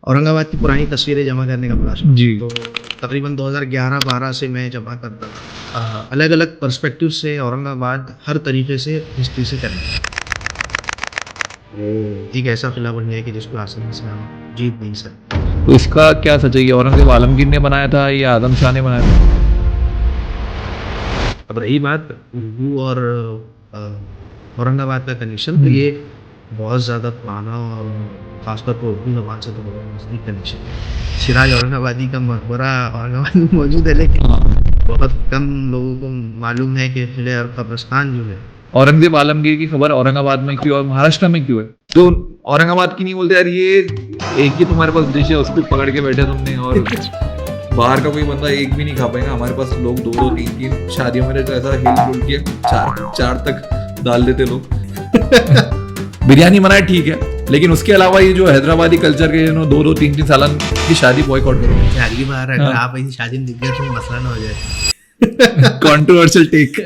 औरंगाबाद की पुरानी तस्वीरें जमा करने का प्रयास जी। तो तकरीबन 2011-12 से मैं जमा करता था। अलग अलग पर्सपेक्टिव से औरंगाबाद हर तरीके से हिस्ट्री से कनेक्ट एक ऐसा किला बन गया कि जिसको आसानी से हम जीत नहीं सकते। तो इसका क्या सच है, ये औरंगजेब आलमगीर ने बनाया था या आदम शाह ने बनाया था? अब रही बात उर्दू और औरंगाबाद का कनेक्शन, तो ये बहुत ज़्यादा पुराना और खासतौर पर उर्दू जबान से तो बहुत नज़दीक कनेक्शन है। सिराज औरंगाबादी का मकबरा औरंगाबाद में मौजूद है, लेकिन बहुत कम लोगों को मालूम है कि किले और कब्रिस्तान जो है औरंगजेब आलमगीर की खबर औरंगाबाद में क्यों और महाराष्ट्र में क्यों है? तो औरंगाबाद की नहीं बोलते यार, ये एक ही तुम्हारे पास डिश है, उसको पकड़ के बैठे तुमने, और बाहर का कोई बंदा एक भी नहीं खा पाएगा। हमारे पास लोग 2-2, 3-3 शादियों में तो ऐसा हिल जुल के 4 तक डाल देते लोग। बिरयानी बनाए ठीक है, लेकिन उसके अलावा ये जो हैदराबादी कल्चर के 2-2, 3-3 सालन की शादी बॉयकॉट करो। अगली बार अगर आप ऐसी शादी में दिख गए तो मसला ना हो जाए। Controversial take.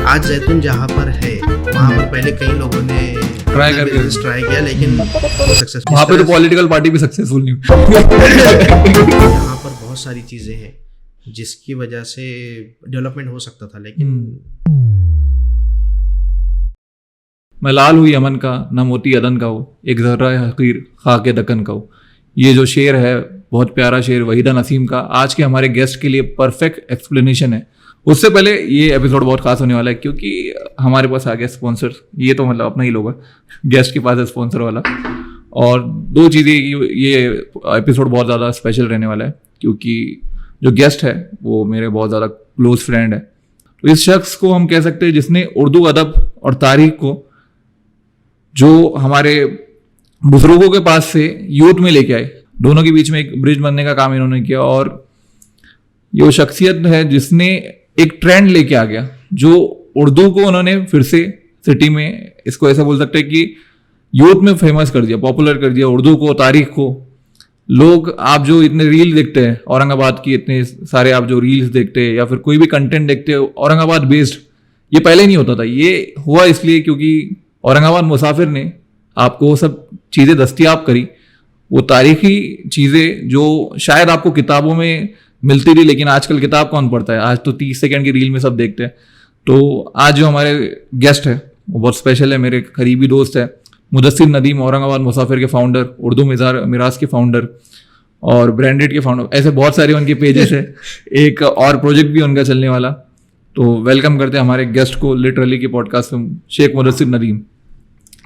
आज जैतून जहाँ पर है वहाँ पर पहले कई लोगों ने ट्राई किया, लेकिन सक्सेसफुल। वहाँ पे तो पॉलिटिकल पार्टी भी सक्सेसफुल नहीं हुई। यहाँ पर बहुत सारी चीजें हैं जिसकी वजह से डेवलपमेंट हो सकता था, लेकिन मैं लाल हुई अमन का, ना मोती अदन का हो, एक जर्रा हकीर खाके दकन का हो। ये जो शेर है बहुत प्यारा शेर वहीदा नसीम का, आज के हमारे गेस्ट के लिए परफेक्ट एक्सप्लेनेशन है। उससे पहले ये एपिसोड बहुत खास होने वाला है क्योंकि हमारे पास आ गया स्पॉन्सर। ये तो मतलब अपना ही लोग है, गेस्ट के पास है स्पॉन्सर वाला। और 2 चीज़ें, ये एपिसोड बहुत ज़्यादा स्पेशल रहने वाला है क्योंकि जो गेस्ट है वो मेरे बहुत ज़्यादा क्लोज फ्रेंड है। तो इस शख्स को हम कह सकते हैं जिसने उर्दू अदब और तारीख को जो हमारे बुजुर्गों के पास से यूथ में लेके आए, दोनों के बीच में एक ब्रिज बनने का काम इन्होंने किया। और ये वो शख्सियत है जिसने एक ट्रेंड लेके आ गया, जो उर्दू को उन्होंने फिर से सिटी में, इसको ऐसा बोल सकते हैं कि यूथ में फेमस कर दिया, पॉपुलर कर दिया उर्दू को, तारीख को। लोग, आप जो इतने रील देखते हैं औरंगाबाद की, इतने सारे आप जो रील्स देखते हैं या फिर कोई भी कंटेंट देखते हैं औरंगाबाद बेस्ड, ये पहले नहीं होता था। ये हुआ इसलिए क्योंकि औरंगाबाद मुसाफिर ने आपको वो सब चीज़ें दस्तयाब करी, वो तारीखी चीज़ें जो शायद आपको किताबों में मिलती थी, लेकिन आजकल किताब कौन पढ़ता है, आज तो 30 सेकंड की रील में सब देखते हैं। तो आज जो हमारे गेस्ट है वो बहुत स्पेशल है, मेरे करीबी दोस्त है मुदस्सिर नदीम, औरंगाबाद मुसाफिर के फाउंडर, उर्दू मिराज के फाउंडर और ब्रांडेड के फाउंडर। ऐसे बहुत सारे उनके पेजेस है। एक और प्रोजेक्ट भी उनका चलने वाला। तो वेलकम करते हैं हमारे गेस्ट को लिटरली के पॉडकास्ट में, शेख मुदस्सिर नदीम।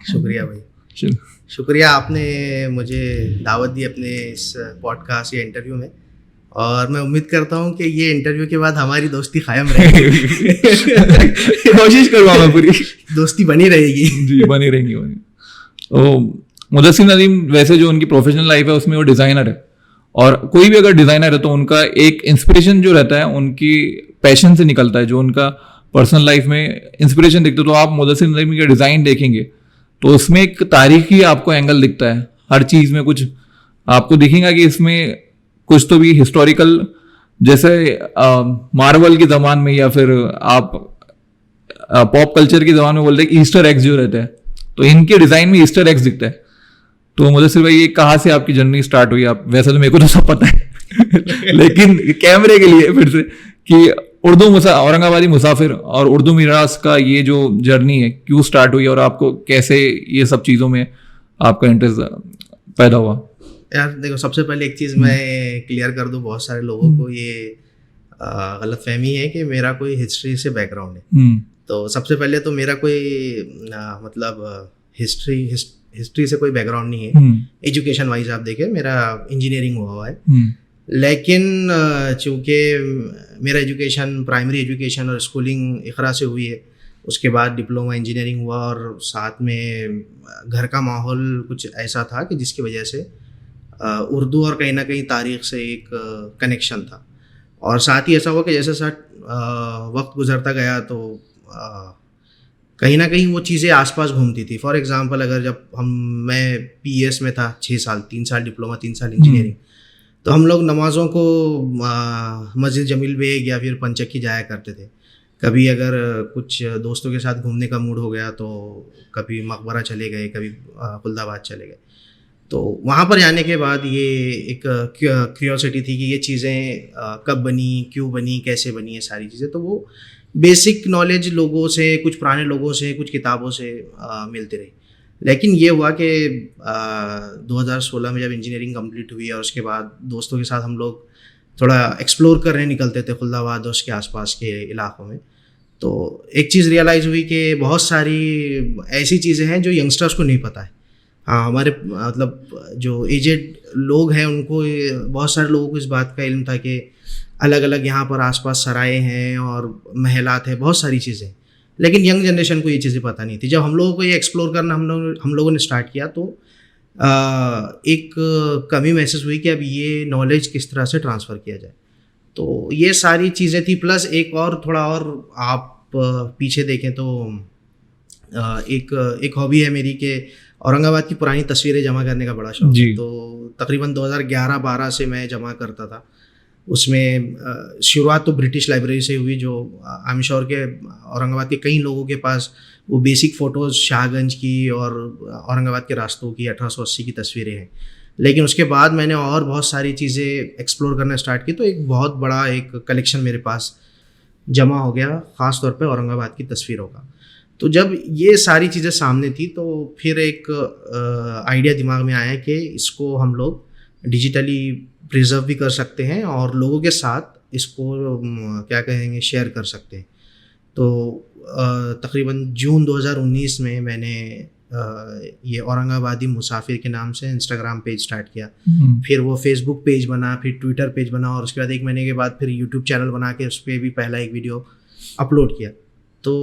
शुक्रिया भाई, शुक्रिया आपने मुझे दावत दी अपने इस पॉडकास्ट या इंटरव्यू में, और मैं उम्मीद करता हूँ कि ये इंटरव्यू के बाद हमारी दोस्ती कायम रहेगी। कोशिश करूँगा मैं, पूरी दोस्ती बनी रहेगी। जी, बनी रहेंगी। तो मुदस्सिर नदीम, वैसे जो उनकी प्रोफेशनल लाइफ है उसमें वो डिज़ाइनर है, और कोई भी अगर डिज़ाइनर है तो उनका एक इंस्पिरेशन जो रहता है उनकी पैशन से निकलता है, जो उनका पर्सनल लाइफ में इंस्पिरेशन दिखता है। तो आप मुदस्सिर नदीम के डिज़ाइन देखेंगे तो उसमें एक तारीखी आपको एंगल दिखता है, हर चीज़ में कुछ आपको दिखेगा कि इसमें कुछ तो भी हिस्टोरिकल, जैसे मार्वल के ज़मान में या फिर आप पॉप कल्चर के ज़मान में बोलते हैं ईस्टर एग्स जो रहते हैं, तो इनके डिज़ाइन में ईस्टर एग्स दिखता है। तो मुदस्सिर भाई, ये कहाँ से आपकी जर्नी स्टार्ट हुई? आप वैसे तो मेरे को तो सब पता है लेकिन कैमरे के लिए फिर से कि औरंगाबादी मुसाफिर और उर्दू मिराज का ये जो जर्नी है क्यों स्टार्ट हुई और आपको कैसे ये सब चीज़ों में आपका इंटरेस्ट पैदा हुआ? यार देखो, सबसे पहले एक चीज़ मैं क्लियर कर दूं, बहुत सारे लोगों को ये गलत फहमी है कि मेरा कोई हिस्ट्री से बैकग्राउंड है। तो सबसे पहले तो मेरा कोई मतलब हिस्ट्री से कोई बैकग्राउंड नहीं है। एजुकेशन वाइज आप देखें, मेरा इंजीनियरिंग हुआ है, लेकिन चूँकि मेरा एजुकेशन, प्राइमरी एजुकेशन और स्कूलिंग इकरा से हुई है, उसके बाद डिप्लोमा इंजीनियरिंग हुआ, और साथ में घर का माहौल कुछ ऐसा था कि जिसकी वजह से उर्दू और कहीं ना कहीं तारीख़ से एक कनेक्शन था। और साथ ही ऐसा हुआ कि जैसे वक्त गुजरता गया तो कहीं ना कहीं वो चीज़ें आसपास घूमती थी। फॉर एग्जांपल, अगर जब मैं पीएस में था 6 साल, 3 साल डिप्लोमा, 3 साल इंजीनियरिंग, तो हम लोग नमाज़ों को मस्जिद जमील बेग या फिर पंचक्की जाया करते थे। कभी अगर कुछ दोस्तों के साथ घूमने का मूड हो गया तो कभी मकबरा चले गए, कभी खुलदाबाद चले गए। तो वहाँ पर जाने के बाद ये एक क्यूरियोसिटी थी कि ये चीज़ें कब बनी, क्यों बनी, कैसे बनी, ये सारी चीज़ें। तो वो बेसिक नॉलेज लोगों से, कुछ पुराने लोगों से, कुछ किताबों से मिलती रही। लेकिन ये हुआ कि 2016 में जब इंजीनियरिंग कंप्लीट हुई और उसके बाद दोस्तों के साथ हम लोग थोड़ा एक्सप्लोर करने निकलते थे खुलदाबाद और उसके आसपास के इलाकों में, तो एक चीज़ रियलाइज़ हुई कि बहुत सारी ऐसी चीज़ें हैं जो यंगस्टर्स को नहीं पता है। हाँ, हमारे मतलब जो एजेड लोग हैं उनको, बहुत सारे लोगों को इस बात का इल्म था कि अलग अलग यहाँ पर आसपास सराय हैं और महलात हैं, बहुत सारी चीज़ें। लेकिन यंग जनरेशन को ये चीज़ें पता नहीं थी। जब हम लोगों को ये एक्सप्लोर करना हम लोगों ने स्टार्ट किया तो एक कमी महसूस हुई कि अब ये नॉलेज किस तरह से ट्रांसफ़र किया जाए। तो ये सारी चीज़ें थी, प्लस एक और थोड़ा और आप पीछे देखें तो एक हॉबी है मेरी कि औरंगाबाद की पुरानी तस्वीरें जमा करने का बड़ा शौक है। तो तकरीबन 2011-12 से मैं जमा करता था। उसमें शुरुआत तो ब्रिटिश लाइब्रेरी से हुई, जो आई एम श्योर के औरंगाबाद के कई लोगों के पास वो बेसिक फ़ोटोज़ शाहगंज की और औरंगाबाद के रास्तों की 1880 की तस्वीरें हैं। लेकिन उसके बाद मैंने और बहुत सारी चीज़ें एक्सप्लोर करना स्टार्ट की, तो एक बहुत बड़ा एक कलेक्शन मेरे पास जमा हो गया, ख़ास तौर पे औरंगाबाद की तस्वीरों का। तो जब ये सारी चीज़ें सामने थी तो फिर एक आइडिया दिमाग में आया कि इसको हम लोग डिजिटली प्रिजर्व भी कर सकते हैं और लोगों के साथ इसको क्या कहेंगे, शेयर कर सकते हैं। तो तकरीबन जून 2019 में मैंने ये औरंगाबादी मुसाफिर के नाम से इंस्टाग्राम पेज स्टार्ट किया। फिर वो फेसबुक पेज बना, फिर ट्विटर पेज बना और उसके बाद 1 महीने के बाद फिर यूट्यूब चैनल बना के उस पर भी पहला एक वीडियो अपलोड किया। तो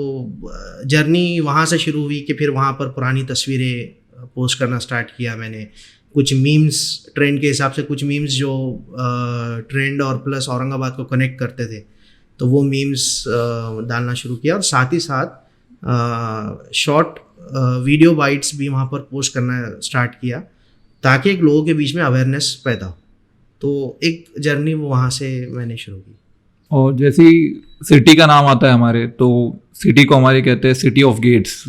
जर्नी वहाँ से शुरू हुई कि फिर वहाँ पर पुरानी तस्वीरें पोस्ट करना स्टार्ट किया मैंने। कुछ मीम्स, ट्रेंड के हिसाब से कुछ मीम्स जो ट्रेंड और प्लस औरंगाबाद को कनेक्ट करते थे, तो वो मीम्स डालना शुरू किया। और साथ ही साथ शॉर्ट वीडियो बाइट्स भी वहाँ पर पोस्ट करना स्टार्ट किया ताकि एक लोगों के बीच में अवेयरनेस पैदा हो। तो एक जर्नी वो वहाँ से मैंने शुरू की। और जैसे सिटी का नाम आता है हमारे, तो सिटी को हमारे कहते हैं सिटी ऑफ गेट्स,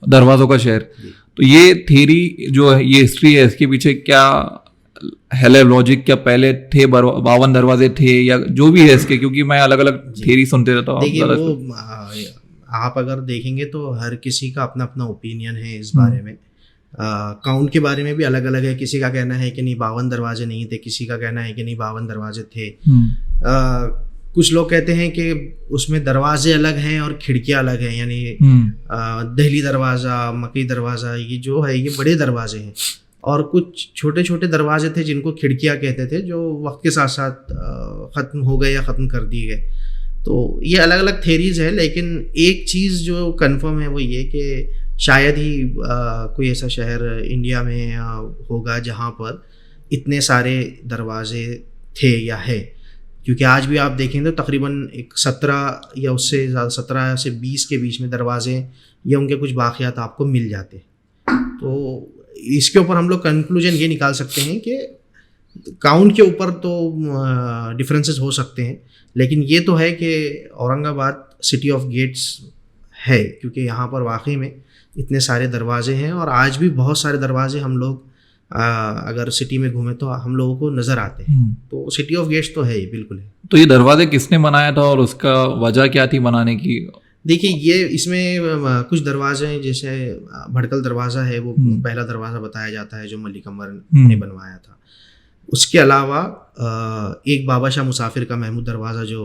दरवाज़ों का शहर। तो ये थ्योरी जो है, ये हिस्ट्री है, इसके पीछे क्या है लॉजिक? क्या पहले थे 52 दरवाजे थे या जो भी है इसके? क्योंकि मैं अलग अलग थ्योरी सुनते रहता हूँ। देखिए वो आप अगर देखेंगे तो हर किसी का अपना अपना ओपिनियन है इस बारे में। काउंट के बारे में भी अलग अलग है। किसी का कहना है कि नहीं 52 दरवाजे नहीं थे, किसी का कहना है कि नहीं 52 दरवाजे थे। कुछ लोग कहते हैं कि उसमें दरवाजे अलग हैं और खिड़कियां अलग हैं, यानी दहली दरवाज़ा, मक्की दरवाज़ा, ये जो है ये बड़े दरवाजे हैं। और कुछ छोटे छोटे दरवाजे थे जिनको खिड़कियां कहते थे, जो वक्त के साथ साथ ख़त्म हो गए या ख़त्म कर दिए गए। तो ये अलग अलग थेरीज है, लेकिन एक चीज़ जो कंफर्म है वो ये कि शायद ही कोई ऐसा शहर इंडिया में होगा जहाँ पर इतने सारे दरवाजे थे या है। क्योंकि आज भी आप देखें तो तकरीबन एक 17 या उससे ज़्यादा 17 से 20 के बीच में दरवाजे या उनके कुछ बाक़ियात आपको मिल जाते। तो इसके ऊपर हम लोग कंक्लूजन ये निकाल सकते हैं कि काउंट के ऊपर तो डिफरेंसेस हो सकते हैं, लेकिन ये तो है कि औरंगाबाद सिटी ऑफ गेट्स है, क्योंकि यहाँ पर वाकई में इतने सारे दरवाजे हैं और आज भी बहुत सारे दरवाजे हम लोग अगर सिटी में घूमे तो हम लोगों को नज़र आते हैं। तो सिटी ऑफ गेट्स तो है ही, बिल्कुल है। तो ये दरवाजे किसने बनाया था और उसका वजह क्या थी बनाने की? देखिए, ये इसमें कुछ दरवाजे हैं, जैसे भड़कल दरवाज़ा है, वो पहला दरवाज़ा बताया जाता है जो मलिक अंबर ने बनवाया था। उसके अलावा एक बाबा शाह मुसाफिर का महमूद दरवाज़ा जो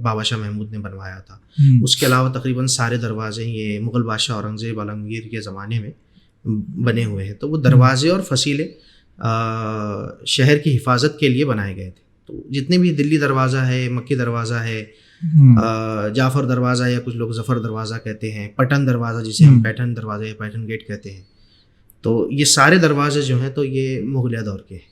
बाबा शाह महमूद ने बनवाया था। उसके अलावा तकरीबन सारे दरवाजे ये मुग़ल बादशाह औरंगज़ेब आलमगीर के ज़माने में बने हुए हैं। तो वो दरवाजे और फसीले शहर की हिफाजत के लिए बनाए गए थे। तो जितने भी दिल्ली दरवाज़ा है, मक्की दरवाज़ा है, जाफ़र दरवाज़ा या कुछ लोग ज़फ़र दरवाज़ा कहते हैं, पटन दरवाज़ा जिसे हम पैटर्न दरवाज़ा या पैटर्न गेट कहते हैं, तो ये सारे दरवाजे जो हैं तो ये मुग़लिया दौर के हैं।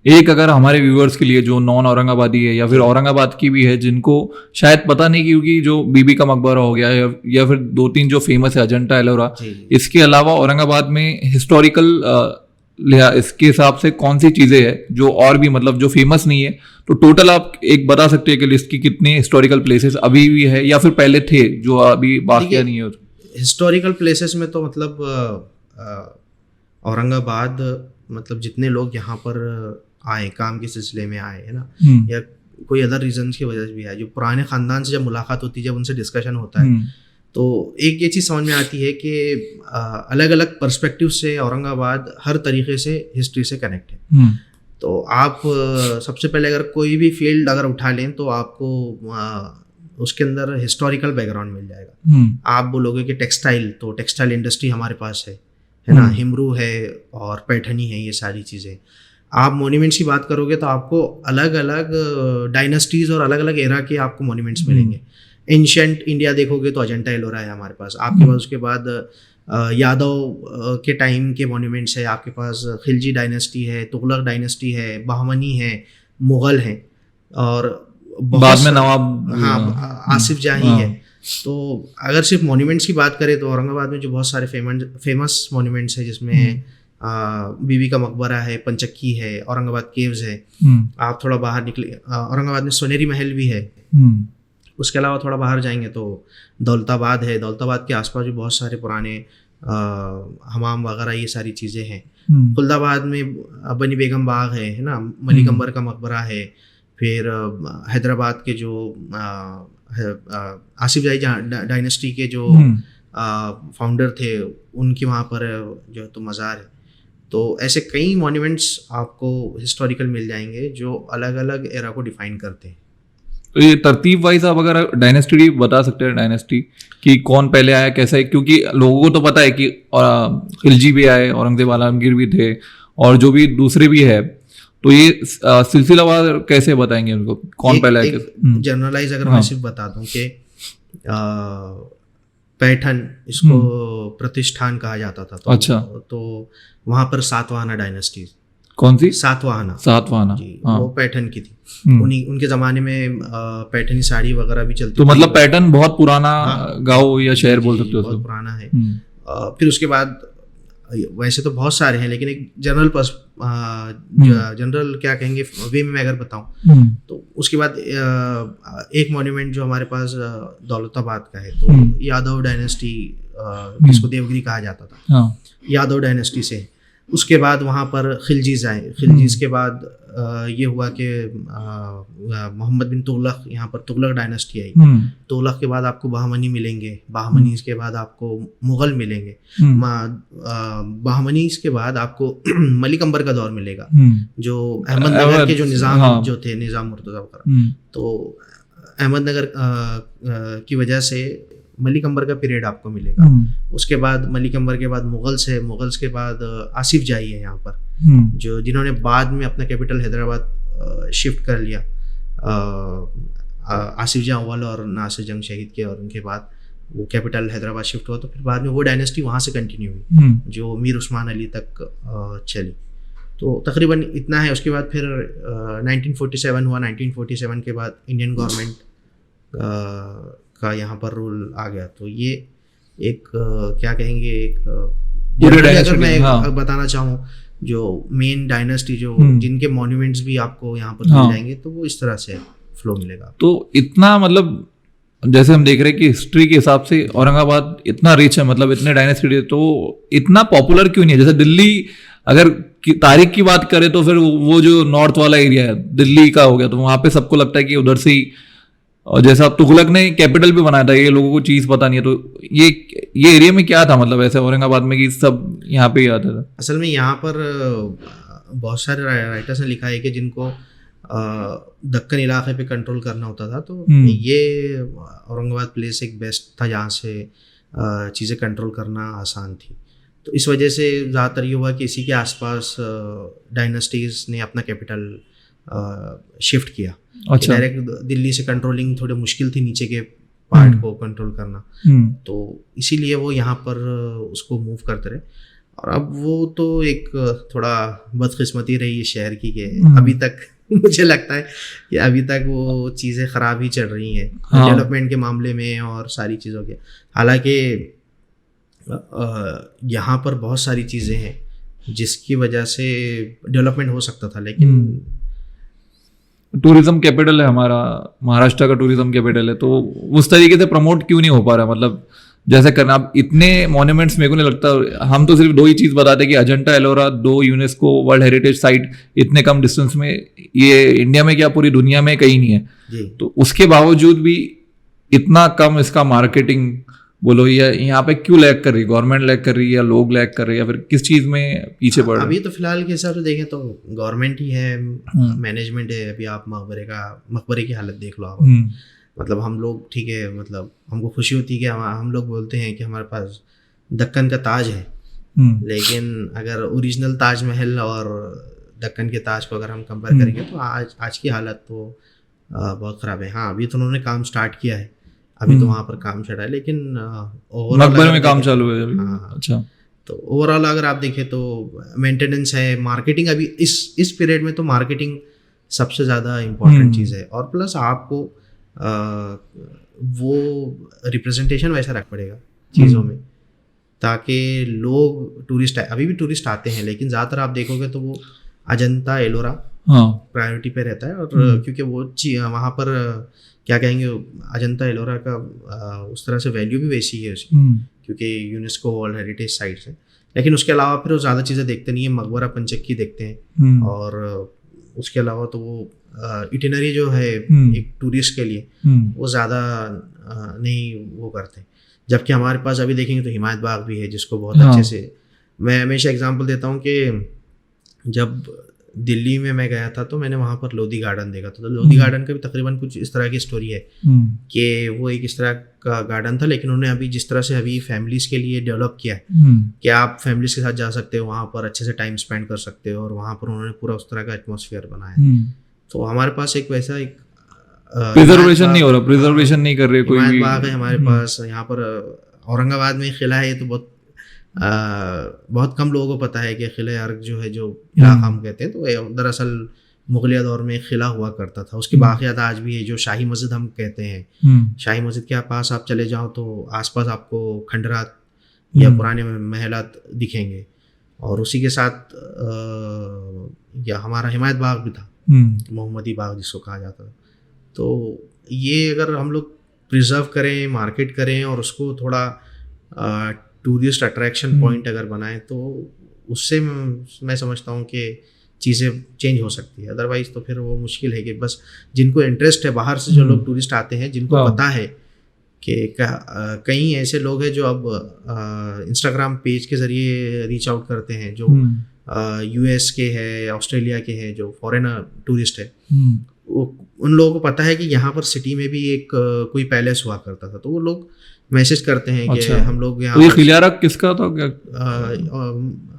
एक अगर हमारे व्यूअर्स के लिए जो नॉन औरंगाबादी है या फिर औरंगाबाद की भी है, जिनको शायद पता नहीं, क्योंकि जो बीबी का मकबरा हो गया या फिर 2-3 जो फेमस है अजंता एलोरा, इसके अलावा औरंगाबाद में हिस्टोरिकल इसके हिसाब से कौन सी चीजें हैं जो और भी मतलब जो फेमस नहीं है, तो टोटल आप एक बता सकते हैं कि लिस्ट की कितने हिस्टोरिकल प्लेसेस अभी भी है या फिर पहले थे जो अभी बाकिया नहीं है? हिस्टोरिकल प्लेसेस में तो मतलब औरंगाबाद, मतलब जितने लोग यहाँ पर आए काम के सिलसिले में आए है ना, या कोई अदर रीजन की वजह से भी आए, जो पुराने ख़ानदान से जब मुलाकात होती है, जब उनसे डिस्कशन होता है, तो एक ये चीज़ समझ में आती है कि अलग अलग पर्सपेक्टिव से औरंगाबाद हर तरीके से हिस्ट्री से कनेक्ट है। तो आप सबसे पहले अगर कोई भी फील्ड अगर उठा लें तो आपको उसके अंदर हिस्टोरिकल बैकग्राउंड मिल जाएगा। आप बोलोगे कि टेक्सटाइल, तो टेक्सटाइल इंडस्ट्री हमारे पास है ना, हिमरू है और पैठनी है, ये सारी चीज़ें। आप मॉन्यूमेंट्स की बात करोगे तो आपको अलग अलग डायनेस्टीज़ और अलग अलग एरा के आपको मॉन्यूमेंट्स मिलेंगे। एंशिएंट इंडिया देखोगे तो अजंता एलोरा है हमारे पास, आपके पास उसके बाद यादव के टाइम के मॉन्यूमेंट्स है, आपके पास खिलजी डायनेस्टी है, तुगलक डायनेस्टी है, बहमनी है, मुग़ल हैं, और बाद में नवाब, हाँ, आसिफ जाही है। तो अगर सिर्फ मॉन्यूमेंट्स की बात करें तो औरंगाबाद में जो बहुत सारे फेमस मॉन्यूमेंट्स हैं, जिसमें बीबी का मकबरा है, पंचक्की है, औरंगाबाद केव्स है। आप थोड़ा बाहर निकले, औरंगाबाद में सोनेरी महल भी है। उसके अलावा थोड़ा बाहर जाएंगे तो दौलताबाद है, दौलताबाद के आसपास भी बहुत सारे पुराने हमाम वगैरह ये सारी चीज़ें हैं। खुलदाबाद में बनी बेगम बाग है ना, मलिक अंबर का मकबरा है। फिर हैदराबाद के जो आसिफ जाही डायनेस्टी के जो फाउंडर थे, उनकी वहाँ पर जो तो मज़ार है। तो ऐसे कई मॉन्यूमेंट्स आपको हिस्टोरिकल मिल जाएंगे जो अलग अलग एरा को डिफाइन करते हैं। तो ये तरतीब वाइज आप अगर डायनेस्टी बता सकते हैं, डायनेस्टी कि कौन पहले आया कैसा है, क्योंकि लोगों को तो पता है कि खिलजी भी आए, औरंगजेब आलमगीर भी थे, और जो भी दूसरे भी है, तो ये सिलसिलावार कैसे बताएंगे उनको, कौन पहले आया? जनरलाइज अगर मैं सिर्फ बता दूं कि पैठन, इसको प्रतिष्ठान कहा जाता था। तो, अच्छा। तो वहाँ पर सातवाहना डायनेस्टी, कौन सी? सातवाहना जी, वो पैठन की थी। उनके ज़माने में पैठनी साड़ी वगैरह भी चलती। तो मतलब पैठन बहुत पुराना गांव या शहर बोल सकते हो, बहुत पुराना है। फिर उसके बाद वैसे तो बहुत सारे हैं, लेकिन एक जनरल क्या कहेंगे वे में मैं अगर बताऊं तो उसके बाद एक मॉन्यूमेंट जो हमारे पास दौलताबाद का है, तो यादव डायनेस्टी, जिसको देवगिरी कहा जाता था, यादव डायनेस्टी से। उसके बाद वहाँ पर खिलजीज आए। खिलजीज के बाद ये हुआ कि मोहम्मद बिन तुगलक, यहाँ पर तुगलक डायनेस्टी आई। तुगलक के बाद आपको बहमनी मिलेंगे, बहमनी के बाद आपको मुग़ल मिलेंगे, बहमनी के बाद आपको मलिक अंबर का दौर मिलेगा, जो अहमदनगर के जो निज़ाम जो थे, निज़ाम मुर्तज़ा वगैरह। तो अहमदनगर की वजह से मलिक अंबर का पीरियड आपको मिलेगा। उसके बाद मलिक अंबर के बाद मुगल्स है, मुगल्स के बाद आसिफ जाही है यहाँ पर, जो जिन्होंने बाद में अपना कैपिटल हैदराबाद शिफ्ट कर लिया। आसिफ जाह अव्वल और नासिर जंग शहीद के, और उनके बाद वो कैपिटल हैदराबाद शिफ्ट हुआ। तो फिर बाद में वो डायनेस्टी वहाँ से कंटिन्यू हुई, जो मीर उस्मान अली तक चली। तो तकरीबन इतना है। उसके बाद फिर 1947 हुआ। 1947 के बाद इंडियन गवर्नमेंट का यहाँ पर रूल आ गया। तो ये एक क्या कहेंगे, एक अगर मैं बताना चाहूँ, जो मेन डायनेस्टी जो जिनके मॉन्यूमेंट्स भी आपको यहाँ पर मिल जाएंगे, तो वो इस तरह से फ्लो मिलेगा। तो इतना मतलब जैसे हम देख रहे हैं कि हिस्ट्री के हिसाब से औरंगाबाद इतना रिच है, मतलब इतने डायनेस्टी, तो इतना पॉपुलर क्यों नहीं है? जैसे दिल्ली अगर तारीख की बात करें तो फिर वो जो नॉर्थ वाला एरिया है दिल्ली का हो गया, तो वहाँ पे सबको लगता है कि उधर से ही, और जैसा तुगलक ने कैपिटल भी बनाया था, ये लोगों को चीज़ पता नहीं है। तो ये एरिया में क्या था, मतलब ऐसे औरंगाबाद में कि सब यहाँ पे ही आता था? असल में यहाँ पर बहुत सारे राइटर्स ने लिखा है कि जिनको दक्कन इलाके पे कंट्रोल करना होता था, तो ये औरंगाबाद प्लेस एक बेस्ट था जहाँ से चीज़ें कंट्रोल करना आसान थी। तो इस वजह से ज़्यादातर ये हुआ कि इसी के आसपास डायनेस्टीज़ ने अपना कैपिटल शिफ्ट किया। अच्छा। डायरेक्ट दिल्ली से कंट्रोलिंग थोड़ी मुश्किल थी, नीचे के पार्ट को कंट्रोल करना, तो इसीलिए वो यहाँ पर उसको मूव करते रहे। और अब वो तो एक थोड़ा बदकिस्मती रही है शहर की कि अभी तक मुझे लगता है कि अभी तक वो चीज़ें ख़राब ही चल रही हैं डेवलपमेंट के मामले में और सारी चीज़ों के। हालांकि यहाँ पर बहुत सारी चीज़ें हैं जिसकी वजह से डेवलपमेंट हो सकता था, लेकिन टूरिज्म कैपिटल है हमारा, महाराष्ट्र का टूरिज्म कैपिटल है, तो उस तरीके से प्रमोट क्यों नहीं हो पा रहा? मतलब जैसे करना, अब इतने मॉन्यूमेंट्स मेरे को नहीं लगता, हम तो सिर्फ 2 ही चीज बताते कि Ajanta Ellora 2 UNESCO world heritage site इतने कम डिस्टेंस में, ये इंडिया में क्या पूरी दुनिया में कहीं नहीं है जी। तो उसके बावजूद भी इतना कम इसका मार्केटिंग बोलो, या यहाँ पे क्यों लैग कर रही, गवर्नमेंट लैग कर रही है या लोग लैग कर रहे हैं, या फिर किस चीज में पीछे पड़ रहे हैं? अभी तो फिलहाल के हिसाब से देखें तो गवर्नमेंट ही है, मैनेजमेंट है। अभी आप मकबरे की हालत देख लो आप। मतलब हम लोग ठीक है, मतलब हमको खुशी होती है कि हम लोग बोलते हैं कि हमारे पास दक्कन का ताज है, लेकिन अगर ओरिजिनल ताजमहल और दक्कन के ताज को अगर हम कंपेयर करेंगे तो आज की हालत तो बहुत ख़राब है। हाँ, अभी तो उन्होंने काम स्टार्ट किया है, अभी तो वहाँ पर काम चल रहा है, लेकिन मकबरे में काम चालू है अभी। हाँ, अच्छा। तो ओवरऑल अगर आप देखें तो मेंटेनेंस है, मार्केटिंग अभी इस पीरियड में तो मार्केटिंग सबसे ज़्यादा इम्पोर्टेंट चीज़ है, और प्लस आपको वो रिप्रेजेंटेशन वैसा रख पड़ेगा चीज़ों में, ताकि लोग अभी भी टूरिस्ट आते हैं, लेकिन ज़्यादातर आप देखोगे तो वो अजंता एलोरा प्रायोरिटी पे रहता है। और क्योंकि वो वहाँ पर क्या कहेंगे, अजंता एलोरा का उस तरह से वैल्यू भी वैसी है उसकी, क्योंकि यूनेस्को वर्ल्ड हेरिटेज साइट्स है। लेकिन उसके अलावा फिर वो ज़्यादा चीज़ें देखते नहीं है, मकबरा पंचक्की देखते हैं, और उसके अलावा तो वो इटिनरी जो है एक टूरिस्ट के लिए वो ज़्यादा नहीं वो करते। जबकि हमारे पास अभी देखेंगे तो हिमायत बाग भी है, जिसको बहुत अच्छे से, मैं हमेशा एग्जांपल देता हूँ कि जब दिल्ली में मैं गया था तो मैंने वहाँ पर लोधी गार्डन देखा था। तो लोधी गार्डन का भी तकरीबन कुछ इस तरह की स्टोरी है कि वो एक इस तरह का गार्डन था, लेकिन उन्होंने अभी जिस तरह से अभी फैमिलीज़ के लिए डेवलप किया है कि आप फैमिलीज़ के साथ जा सकते हो, वहाँ पर अच्छे से टाइम स्पेंड कर सकते हो, और वहाँ पर उन्होंने पूरा उस तरह का एटमॉस्फेयर बनाया। तो हमारे पास एक वैसा एक प्रिजर्वेशन नहीं हो रहा, प्रिजर्वेशन नहीं कर रहे कोई भी। बाग है हमारे पास, यहाँ पर औरंगाबाद में किला है, तो बहुत कम लोगों को पता है कि किले अर्क जो है, जो इलाका हम कहते हैं, तो दरअसल मुगलिया दौर में एक किला हुआ करता था। उसकी बाक़ियात आज भी है, जो शाही मस्जिद हम कहते हैं। शाही मस्जिद के पास आप चले जाओ तो आसपास आपको खंडरात या पुराने महलात दिखेंगे, और उसी के साथ या हमारा हिमायत बाग भी था, मोहम्मदी बाग जिसको कहा जाता था। तो ये अगर हम लोग प्रिजर्व करें, मार्केट करें, और उसको थोड़ा टूरिस्ट अट्रैक्शन पॉइंट अगर बनाएं, तो उससे मैं समझता हूँ कि चीज़ें चेंज हो सकती है। अदरवाइज़ तो फिर वो मुश्किल है कि बस जिनको इंटरेस्ट है, बाहर से जो लोग टूरिस्ट आते हैं, जिनको पता है कि कई ऐसे लोग हैं जो अब इंस्टाग्राम पेज के ज़रिए रीच आउट करते हैं, जो यूएस के हैं, ऑस्ट्रेलिया के हैं, जो फॉरेनर टूरिस्ट है, उन लोगों को पता है कि यहाँ पर सिटी में भी एक कोई पैलेस हुआ करता था, तो वो लोग मैसेज करते हैं कि हम लोग यहाँ। तो ये किला अर्क किसका था?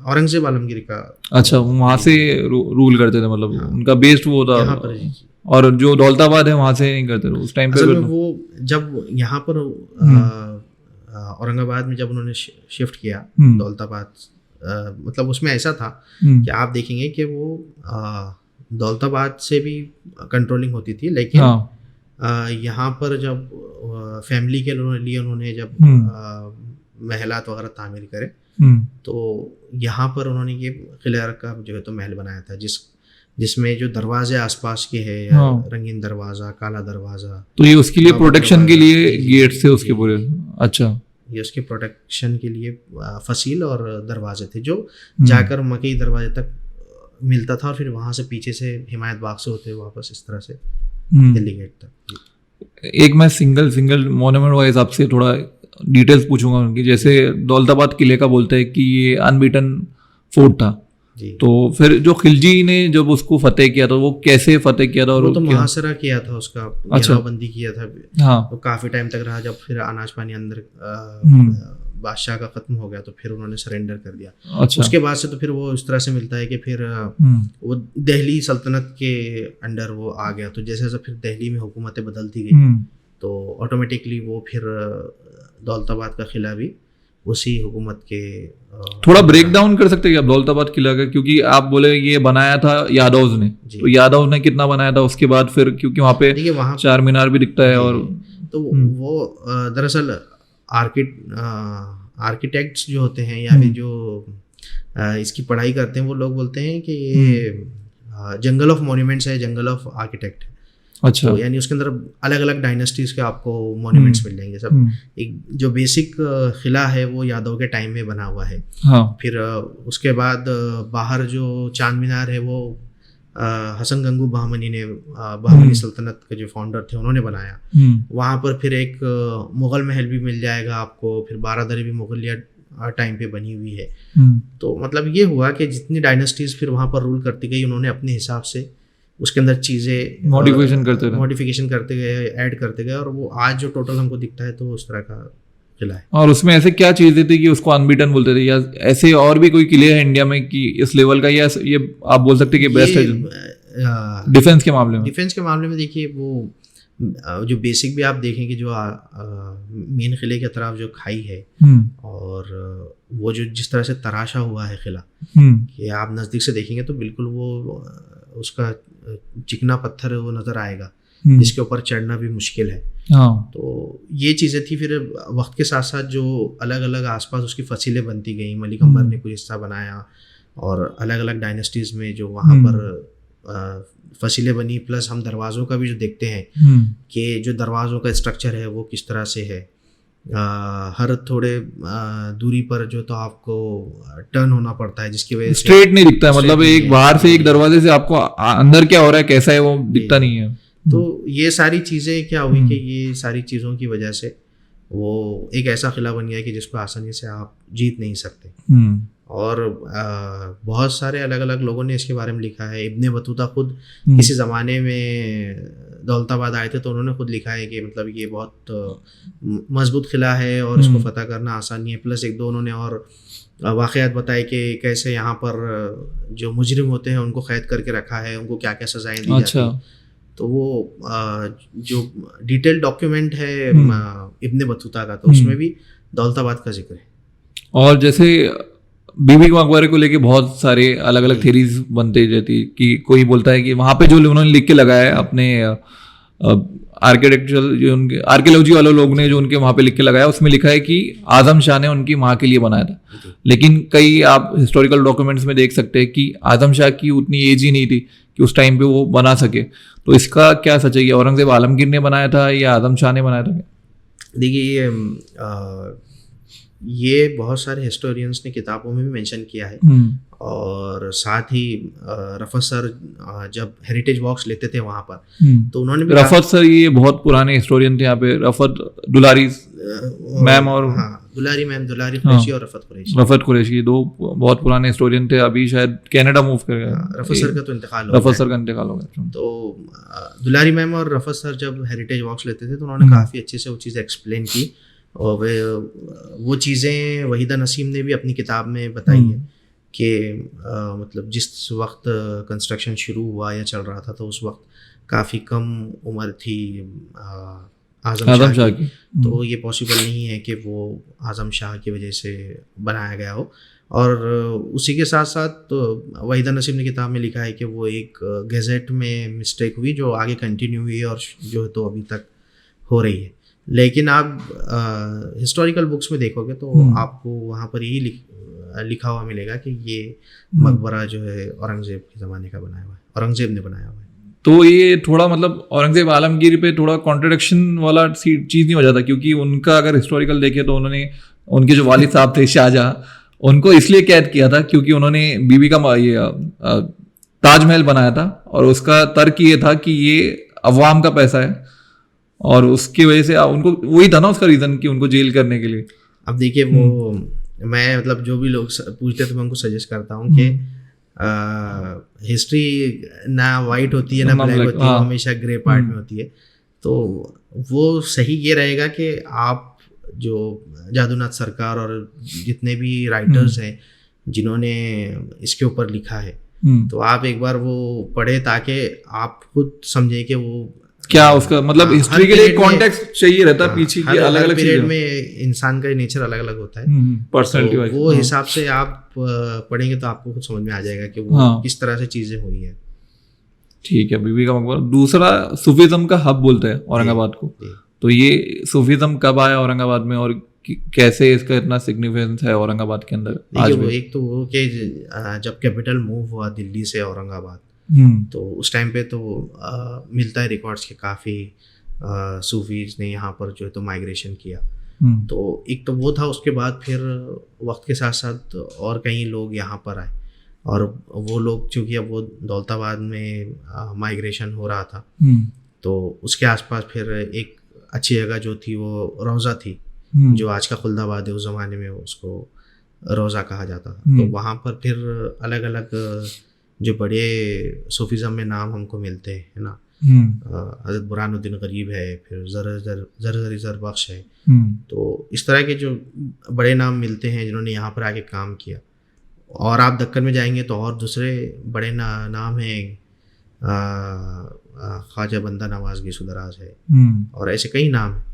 औरंगजेब आलमगीर का। अच्छा, वहाँ से रूल करते थे, मतलब उनका बेस्ड वो था यहाँ पर। और जो दौलताबाद है वहाँ से नहीं करते थे उस टाइम पे? वो जब यहाँ पर औरंगाबाद में जब उन्होंने शिफ्ट किया दौलताबाद, मतलब उसमें ऐसा था कि आप देखेंगे कि वो दौलताबाद से भी कंट्रोलिंग होती थी, लेकिन यहाँ पर जब फैमिली के लिए उन्होंने जब महलात वगैरह तामीर करे, तो यहाँ पर उन्होंने ये किले अर्क का जो है तो महल बनाया था, जिसमें जो दरवाजे आसपास के हैं, रंगीन दरवाज़ा, काला दरवाज़ा, तो ये उसके लिए प्रोटेक्शन के लिए गेट से उसके पूरे। अच्छा, ये उसके प्रोटेक्शन के लिए फसील और दरवाजे थे, जो जाकर मकई दरवाजे तक मिलता था, और फिर वहाँ से पीछे से हिमायत बाग से होते वापस इस तरह से दिल्ली गेट तक। एक मैं सिंगल मॉन्यूमेंट वाइज आपसे थोड़ा डिटेल्स पूछूंगा उनकी। जैसे दौलताबाद किले का बोलते हैं कि ये अनबीटन फोर्ट था, तो फिर जो खिलजी ने जब उसको फतेह किया था, वो कैसे फतेह किया था? और वो तो मुहासरा किया था, उसका घेरावबंदी किया था। हाँ, तो काफी टाइम तक रहा, जब फिर अनाज पानी अंदर बादशाह का खत्म हो गया तो फिर उन्होंने सरेंडर कर दिया। अच्छा। उसके बाद से तो फिर वो इस तरह से मिलता है कि फिर वो दिल्ली सल्तनत के अंडर वो आ गया। तो जैसे जैसे फिर दिल्ली में हुकूमतें बदलती गई, तो ऑटोमेटिकली वो फिर दौलताबाद का किला भी उसी हुकूमत के। थोड़ा ब्रेक डाउन कर सकते हैं आप दौलताबाद किला का? क्योंकि आप बोले ये बनाया था यादव ने, तो यादव ने कितना बनाया था? उसके बाद फिर क्योंकि वहाँ पे चार मीनार भी दिखता है, और तो वो दरअसल आर्किटेक्ट्स जो होते हैं या फिर जो इसकी पढ़ाई करते हैं वो लोग बोलते हैं कि ये जंगल ऑफ मॉन्यूमेंट्स है, जंगल ऑफ आर्किटेक्ट है। अच्छा। तो यानी उसके अंदर अलग अलग डायनेस्टीज के आपको मॉन्यूमेंट्स मिल जाएंगे सब। एक जो बेसिक किला है वो यादव के टाइम में बना हुआ है। हाँ। फिर उसके बाद बाहर जो चांद मीनार है वो हसन गंगू बहामनी ने, बहामनी सल्तनत के जो फाउंडर थे उन्होंने बनाया। वहाँ पर फिर एक मुग़ल महल भी मिल जाएगा आपको, फिर बारादरी भी मुगलिया टाइम पे बनी हुई है। तो मतलब ये हुआ कि जितनी डायनेस्टीज फिर वहाँ पर रूल करती गई, उन्होंने अपने हिसाब से उसके अंदर चीज़ें मॉडिफिकेशन करते गए, ऐड करते गए, और वो आज जो टोटल हमको दिखता है तो उस तरह का किला है। और उसमें ऐसे क्या चीजें थी कि उसको अनबीटन बोलते थे, या ऐसे और भी कोई किले हैं इंडिया में कि इस लेवल का, या ये आप बोल सकते कि बेस्ट है डिफेंस के मामले में? डिफेंस के मामले में देखिए, वो जो बेसिक भी आप देखें कि जो मेन किले की तरफ जो खाई है, और वो जो जिस तरह से तराशा हुआ है किला, कि आप नज़दीक से देखेंगे तो बिल्कुल वो उसका चिकना पत्थर वो नज़र आएगा, जिसके ऊपर चढ़ना भी मुश्किल है। तो ये चीज़ें थी। फिर वक्त के साथ साथ जो अलग अलग आसपास उसकी फसीलें बनती गई, मलिक अंबर ने कुछ हिस्सा बनाया, और अलग अलग डायनेस्टीज़ में जो वहाँ पर फसीलें बनी, प्लस हम दरवाज़ों का भी जो देखते हैं कि जो दरवाज़ों का स्ट्रक्चर है वो किस तरह से है। हर थोड़े दूरी पर जो तो आपको टर्न होना पड़ता है, जिसकी वजह से स्ट्रेट नहीं दिखता है। मतलब एक बाहर से एक दरवाजे से आपको अंदर क्या हो रहा है, कैसा है, वो दिखता नहीं है। तो ये सारी चीज़ें क्या हुई कि ये सारी चीज़ों की वजह से वो एक ऐसा किला बन गया कि जिसको आसानी से आप जीत नहीं सकते। और बहुत सारे अलग अलग लोगों ने इसके बारे में लिखा है। इब्ने बतूता खुद किसी ज़माने में दौलताबाद आए थे तो उन्होंने खुद लिखा है कि मतलब ये बहुत मजबूत किला है और इसको फतह करना आसान नहीं है। प्लस एक दो उन्होंने और वाक़यात बताए कि कैसे यहाँ पर जो मुजरिम होते हैं उनको कैद करके रखा है, उनको क्या क्या सज़ाएँ दी जाती हैं। तो वो जो डिटेल डॉक्यूमेंट है इब्ने बतूता का, तो उसमें भी दौलताबाद का जिक्र है। और जैसे बीबी के मकबरे को लेके बहुत सारे अलग अलग थ्योरीज बनते रहती कि कोई बोलता है कि वहाँ पे जो उन्होंने लिख के लगाया है अपने आर्किटेक्चरल जो उनके आर्कियोलॉजी वाले लोग ने जो उनके वहाँ पे लिख के लगाया, उसमें लिखा है कि आजम शाह ने उनकी माँ के लिए बनाया था। लेकिन कई आप हिस्टोरिकल डॉक्यूमेंट्स में देख सकते हैं कि आजम शाह की उतनी एज ही नहीं थी कि उस टाइम पे वो बना सके। तो इसका क्या सच्चाई है? औरंगजेब आलमगीर ने बनाया था या आजम शाह ने बनाया था? देखिए ये बहुत सारे हिस्टोरियंस ने किताबों में भी मेंशन किया है, और साथ ही रफत सर जब हेरिटेज वॉक्स लेते थे वहाँ पर, तो उन्होंने भी रफत सर ये बहुत पुराने हिस्टोरियन थे यहाँ पे, रफत दुलारी मैम और दुलारी मैम, दुलारी कुरैशी और रफत कुरैशी, दो बहुत पुराने हिस्टोरियन थे। अभी शायद कनाडा मूव कर गया। रफत सर का तो इंतकाल हो गया। तो दुलारी मैम और रफत सर जब हेरिटेज वॉक्स लेते थे तो उन्होंने काफ़ी अच्छे से वो चीज़ एक्सप्लेन की, और वो चीज़ें वहीदा नसीम ने भी अपनी किताब में बताई है कि मतलब जिस वक्त कंस्ट्रक्शन शुरू हुआ या चल रहा था तो उस वक्त काफ़ी कम उम्र थी आज़म शाह की। तो ये पॉसिबल नहीं है कि वो आज़म शाह की वजह से बनाया गया हो। और उसी के साथ साथ तो वहीदा नसीम ने किताब में लिखा है कि वो एक गैजेट में मिस्टेक हुई जो आगे कंटिन्यू हुई है और जो तो अभी तक हो रही है। लेकिन आप हिस्टोरिकल बुक्स में देखोगे तो आपको वहाँ पर यही लिखा हुआ मिलेगा कि ये मकबरा जो है औरंगजेब के ज़माने का बनाया हुआ है, औरंगजेब ने बनाया हुआ है। तो ये थोड़ा मतलब औरंगजेब आलमगीर पे थोड़ा कॉन्ट्रडिक्शन वाला चीज़ नहीं हो जाता? क्योंकि उनका अगर हिस्टोरिकल देखे तो उन्होंने, उनके जो वालिद साहब थे शाहजहाँ, उनको इसलिए कैद किया था क्योंकि उन्होंने बीबी का ये ताजमहल बनाया था, और उसका तर्क ये था कि ये अवाम का पैसा है, और उसकी वजह से उनको वही था ना उसका रीज़न कि उनको जेल करने के लिए। अब देखिए वो मैं मतलब जो भी लोग पूछते तो मैं उनको सजेस्ट करता हूँ कि हिस्ट्री ना वाइट होती है ना ब्लैक होती है, हमेशा ग्रे पार्ट में होती है। तो वो सही ये रहेगा कि आप जो जादूनाथ सरकार और जितने भी राइटर्स हैं जिन्होंने इसके ऊपर लिखा है, तो आप एक बार वो पढ़े ताकि आप खुद समझें कि वो क्या उसका मतलब हिस्ट्री के लिए कॉन्टेक्स्ट चाहिए रहता है पीछे की, अलग अलग पीरियड में इंसान का नेचर अलग अलग होता है, पर्सनैलिटी वाइज। वो हिसाब से आप पढ़ेंगे तो आपको खुद समझ में आ जाएगा कि वो किस तरह से चीजें हुई है। ठीक है, बीबी का मकबरा। दूसरा सूफीज्म का हब बोलते हैं औरंगाबाद को, तो ये सूफीज्म कब आया औरंगाबाद में और कैसे इसका इतना सिग्निफिकेंस है औरंगाबाद के अंदर आज देखिए वो भी? एक तो वो कि जब कैपिटल मूव हुआ दिल्ली से औरंगाबाद, तो उस टाइम पे तो मिलता है रिकॉर्ड्स के काफ़ी सूफीज ने यहाँ पर जो है तो माइग्रेशन किया। तो एक तो वो था, उसके बाद फिर वक्त के साथ साथ और कई लोग यहाँ पर आए, और वो लोग चूँकि अब वो दौलताबाद में माइग्रेशन हो रहा था, तो उसके आसपास फिर एक अच्छी जगह जो थी वो रौज़ा थी, जो आज का खुलदाबाद है, उस ज़माने में उसको रोज़ा कहा जाता था। तो वहाँ पर फिर अलग अलग जो बड़े सूफीज़म में नाम हमको मिलते हैं, है ना, हज़रत बुरहानुद्दीन गरीब है, फिर ज़रज़री ज़रबख्श है। तो इस तरह के जो बड़े नाम मिलते हैं जिन्होंने यहाँ पर आके काम किया। और आप दक्कन में जाएंगे तो और दूसरे बड़े नाम हैं, ख्वाजा बंदा नवाज गिसुदराज है, और ऐसे कई नाम हैं।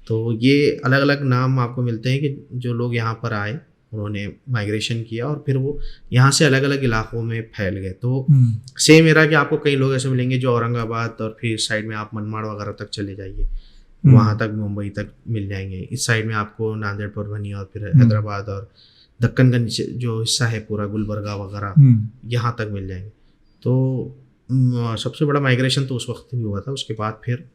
तो ये अलग अलग नाम आपको मिलते हैं कि जो लोग यहाँ पर आए, उन्होंने माइग्रेशन किया और फिर वो यहाँ से अलग अलग इलाकों में फैल गए। तो सेम एरा कि आपको कई लोग ऐसे मिलेंगे जो औरंगाबाद और फिर इस साइड में आप मनमाड़ वगैरह तक चले जाइए, वहाँ तक मुंबई तक मिल जाएंगे। इस साइड में आपको नांदेड़, परभनी और फिर हैदराबाद और दक्कन का नीचे जो हिस्सा है पूरा गुलबर्गा वगैरह, यहाँ तक मिल जाएंगे। तो सबसे बड़ा माइग्रेशन तो उस वक्त भी हुआ था। उसके बाद फिर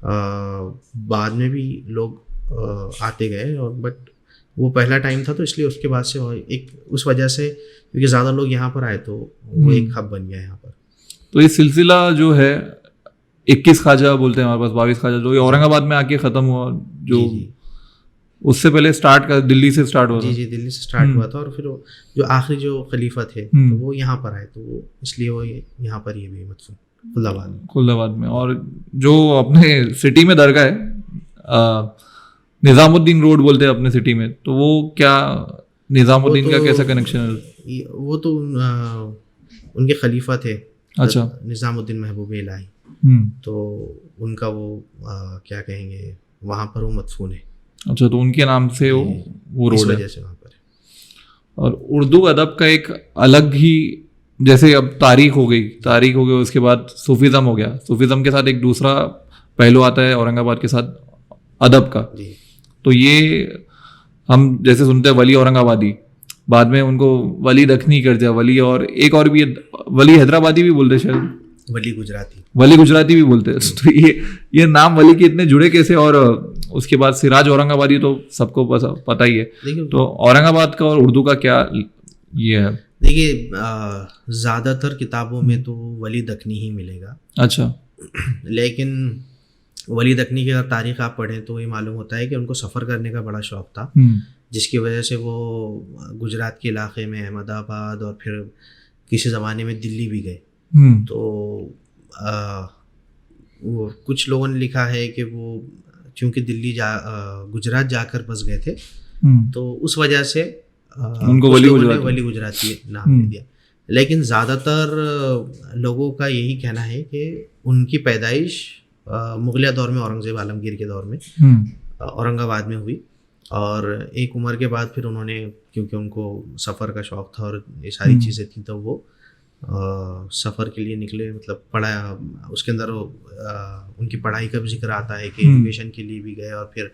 बाद में भी लोग आते गए, और बट वो पहला टाइम था तो इसलिए उसके बाद से एक उस वजह से क्योंकि ज़्यादा लोग यहाँ पर आए तो वो एक हब बन गया यहाँ पर। तो ये सिलसिला जो है 21 ख्वाजा बोलते हैं हमारे पास, 22 ख्वाजा, जो औरंगाबाद में आके ख़त्म हुआ, जो उससे पहले स्टार्ट कर दिल्ली से स्टार्ट हुआ। जी दिल्ली से स्टार्ट हुआ था, और फिर जो आखिरी जो खलीफा थे तो वो यहाँ पर आए, तो इसलिए वो यहाँ पर ये भी मदफून खुलदाबाद में। और जो अपने सिटी में दरगाह है निज़ामुद्दीन रोड बोलते हैं अपने सिटी में, तो वो क्या निज़ामुद्दीन का कैसा कनेक्शन है? वो तो उनके खलीफा थे, अच्छा, निज़ामुद्दीन महबूब इलाही, तो उनका वो क्या कहेंगे, वहाँ पर वो मदफून है। अच्छा, तो उनके नाम से वो रोड है वहाँ पर। और उर्दू अदब का एक अलग ही, जैसे अब तारीख हो गई, उसके बाद सूफीज़म हो गया, सूफीज़म के साथ एक दूसरा पहलू आता है औरंगाबाद के साथ अदब का। तो ये हम जैसे सुनते हैं वली औरंगाबादी, बाद में उनको वली दखनी कर दिया, वली, और एक और भी वली हैदराबादी भी बोलते शायद, वली गुजराती भी बोलते हैं। तो ये नाम वली के इतने जुड़े कैसे? और उसके बाद सिराज औरंगाबादी तो सबको पता ही है। तो औरंगाबाद का और उर्दू का क्या ये है? देखिए ज़्यादातर किताबों में तो वली दखनी ही मिलेगा। अच्छा, लेकिन वली दखनी की अगर तारीख आप पढ़ें तो ये मालूम होता है कि उनको सफ़र करने का बड़ा शौक़ था, जिसकी वजह से वो गुजरात के इलाके में अहमदाबाद और फिर किसी ज़माने में दिल्ली भी गए। तो वो कुछ लोगों ने लिखा है कि वो चूँकि गुजरात जाकर बस गए थे, तो उस वजह से उनको वली गुजराती नाम दे दिया। लेकिन ज़्यादातर लोगों का यही कहना है कि उनकी पैदाइश मुगलिया दौर में, औरंगज़ेब आलमगीर के दौर में औरंगाबाद में हुई, और एक उम्र के बाद फिर उन्होंने, क्योंकि उनको सफ़र का शौक़ था और ये सारी चीज़ें थी, तो वो सफ़र के लिए निकले। मतलब पढ़ाया, उसके अंदर उनकी पढ़ाई का भी जिक्र आता है कि एजुकेशन के लिए भी गए, और फिर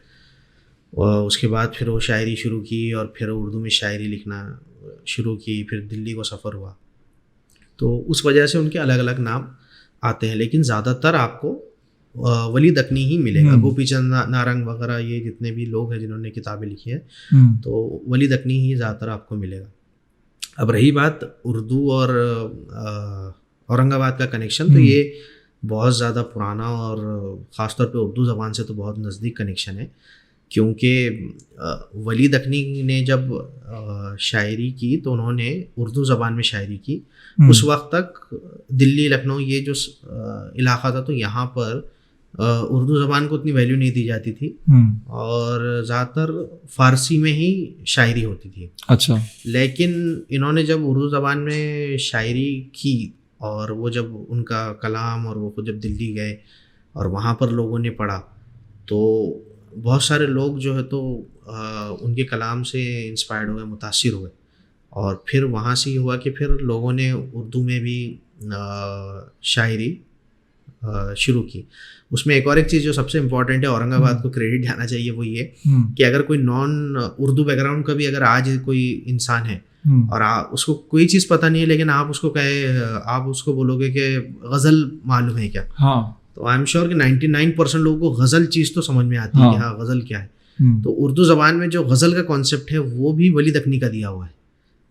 उसके बाद फिर वो शायरी शुरू की, और फिर उर्दू में शायरी लिखना शुरू की, फिर दिल्ली को सफ़र हुआ। तो उस वजह से उनके अलग अलग नाम आते हैं, लेकिन ज़्यादातर आपको वली दखनी ही मिलेगा। गोपी चंद नारंग वगैरह, ये जितने भी लोग हैं जिन्होंने किताबें लिखी हैं, तो वली दखनी ही ज़्यादातर आपको मिलेगा। अब रही बात उर्दू और औरंगाबाद का कनेक्शन, तो ये बहुत ज़्यादा पुराना और ख़ासतौर पे उर्दू ज़बान से तो बहुत नज़दीक कनेक्शन है, क्योंकि वली दखनी ने जब शायरी की तो उन्होंने उर्दू ज़बान में शायरी की। उस वक्त तक दिल्ली, लखनऊ, ये जो इलाक़ा था, तो यहाँ पर उर्दू ज़बान को उतनी वैल्यू नहीं दी जाती थी, और ज़्यादातर फ़ारसी में ही शायरी होती थी। अच्छा, लेकिन इन्होंने जब उर्दू ज़बान में शायरी की, और वो जब उनका कलाम, और वो खुद जब दिल्ली गए और वहाँ पर लोगों ने पढ़ा, तो बहुत सारे लोग जो है तो उनके कलाम से इंस्पायर्ड हुए, मुतासिर हुए, और फिर वहाँ से ये हुआ कि फिर लोगों ने उर्दू में भी शायरी शुरू की। उसमें एक और एक चीज़ जो सबसे इम्पोर्टेंट है, औरंगाबाद को क्रेडिट जाना चाहिए, वो ये कि अगर कोई नॉन उर्दू बैकग्राउंड का भी अगर आज कोई इंसान है और उसको कोई चीज़ पता नहीं है, लेकिन आप उसको बोलोगे कि गज़ल मालूम है क्या, तो आई एम श्योर कि 99% लोगों को गज़ल चीज़ तो समझ में आती है कि हाँ गज़ल क्या है। तो उर्दू ज़बान में जो गज़ल का कॉन्सेप्ट है वो भी वली दक्नी का दिया हुआ है।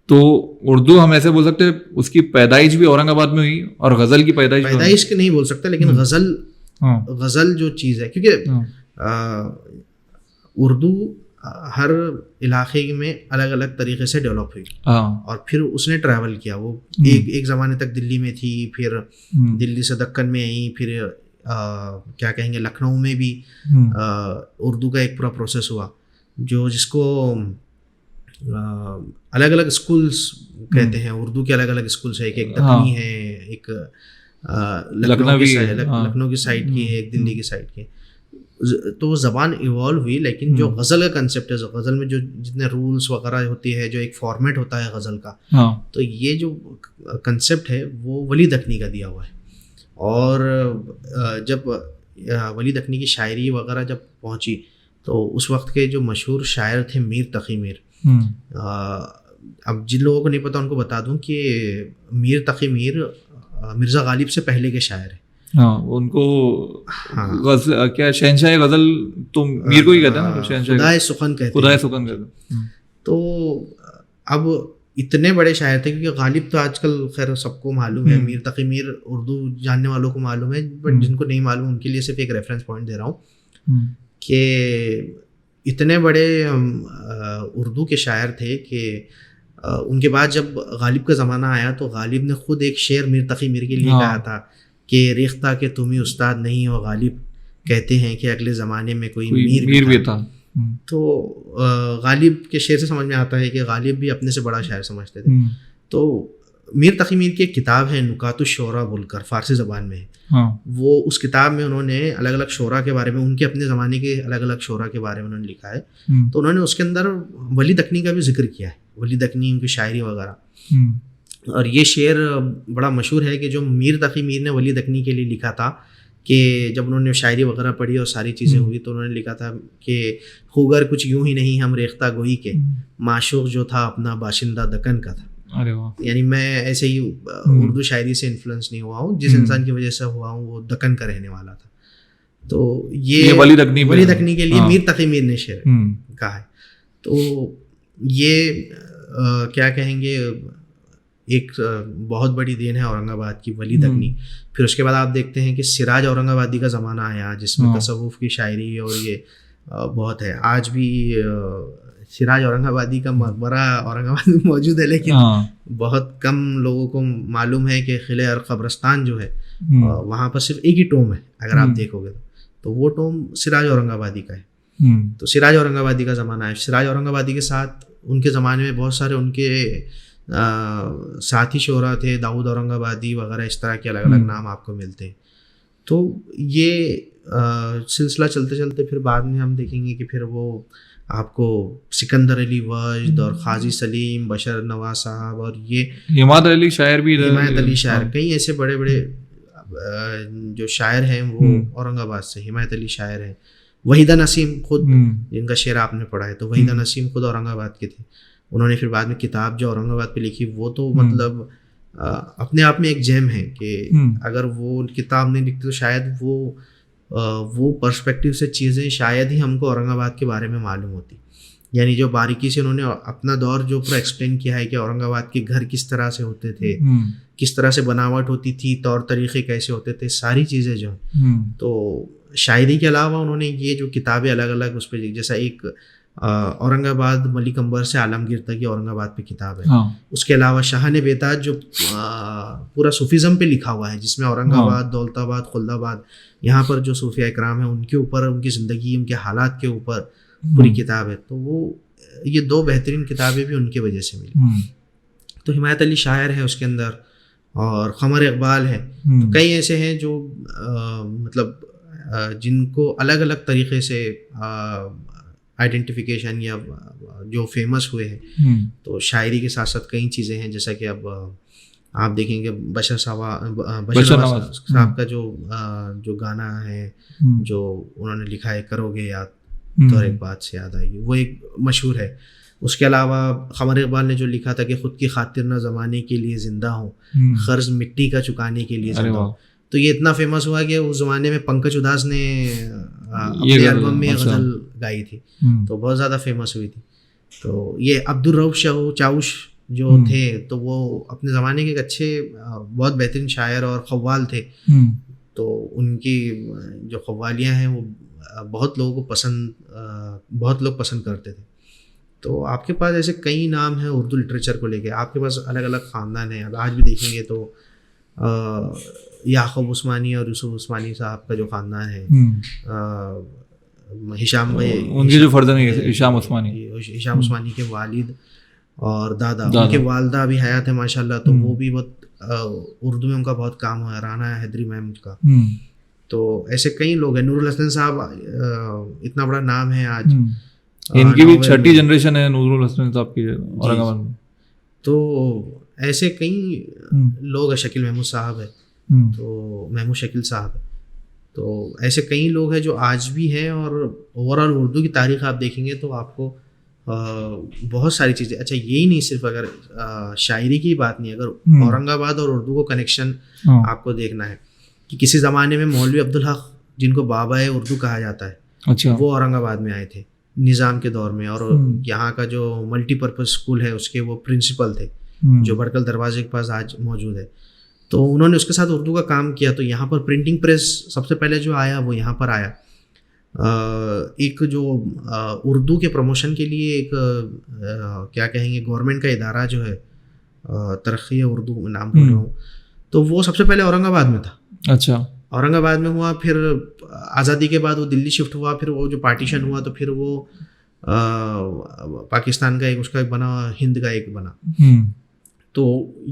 तो उर्दू हम ऐसे बोल सकते हैं उसकी पैदाइश भी औरंगाबाद में हुई और गज़ल की पैदाइश की नहीं बोल सकता, लेकिन गज़ल जो चीज़ है, क्योंकि उर्दू हर इलाके में अलग अलग तरीके से डेवलप हुई और फिर उसने ट्रैवल किया। वो एक ज़माने तक दिल्ली में थी, फिर दिल्ली से दक्कन में आई, फिर क्या कहेंगे लखनऊ में भी उर्दू का एक पूरा प्रोसेस हुआ, जिसको अलग अलग स्कूल्स कहते हैं। उर्दू के अलग अलग स्कूल्स है, एक दक्कनी है, एक लखनऊ की साइड की है, एक दिल्ली की साइड की। तो वो ज़बान इवॉल्व हुई, लेकिन जो गज़ल का कंसेप्ट है, गज़ल में जो जितने रूल्स वगैरह होती है, जो एक फॉर्मेट होता है गज़ल का, तो ये जो कंसेप्ट है वो वली दक्नी का दिया हुआ है। और जब वली दक्नी की शायरी वगैरह जब पहुंची, तो उस वक्त के जो मशहूर शायर थे मीर तकी मीर, अब जिन लोगों को नहीं पता उनको बता दूं कि मीर तकी मीर मिर्ज़ा गालिब से पहले के शायर हैं। उनको क्या शहनशाह गज़ल तो मीर को ही कहते हैं ना, खुदाए सुखन कहते हैं। तो अब इतने बड़े शायर थे, क्योंकि गालिब तो आजकल खैर सबको मालूम है, मीर तकी मीर उर्दू जानने वालों को मालूम है, बट जिनको नहीं मालूम उनके लिए सिर्फ एक रेफरेंस पॉइंट दे रहा हूँ कि इतने बड़े उर्दू के शायर थे कि उनके बाद जब गालिब का ज़माना आया तो गालिब ने खुद एक शेर मीर तकी मीर के लिए कहा था कि रेख्ता के तुम ही उस्ताद नहीं हो गालिब, कहते हैं कि अगले ज़माने में कोई मीर भी था। तो गालिब के शेर से समझ में आता है कि गालिब भी अपने से बड़ा शायर समझते थे। तो मीर तकी मीर की एक किताब है नुकातुश शोरा बोलकर, फ़ारसी ज़बान में है। वो उस किताब में उन्होंने अलग अलग शोरा के बारे में, उनके अपने ज़माने के अलग अलग शोरा के बारे में उन्होंने लिखा है। तो उन्होंने उसके अंदर वली दक्नी का भी जिक्र किया है, वली दक्नी, उनकी शायरी वगैरह। और ये शेर बड़ा मशहूर है कि जो मीर तकी मीर ने वली दक्नी के लिए लिखा था, कि जब उन्होंने शायरी वगैरह पढ़ी और सारी चीज़ें हुई, तो उन्होंने लिखा था कि हुगर कुछ यूं ही नहीं हम रेख्ता गोई के, माशूक जो था अपना बाशिंदा दक्कन का था। अरे वाह। यानी मैं ऐसे ही उर्दू शायरी से इन्फ्लुएंस नहीं हुआ हूँ, जिस इंसान की वजह से हुआ हूँ वो दक्कन का रहने वाला था। तो ये वली दक्नी के लिए मीर तकी मीर ने शेर कहा है। तो ये क्या कहेंगे, एक बहुत बड़ी देन है औरंगाबाद की वली दक्नी। फिर उसके बाद आप देखते हैं कि सिराज औरंगाबादी का ज़माना आया, जिसमें तसव्वुफ़ की शायरी और ये बहुत है। आज भी सिराज औरंगाबादी का मकबरा औरंगाबाद में मौजूद है, लेकिन बहुत कम लोगों को मालूम है कि किले और कब्रस्तान जो है वहाँ पर सिर्फ एक ही टोम है, अगर आप देखोगे तो वो टोम सिराज औरंगाबादी का है। तो सिराज औरंगाबादी का ज़माना है। सिराज औरंगाबादी के साथ उनके ज़माने में बहुत सारे उनके साथी शोरा थे, दाऊद औरंगाबादी वगैरह, इस तरह के अलग अलग नाम आपको मिलते हैं। तो ये सिलसिला चलते चलते फिर बाद में हम देखेंगे कि फिर वो आपको सिकंदर अली वजद और खाजी सलीम, बशर नवाज साहब, और ये हिमायत अली शायर भी, हिमायत अली शायर, कई ऐसे बड़े बड़े जो शायर हैं वो औरंगाबाद से। हिमायत अली शायर हैं, वहीदा नसीम खुद, जिनका शेर आपने पढ़ा है, तो वहीदा नसीम खुद औरंगाबाद के थे। उन्होंने फिर बाद में किताब जो औरंगाबाद पे लिखी, वो तो मतलब अपने आप में एक जेम है कि अगर वो किताब नहीं लिखते तो शायद वो पर्सपेक्टिव से चीज़ें शायद ही हमको औरंगाबाद के बारे में मालूम होती। यानी जो बारीकी से उन्होंने अपना दौर जो पूरा एक्सप्लेन किया है कि औरंगाबाद के घर किस तरह से होते थे, किस तरह से बनावट होती थी, तौर तरीक़े कैसे होते थे, सारी चीज़ें जो तो शायरी के अलावा उन्होंने ये जो किताबें अलग अलग उस पर, जैसा एक औरंगाबाद मलिक अंबर से आलमगीर तक की औरंगाबाद पे किताब है। उसके अलावा शाहन बेताज जो पूरा सूफीज़म पे लिखा हुआ है, जिसमें औरंगाबाद, दौलताबाद, खुल्दाबाद, यहाँ पर जो सूफिया इकराम है उनके ऊपर, उनकी ज़िंदगी, उनके हालात के ऊपर पूरी किताब है। तो वो ये दो बेहतरीन किताबें भी उनकी वजह से मिली। तो हिमायत अली शायर है उसके अंदर, और क़मर इकबाल है। तो कई ऐसे हैं जो मतलब जिनको अलग अलग तरीक़े से आइडेंटिफिकेशन या जो फेमस हुए हैं। तो शायरी के साथ साथ कई चीज़ें हैं, जैसा कि अब आप देखेंगे बशर नवाज साहब का जो गाना है जो उन्होंने लिखा है करोगे याद तो एक बात से याद आएगी, वो एक मशहूर है। उसके अलावा क़मर इक़बाल ने जो लिखा था कि खुद की खातिर न ज़माने के लिए ज़िंदा हूँ, क़र्ज़ मिट्टी का चुकाने के लिए ज़िंदा हूँ, तो ये इतना फेमस हुआ कि उस ज़माने में पंकज उधास ने अपने एल्बम में गज़ल गाई थी, तो बहुत ज़्यादा फेमस हुई थी। तो ये अब्दुल रऊफ़ चाउश जो थे, तो वो अपने ज़माने के एक अच्छे बहुत बेहतरीन शायर और क़व्वाल थे। तो उनकी जो क़व्वालियाँ हैं वो बहुत लोग पसंद करते थे। तो आपके पास ऐसे कई नाम हैं उर्दू लिटरेचर को लेके, आपके पास अलग अलग ख़ानदान हैं। अब आज भी देखेंगे तो याक़ूब उस्मानी और यूसुफ उस्मानी साहब का जो ख़ानदान है, हिशाम उनके जो फर्जंद है हिशाम उस्मानी के वालिद और दादा, उनके वालदा अभी हयात है माशाल्लाह, तो वो भी बहुत उर्दू में उनका बहुत काम हुआ है, राना हैदरी मैम का। तो ऐसे कई लोग हैं, नूरुल हसन साहब इतना बड़ा नाम है आज, इनकी भी छठी जनरेशन है नूरुल हसन साहब की औरंगाबाद में। तो ऐसे कई लोग हैं, शकील महमूद साहब है, तो महमूद शकील साहब है, तो ऐसे कई लोग हैं जो आज भी हैं। और ओवरऑल उर्दू की तारीख़ आप देखेंगे तो आपको बहुत सारी चीज़ें, अच्छा यही नहीं सिर्फ अगर शायरी की बात नहीं, अगर औरंगाबाद और उर्दू को कनेक्शन आपको देखना है कि किसी ज़माने में मौलवी अब्दुल हक, जिनको बाबा उर्दू कहा जाता है, अच्छा, वो औरंगाबाद में आए थे निज़ाम के दौर में, और यहाँ का जो मल्टीपर्पज़ स्कूल है उसके वो प्रिंसिपल थे, जो बड़कल दरवाजे के पास आज मौजूद है। तो उन्होंने उसके साथ उर्दू का काम किया। तो यहाँ पर प्रिंटिंग प्रेस सबसे पहले जो आया वो यहाँ पर आया। एक जो उर्दू के प्रमोशन के लिए एक क्या कहेंगे गवर्नमेंट का इदारा जो है, तरक्की उर्दू नाम बोल रहा हूँ, तो वो सबसे पहले औरंगाबाद में था। अच्छा, औरंगाबाद में हुआ, फिर आज़ादी के बाद वो दिल्ली शिफ्ट हुआ, फिर वो जो पार्टीशन हुआ तो फिर वो पाकिस्तान का एक उसका एक बना, हिंद का एक बना। तो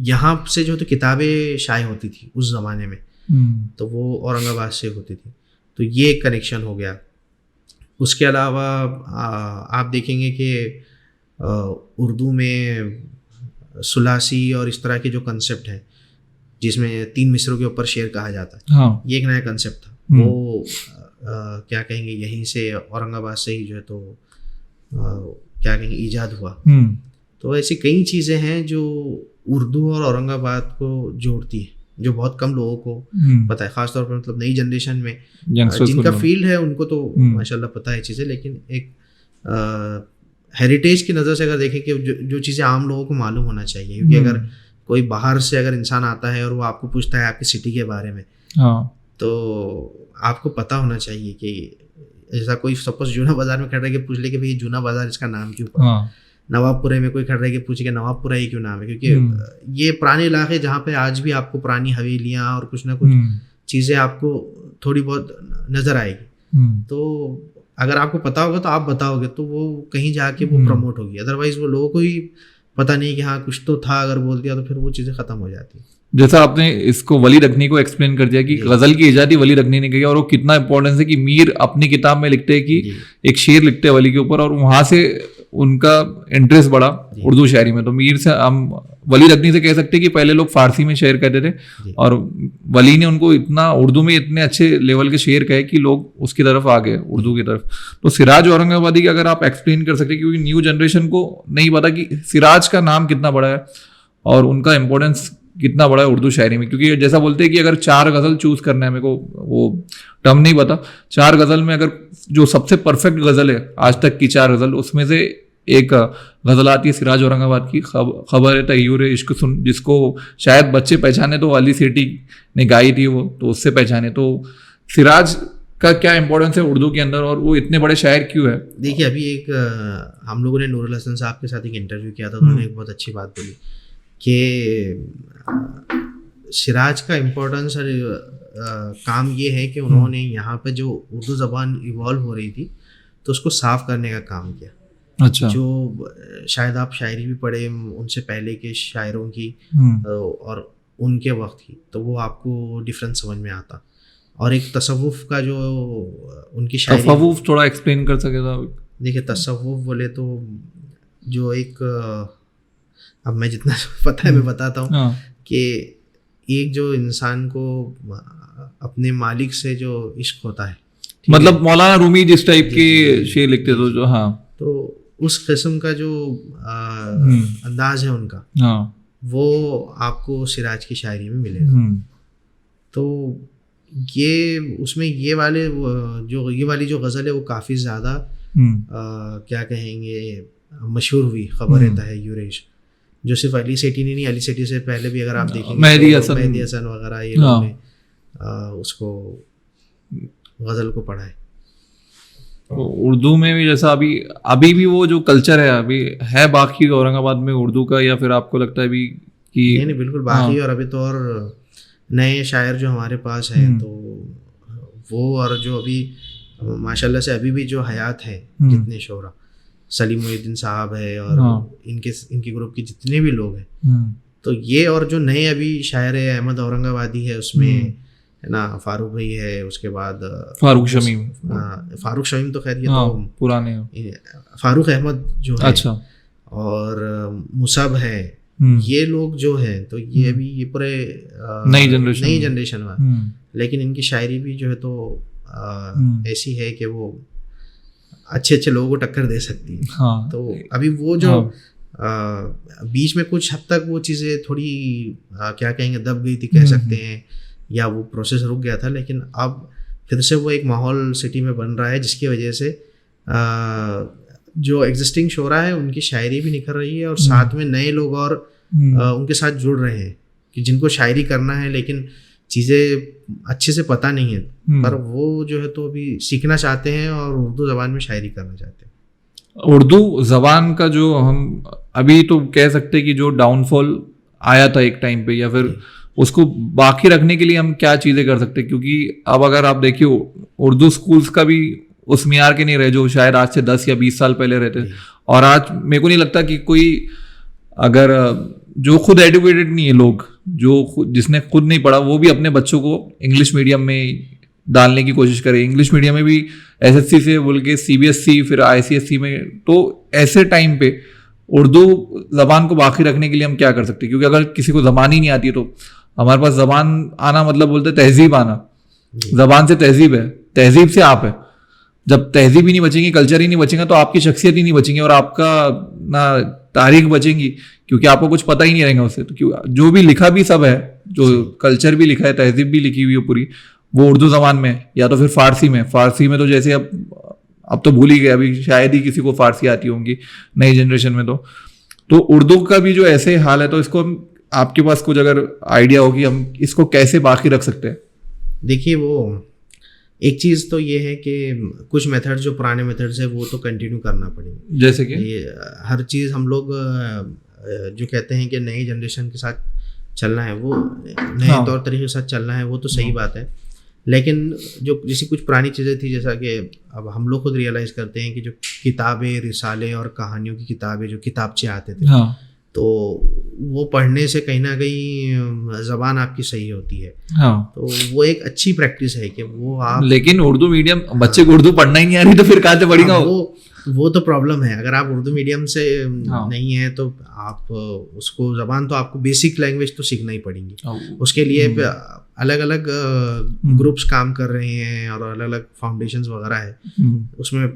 यहाँ से जो तो किताबें शाये होती थी उस ज़माने में, तो वो औरंगाबाद से होती थी। तो ये एक कनेक्शन हो गया। उसके अलावा आप देखेंगे कि उर्दू में सुलासी और इस तरह के जो कंसेप्ट हैं, जिसमें 3 मिसरों के ऊपर शेर कहा जाता है, हाँ, ये एक नया कंसेप्ट था। वो क्या कहेंगे यहीं से औरंगाबाद से ही जो है तो क्या कहेंगे ईजाद हुआ। तो ऐसी कई चीज़ें हैं जो उर्दू और औरंगाबाद को जोड़ती है, जो बहुत कम लोगों को पता है, ख़ासतौर पर मतलब नई जनरेशन में जिनका फील्ड है उनको तो माशाल्लाह पता है चीज़ें। लेकिन एक हेरिटेज की नज़र से अगर देखें कि जो चीज़ें आम लोगों को मालूम होना चाहिए, क्योंकि अगर कोई बाहर से अगर इंसान आता है और वो आपको पूछता है आपकी सिटी के बारे में, तो आपको पता होना चाहिए कि जैसा कोई सपोज जूना बाज़ार में खड़ा रह के पूछ ले कि भाई जूना बाज़ार इसका नाम क्यों पड़ा, नवाबपुरे में कोई खड़ा रह के पूछे कि नवाबपुरा ही क्यों नाम है, क्योंकि ये पुराने इलाके जहाँ पे आज भी आपको पुरानी हवेलियाँ और कुछ ना कुछ चीज़ें आपको थोड़ी बहुत नज़र आएगी। तो अगर आपको पता होगा तो आप बताओगे तो वो कहीं जाके वो प्रमोट होगी, अदरवाइज वो लोगों को ही पता नहीं कि हाँ कुछ तो था, अगर बोल दिया तो फिर वो चीज़ें ख़त्म हो जाती है। जैसा आपने इसको वली रखनी को एक्सप्लेन कर दिया कि गजल की इजादी वली रखनी ने की, और वो कितना इंपॉर्टेंस है कि मीर अपनी किताब में लिखते हैं कि एक शेर लिखते हैं वली के ऊपर, और वहां से उनका इंटरेस्ट बढ़ा उर्दू शायरी में। तो मीर से हम वली रखनी से कह सकते हैं कि पहले लोग फारसी में शेर कहते थे, और वली ने उनको इतना उर्दू में इतने अच्छे लेवल के शेर कहे कि लोग उसकी तरफ आ गए, उर्दू की तरफ। तो सिराज औरंगाबादी का अगर आप एक्सप्लेन कर सकते हैं, क्योंकि न्यू जनरेशन को नहीं पता कि सिराज का नाम कितना बड़ा है और उनका इम्पोर्टेंस कितना बड़ा है उर्दू शायरी में। क्योंकि जैसा बोलते हैं कि अगर 4 गज़ल चूज करना है, मेरे को वो टर्म नहीं पता, 4 गज़ल में अगर जो सबसे परफेक्ट गज़ल है आज तक की 4 गज़ल, उसमें से एक गज़ल आती है सिराज औरंगाबाद की, खबर है तय्यूर इश्क सुन, जिसको शायद बच्चे पहचाने तो अली सेठी ने गाई थी वो, तो उससे पहचाने। तो सिराज का क्या इंपॉर्टेंस है उर्दू के अंदर और वो इतने बड़े शायर क्यों है? देखिए अभी एक हम लोगों ने नूरुल हसन साहब के साथ एक इंटरव्यू किया था, उन्होंने एक बहुत अच्छी बात बोली कि सिराज का इम्पोर्टेंस काम ये है कि उन्होंने यहाँ पे जो उर्दू ज़बान इवॉल्व हो रही थी तो उसको साफ़ करने का काम किया। अच्छा। जो शायद आप शायरी भी पढ़े उनसे पहले के शायरों की और उनके वक्त की, तो वो आपको डिफरेंस समझ में आता। और एक तसव्वुफ का जो उनकी शायरी, तसव्वुफ थोड़ा एक्सप्लेन कर सके तो? देखिए तसव्वुफ बोले तो जो एक, अब मैं जितना पता है मैं बताता हूँ। कि एक जो इंसान को अपने मालिक से जो इश्क होता है, मतलब मौलाना रूमी जिस टाइप के शेर लिखते थे जो, हाँ, तो उस किस्म का जो अंदाज है उनका, हाँ, वो आपको सिराज की शायरी में मिलेगा। तो ये उसमें ये वाली जो गज़ल है वो काफ़ी ज़्यादा क्या कहेंगे मशहूर हुई, खबर है यूरेश, जो सिर्फ अली सेठी नहीं, अली सेठी से पहले भी अगर आप देखेंगे मेहदी तो मेहदी हसन वगैरह ये लोगों ने उसको गज़ल को पढ़ा है। उर्दू में भी जैसा अभी भी वो जो कल्चर है अभी है बाकी औरंगाबाद में उर्दू का, या फिर आपको लगता है अभी कि नहीं बिल्कुल बाकी, और अभी तो और नए शायर जो हमारे पास हैं तो वो, और जो अभी माशाल्लाह से अभी भी जो हयात है जितने शोरा, सलीम मुहिद्दीन साहब है और इनके ग्रुप के जितने भी लोग हैं, तो ये और जो नए अभी शायर है अहमद औरंगाबादी है, उसमें है ना फारूक भाई है, उसके बाद फारूक शमीम तो खैर ये तो पुराने, फारूक अहमद जो है, अच्छा, और मुसाब है, ये लोग जो है तो ये अभी ये पूरे नई जनरेशन में, लेकिन इनकी शायरी भी जो है तो ऐसी है कि वो अच्छे लोगों को टक्कर दे सकती है। हाँ, तो अभी वो जो बीच में कुछ हद तक वो चीज़ें थोड़ी क्या कहेंगे दब गई थी कह सकते हैं, या वो प्रोसेस रुक गया था, लेकिन अब फिर से वो एक माहौल सिटी में बन रहा है जिसकी वजह से जो एग्जिस्टिंग शोरा है उनकी शायरी भी निखर रही है, और साथ में नए लोग और उनके साथ जुड़ रहे हैं कि जिनको शायरी करना है लेकिन चीज़ें अच्छे से पता नहीं है, पर वो जो है तो अभी सीखना चाहते हैं और उर्दू ज़बान में शायरी करना चाहते हैं। उर्दू ज़बान का जो हम अभी तो कह सकते हैं कि जो डाउनफॉल आया था एक टाइम पे, या फिर उसको बाकी रखने के लिए हम क्या चीज़ें कर सकते हैं, क्योंकि अब अगर आप देखिए उर्दू स्कूल्स का भी उस मियार के नहीं रहे जो शायद आज से 10 या 20 साल पहले रहते, और आज मेरे को नहीं लगता कि कोई अगर जो खुद एजुकेटेड नहीं है लोग, जो जिसने खुद नहीं पढ़ा, वो भी अपने बच्चों को इंग्लिश मीडियम में डालने की कोशिश करे। इंग्लिश मीडियम में भी एसएससी से बोल के सीबीएसई फिर आईसीएसई में, तो ऐसे टाइम पे उर्दू ज़बान को बाकी रखने के लिए हम क्या कर सकते हैं? क्योंकि अगर किसी को ज़बान ही नहीं आती है तो हमारे पास ज़बान आना मतलब बोलते तहजीब आना, ज़बान से तहजीब है, तहजीब से आप है। जब तहजीब ही नहीं बचेंगी, कल्चर ही नहीं बचेगा, तो आपकी शख्सियत ही नहीं बचेंगी और आपका ना तारीख बचेंगी, क्योंकि आपको कुछ पता ही नहीं रहेगा उससे। तो क्यों जो भी लिखा भी सब है, जो कल्चर भी लिखा है, तहजीब भी लिखी हुई है पूरी, वो उर्दू ज़बान में या तो फिर फारसी में। फारसी में तो जैसे अब तो भूल ही गए, अभी शायद ही किसी को फारसी आती होंगी नई जनरेशन में। तो उर्दू का भी जो ऐसे हाल है, तो इसको हम, आपके पास कुछ अगर आइडिया हो कि हम इसको कैसे बाकी रख सकते हैं? देखिए, वो एक चीज़ तो ये है कि कुछ मेथड्स जो पुराने मेथड्स है वो तो कंटिन्यू करना पड़ेगा। जैसे कि ये हर चीज़ हम लोग जो कहते हैं कि नई जनरेशन के साथ चलना है, वो नए तौर तरीके के साथ चलना है, वो तो सही बात है। लेकिन जो जैसी कुछ पुरानी चीज़ें थी, जैसा कि अब हम लोग खुद रियलाइज़ करते हैं कि जो किताबें, रिसाले और कहानियों की किताबें, जो किताबचे आते थे, तो वो पढ़ने से कहीं ना कहीं ज़बान आपकी सही होती है। तो वो एक अच्छी प्रैक्टिस है कि वो आप, लेकिन उर्दू मीडियम बच्चे को उर्दू पढ़ना ही नहीं आ रही तो फिर कहाँ से पढ़ेगा? वो तो प्रॉब्लम है। अगर आप उर्दू मीडियम से नहीं है तो आप उसको ज़बान तो आपको बेसिक लैंग्वेज तो सीखना ही पड़ेगी। उसके लिए अलग अलग ग्रुप्स काम कर रहे हैं और अलग अलग फाउंडेशंस वगैरह है, उसमें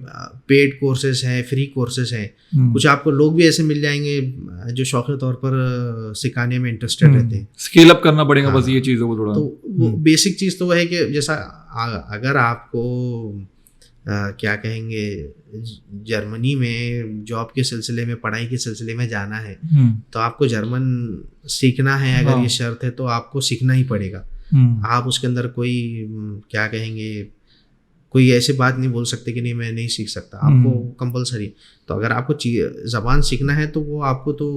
पेड कोर्सेज हैं, फ्री कोर्सेज हैं। कुछ आपको लोग भी ऐसे मिल जाएंगे जो शौक़ी तौर पर सिखाने में इंटरेस्टेड रहते हैं। स्केल अप करना पड़ेगा बस ये चीज़ों को थोड़ा। तो वो बेसिक चीज़ तो वो है कि जैसा अगर आपको क्या कहेंगे जर्मनी में जॉब के सिलसिले में, पढ़ाई के सिलसिले में जाना है, तो आपको जर्मन सीखना है, अगर ये शर्त है तो आपको सीखना ही पड़ेगा। आप उसके अंदर कोई क्या कहेंगे, कोई ऐसी बात नहीं बोल सकते कि नहीं मैं नहीं सीख सकता, आपको कंपलसरी। तो अगर आपको ज़बान सीखना है तो वो आपको तो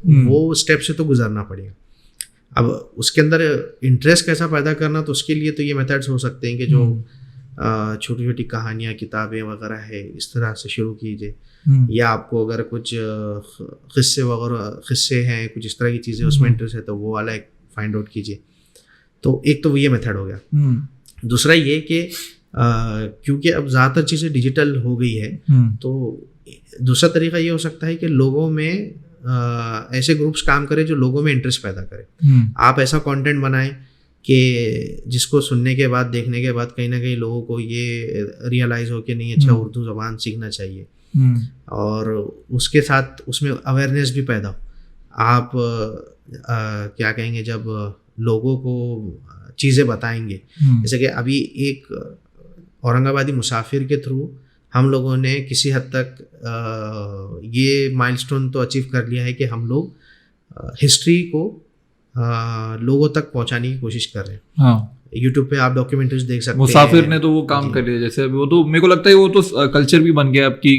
वो स्टेप से तो गुजरना पड़ेगा। अब उसके अंदर इंटरेस्ट कैसा पैदा करना, तो उसके लिए तो ये मेथड्स हो सकते हैं कि जो छोटी छोटी कहानियाँ, किताबें वगैरह है, इस तरह से शुरू कीजिए। या आपको अगर कुछ किस्से हैं, कुछ इस तरह की चीज़ें उसमें इंटरेस्ट है, तो वो वाला एक फाइंड आउट कीजिए। तो एक तो ये मेथड हो गया। दूसरा ये कि क्योंकि अब ज़्यादातर चीज़ें डिजिटल हो गई है, तो दूसरा तरीका ये हो सकता है कि लोगों में ऐसे ग्रुप्स काम करें जो लोगों में इंटरेस्ट पैदा करें। आप ऐसा कंटेंट बनाएं कि जिसको सुनने के बाद, देखने के बाद कहीं ना कहीं लोगों को ये रियलाइज़ हो कि नहीं, अच्छा उर्दू ज़बान सीखना चाहिए, और उसके साथ उसमें अवेयरनेस भी पैदा हो। आप क्या कहेंगे, जब लोगों को चीज़ें बताएंगे, जैसे कि अभी एक औरंगाबादी मुसाफिर के थ्रू हम लोगों ने किसी हद तक ये माइलस्टोन तो अचीव कर लिया है कि हम लोग हिस्ट्री को लोगों तक पहुंचाने की कोशिश कर रहे हैं। हाँ, यूट्यूब पे आप डॉक्यूमेंट्रीज देख सकते हैं। मुसाफिर ने तो वो काम कर लिया, जैसे अभी वो तो मेरे को लगता है वो तो कल्चर भी बन गया आपकी,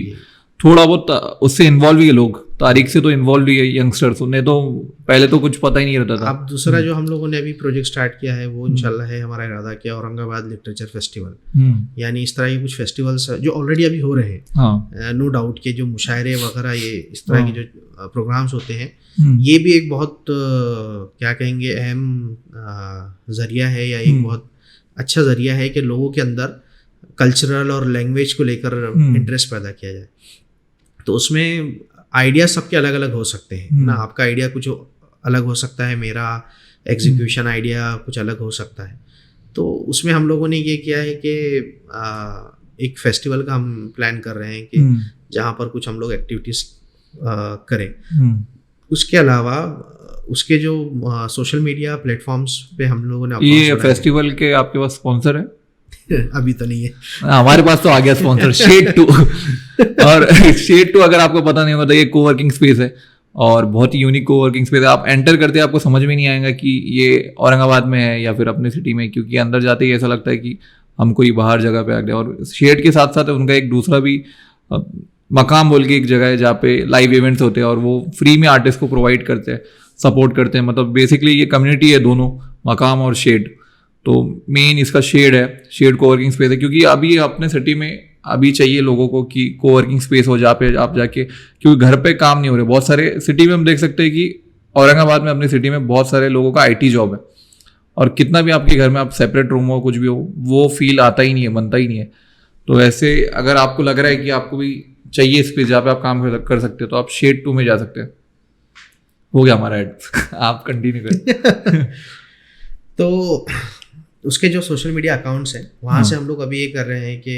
थोड़ा बहुत उससे इन्वॉल्व ही है लोग, तारीख से तो इन्वॉल्व ही है यंगस्टर्स, उन्हें तो पहले तो कुछ पता ही नहीं रहता था। अब दूसरा जो हम लोगों ने अभी प्रोजेक्ट स्टार्ट किया है वो इंशाल्लाह है हमारा इरादा कि औरंगाबाद लिटरेचर फेस्टिवल, यानी इस तरह के कुछ फेस्टिवल्स जो ऑलरेडी अभी हो रहे हैं, नो डाउट के जो मुशायरे वगैरह, ये इस तरह के जो प्रोग्राम्स होते हैं, ये भी एक बहुत क्या कहेंगे अहम जरिया है, या एक बहुत अच्छा जरिया है कि लोगों के अंदर कल्चरल और लैंग्वेज को लेकर इंटरेस्ट पैदा किया जाए। तो उसमें आइडिया सबके अलग अलग हो सकते हैं ना, आपका आइडिया कुछ अलग हो सकता है, मेरा एग्जीक्यूशन आइडिया कुछ अलग हो सकता है। तो उसमें हम लोगों ने ये किया है कि एक फेस्टिवल का हम प्लान कर रहे हैं कि जहाँ पर कुछ हम लोग एक्टिविटीज़ करें। उसके अलावा उसके जो सोशल मीडिया प्लेटफॉर्म्स पे हम लोगों ने ये फेस्टिवल के आपके पास स्पॉन्सर है? अभी तो नहीं है, हमारे पास तो आ गया स्पॉन्सर, शेड 2। और शेड 2 अगर आपको पता नहीं होगा तो ये कोवर्किंग स्पेस है, और बहुत ही यूनिक कोवर्किंग स्पेस है। आप एंटर करते आपको समझ में नहीं आएगा कि ये औरंगाबाद में है या फिर अपने सिटी में, क्योंकि अंदर जाते ही ऐसा लगता है कि हम कोई बाहर जगह पे आ गए। और शेड के साथ साथ उनका एक दूसरा भी मकाम बोल के एक जगह है जहाँ पे लाइव इवेंट्स होते हैं, और वो फ्री में आर्टिस्ट को प्रोवाइड करते हैं, सपोर्ट करते हैं। मतलब बेसिकली ये कम्युनिटी है दोनों, मकाम और शेड। तो मेन इसका शेड है, शेड कोवर्किंग स्पेस है, क्योंकि अभी अपने सिटी में अभी चाहिए लोगों को कि कोवर्किंग स्पेस हो जहाँ पे आप जाके, क्योंकि घर पे काम नहीं हो रहे। बहुत सारे सिटी में हम देख सकते हैं कि औरंगाबाद में, अपनी सिटी में बहुत सारे लोगों का आईटी जॉब है, और कितना भी आपके घर में आप सेपरेट रूम हो, कुछ भी हो, वो फील आता ही नहीं है, बनता ही नहीं है। तो ऐसे अगर आपको लग रहा है कि आपको भी चाहिए स्पेस जहाँ पे आप काम कर सकते हो, तो आप शेड 2 में जा सकते हैं। हो गया हमारा एड। आप कंटिन्यू करें। तो उसके जो सोशल मीडिया अकाउंट्स हैं वहाँ से हम लोग अभी ये कर रहे हैं कि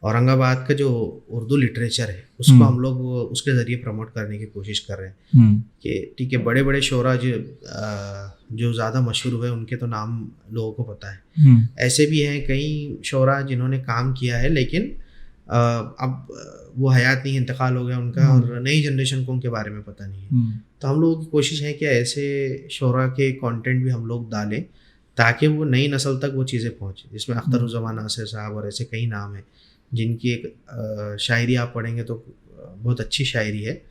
औरंगाबाद का जो उर्दू लिटरेचर है उसको हम लोग उसके ज़रिए प्रमोट करने की कोशिश कर रहे हैं कि ठीक है, बड़े बड़े शोरा जो ज़्यादा मशहूर हुए उनके तो नाम लोगों को पता है, ऐसे भी हैं कई शोरा जिन्होंने काम किया है लेकिन अब वो हयात नहीं, इंतकाल हो गया उनका, और नई जनरेशन को उनके बारे में पता नहीं है। तो हम लोगों की कोशिश है कि ऐसे शोरा के कंटेंट भी हम लोग डालें ताकि वो नई नस्ल तक वो चीज़ें पहुँचे, जिसमें अख्तरुज़्ज़मान नासिर साहब और ऐसे कई नाम हैं जिनकी एक शायरी आप पढ़ेंगे तो बहुत अच्छी शायरी है।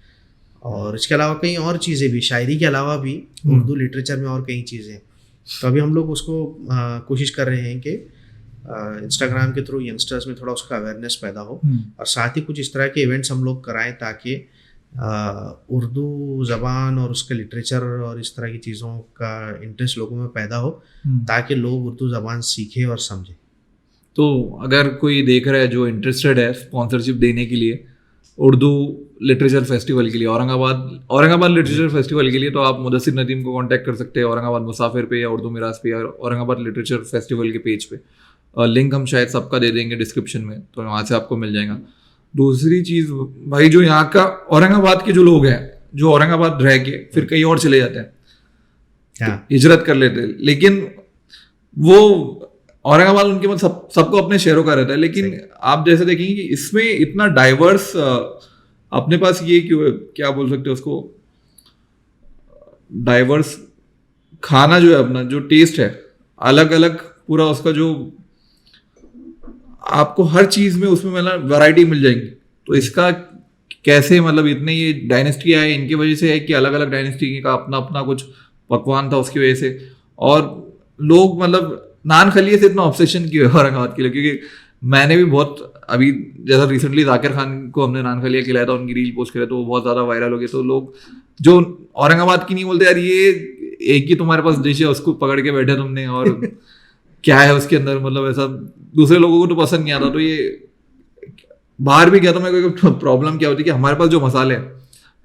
और इसके अलावा कई और चीज़ें भी, शायरी के अलावा भी उर्दू लिटरेचर में और कई चीज़ें हैं। तो अभी हम लोग उसको कोशिश कर रहे हैं कि इंस्टाग्राम के थ्रू यंगस्टर्स में थोड़ा उसका अवेयरनेस पैदा हो, और साथ ही कुछ इस तरह के इवेंट्स हम लोग कराएं ताकि उर्दू ज़बान और उसके लिटरेचर और इस तरह की चीज़ों का इंटरेस्ट लोगों में पैदा हो, ताकि लोग उर्दू ज़बान सीखें और समझें। तो अगर कोई देख रहा है जो इंटरेस्टेड है स्पॉन्सरशिप देने के लिए उर्दू लिटरेचर फेस्टिवल के लिए, औरंगाबाद लिटरेचर फेस्टिवल के लिए, तो आप मुदस्सिर नदीम को कांटेक्ट कर सकते हैं औरंगाबाद मुसाफिर पे या उर्दू मिराज पे या औरंगाबाद लिटरेचर फेस्टिवल के पेज पे। लिंक हम शायद सबका दे देंगे डिस्क्रिप्शन में, तो वहाँ से आपको मिल जाएगा। दूसरी चीज़ भाई, जो यहाँ का औरंगाबाद के जो लोग हैं जो औरंगाबाद रह के फिर कहीं और चले जाते हैं, हिजरत कर लेते हैं, लेकिन वो औरंगाबाद उनके मतलब सबको अपने शहरों का रहता है, लेकिन आप जैसे देखेंगे कि इसमें इतना डाइवर्स अपने पास ये क्यों, क्या बोल सकते हो उसको, डाइवर्स खाना जो है अपना, जो टेस्ट है अलग अलग पूरा, उसका जो आपको हर चीज में उसमें मतलब वैरायटी मिल जाएगी। तो इसका कैसे, मतलब इतने ये डायनेस्टी आए इनकी वजह से है कि अलग अलग डायनेस्टी का अपना अपना कुछ पकवान था उसकी वजह से, और लोग मतलब नान खलिए से इतना ऑब्सेशन क्यों है औरंगाबाद के लिए? क्योंकि मैंने भी बहुत अभी जैसा रिसेंटली जाकिर खान को हमने नान खलिया खिलाया था, उनकी रील पोस्ट किया तो वो बहुत ज़्यादा वायरल हो गया। तो लोग जो औरंगाबाद की नहीं बोलते यार ये एक ही तुम्हारे पास डिश है उसको पकड़ के बैठे तुमने, और क्या है उसके अंदर, मतलब ऐसा दूसरे लोगों को तो पसंद नहीं आता। तो ये बाहर भी गया तो मेरे को प्रॉब्लम क्या होती है कि हमारे पास जो मसाले हैं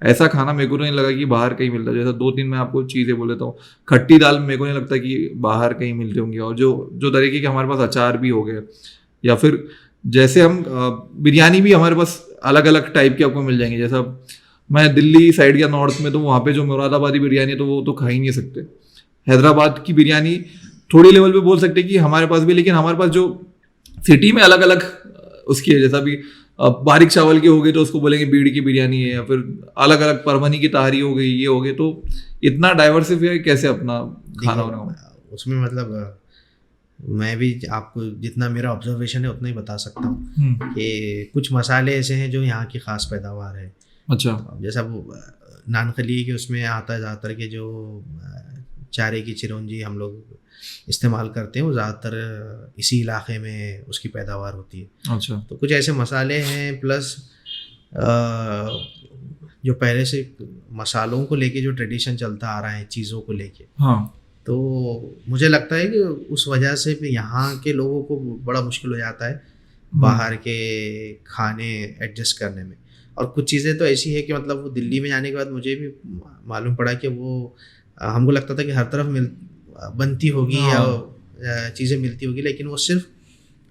ऐसा खाना मेरे को नहीं लगा कि बाहर कहीं मिलता है। जैसा 2-3 मैं आपको चीज़ें बोल देता हूँ, खट्टी दाल मेरे को नहीं लगता कि बाहर कहीं मिलते होंगे, और जो तरीके के हमारे पास अचार भी हो गए, या फिर जैसे हम बिरयानी भी हमारे पास अलग अलग टाइप की आपको मिल जाएंगी। जैसा मैं दिल्ली साइड या नॉर्थ में, तो वहाँ पे जो मुरादाबादी बिरयानी है तो वो तो खा ही नहीं सकते। हैदराबाद की बिरयानी थोड़ी लेवल पे बोल सकते कि हमारे पास भी, लेकिन हमारे पास जो सिटी में अलग अलग उसकी है, जैसा भी बारीक चावल की हो गई तो उसको बोलेंगे बीड़ की बिरयानी है, या फिर अलग अलग परभनी की ताहरी हो गई, ये हो गई। तो इतना डाइवर्सिफाई कैसे अपना खाना हो रहा हूँ उसमें, मतलब मैं भी आपको जितना मेरा ऑब्जर्वेशन है उतना ही बता सकता हूँ कि कुछ मसाले ऐसे हैं जो यहाँ की ख़ास पैदावार है। अच्छा, जैसा वो नानखली के उसमें आता है ज़्यादातर के जो चारे की चिरौंजी हम लोग इस्तेमाल करते हैं, वो ज़्यादातर इसी इलाके में उसकी पैदावार होती है। अच्छा। तो कुछ ऐसे मसाले हैं, प्लस जो पहले से मसालों को लेके जो ट्रेडिशन चलता आ रहा है चीज़ों को लेके, हाँ, तो मुझे लगता है कि उस वजह से भी यहाँ के लोगों को बड़ा मुश्किल हो जाता है बाहर के खाने एडजस्ट करने में। और कुछ चीज़ें तो ऐसी है कि मतलब वो दिल्ली में जाने के बाद मुझे भी मालूम पड़ा कि वो हमको लगता था कि हर तरफ बनती होगी या चीज़ें मिलती होगी, लेकिन वो सिर्फ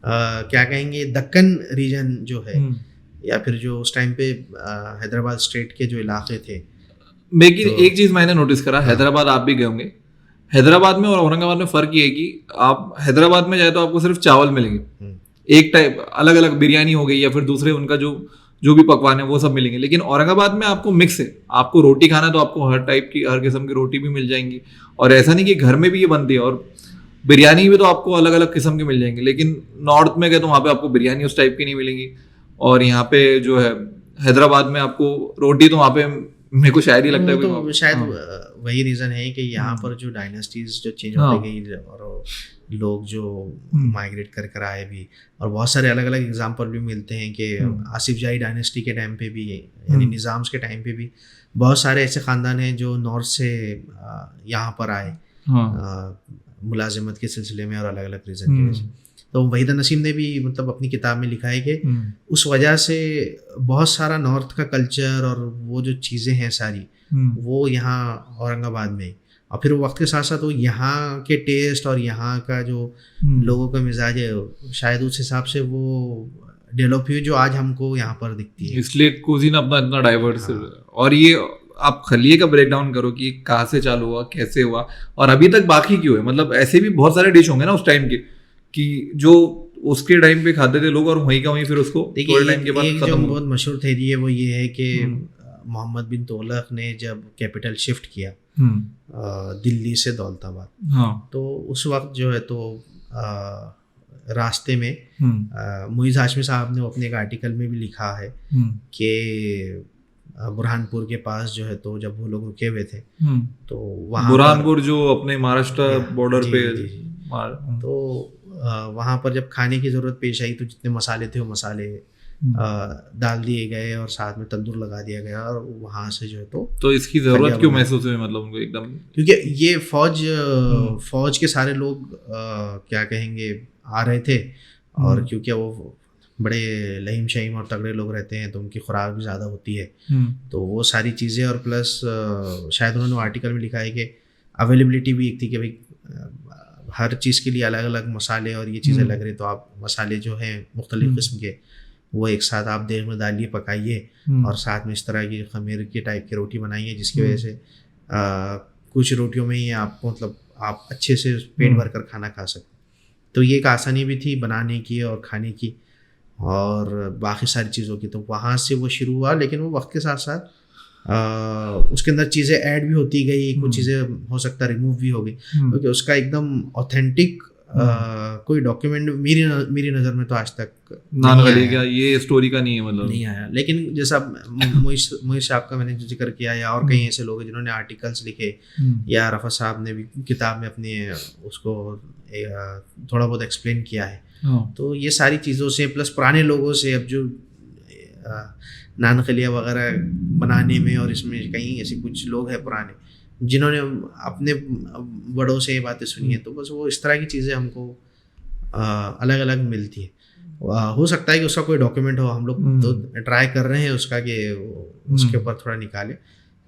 क्या कहेंगे दक्कन रीजन जो है, या फिर जो उस टाइम पे हैदराबाद स्टेट के जो इलाके थे। लेकिन एक चीज़ मैंने नोटिस करा, हैदराबाद आप भी गए होंगे, हैदराबाद में और औरंगाबाद में फ़र्क ये है कि आप हैदराबाद में जाए तो आपको सिर्फ चावल मिलेंगे, एक टाइप अलग अलग बिरयानी हो गई या फिर दूसरे उनका जो भी पकवान है वो सब मिलेंगे। लेकिन औरंगाबाद में आपको मिक्स है, आपको रोटी खाना तो आपको हर टाइप की हर किस्म की रोटी भी मिल जाएंगी, और ऐसा नहीं कि घर में भी ये बनती है, और बिरयानी भी तो आपको अलग अलग किस्म की मिल जाएंगी। लेकिन नॉर्थ में गए तो वहाँ पे आपको बिरयानी उस टाइप की नहीं मिलेंगी, और यहाँ पे जो है हैदराबाद में आपको रोटी तो वहाँ पे मेरे को शायद ही लगता है तो शायद वही रीज़न है कि यहाँ पर जो डायनेस्टीज जो चेंज होती गई और लोग जो माइग्रेट कर आए भी, और बहुत सारे अलग अलग एग्जांपल भी मिलते हैं कि आसिफ जाही डायनेस्टी के टाइम पे भी, यानी निज़ाम्स के टाइम पे भी बहुत सारे ऐसे ख़ानदान हैं जो नॉर्थ से यहाँ पर आए मुलाजिमत के सिलसिले में और अलग अलग रीज़न की वजह से। तो वहीदा नसीम ने भी मतलब अपनी किताब में लिखा है कि उस वजह से बहुत सारा नॉर्थ का कल्चर और वो जो चीज़ें हैं सारी वो यहाँ औरंगाबाद में, और फिर वक्त के साथ साथ वो यहाँ के टेस्ट और यहाँ का जो लोगों का मिजाज है शायद उस हिसाब से वो डेवलप हुई जो आज हमको यहाँ पर दिखती है। इसलिए कुजीन अपना इतना डाइवर्स। और ये आप खलिए का ब्रेक डाउन करो कि कहाँ से चालू हुआ, कैसे हुआ, और अभी तक बाकी क्यों है। मतलब ऐसे भी बहुत सारे डिश होंगे ना उस टाइम के कि जो उसके टाइम पे खाते थे लोग, और वहीं का वहीं फिर उसको थोड़े टाइम के बाद खत्म जो बहुत मशहूर थे ये वो ये है कि मोहम्मद बिन तुगलक ने जब कैपिटल शिफ्ट किया दिल्ली से दौलताबाद, तो उस वक्त जो है तो रास्ते में मुइज़ हाशमी साहब ने अपने एक आर्टिकल में भी लिखा है कि बुरहानपुर के पास जो है तो जब वो लोग रुके हुए थे तो वहाँ बुरहानपुर जो अपने महाराष्ट्र बॉर्डर पे, तो वहाँ पर जब खाने की ज़रूरत पेश आई तो जितने मसाले थे वो मसाले डाल दिए गए और साथ में तंदूर लगा दिया गया, और वहाँ से जो है तो इसकी ज़रूरत क्यों महसूस हुई मतलब उनको एकदम, क्योंकि ये फौज के सारे लोग क्या कहेंगे आ रहे थे, और क्योंकि वो बड़े लहीम शहीम और तगड़े लोग रहते हैं तो उनकी खुराक भी ज़्यादा होती है, तो वो सारी चीज़ें, और प्लस शायद उन्होंने आर्टिकल में लिखा है कि अवेलेबिलिटी भी एक थी कि भाई हर चीज़ के लिए अलग अलग मसाले और ये चीज़ें लग रही, तो आप मसाले जो हैं मुख्तलिफ़ किस्म के वो एक साथ आप देग में डालिए, पकाइए, और साथ में इस तरह की खमीर के टाइप की रोटी बनाइए, जिसकी वजह से कुछ रोटियों में ही आपको मतलब आप अच्छे से पेट भर कर खाना खा सकते। तो ये एक आसानी भी थी बनाने की और खाने की और बाकी सारी चीज़ों की, तो वहाँ से वो शुरू हुआ। लेकिन वो वक्त के साथ साथ उसके अंदर चीज़ें ऐड भी होती गई, कुछ चीज़ें हो सकता रिमूव भी हो गई, क्योंकि उसका एकदम ऑथेंटिक कोई डॉक्यूमेंट मेरी नज़र में तो आज तक क्या ये स्टोरी का नहीं है, मतलब नहीं आया। लेकिन जैसा मुइज़ साहब का मैंने जो जिक्र किया, या और कई ऐसे लोग हैं जिन्होंने आर्टिकल्स लिखे, या रफ़ा साहब ने भी किताब में अपने उसको थोड़ा बहुत एक्सप्लेन किया है। तो ये सारी चीज़ों से प्लस पुराने लोगों से, अब जो नान खलिया वगैरह बनाने में, और इसमें कहीं ऐसे कुछ लोग हैं पुराने जिन्होंने अपने बड़ों से ये बातें सुनी है, तो बस वो इस तरह की चीज़ें हमको अलग अलग मिलती है। हो सकता है कि उसका कोई डॉक्यूमेंट हो, हम लोग तो ट्राई कर रहे हैं उसका कि उसके ऊपर थोड़ा निकाले।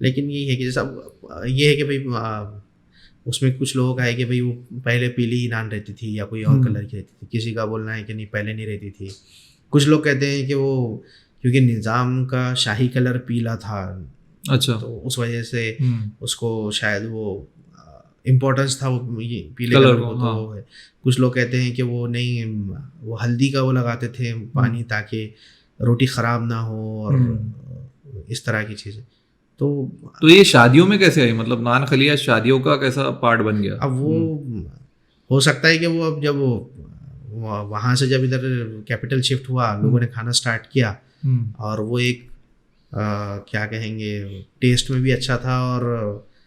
लेकिन ये है कि जैसा ये है कि भाई उसमें कुछ लोगों का है कि भाई वो पहले पीली ही नान रहती थी या कोई और कलर की रहती थी, किसी का बोलना है कि नहीं पहले नहीं रहती थी। कुछ लोग कहते हैं कि वो क्योंकि निज़ाम का शाही कलर पीला था, अच्छा, तो उस वजह से उसको शायद वो इम्पोर्टेंस था वो ये पीले कलर कलर को, तो वो है। कुछ लोग कहते हैं कि वो नहीं, वो हल्दी का वो लगाते थे पानी ताकि रोटी ख़राब ना हो और इस तरह की चीज़ें। तो ये शादियों में कैसे आई, मतलब नान खलिया शादियों का कैसा पार्ट बन गया? अब वो हो सकता है कि वो अब जब वो वहाँ से जब इधर कैपिटल शिफ्ट हुआ, लोगों ने खाना स्टार्ट किया और वो एक क्या कहेंगे टेस्ट में भी अच्छा था और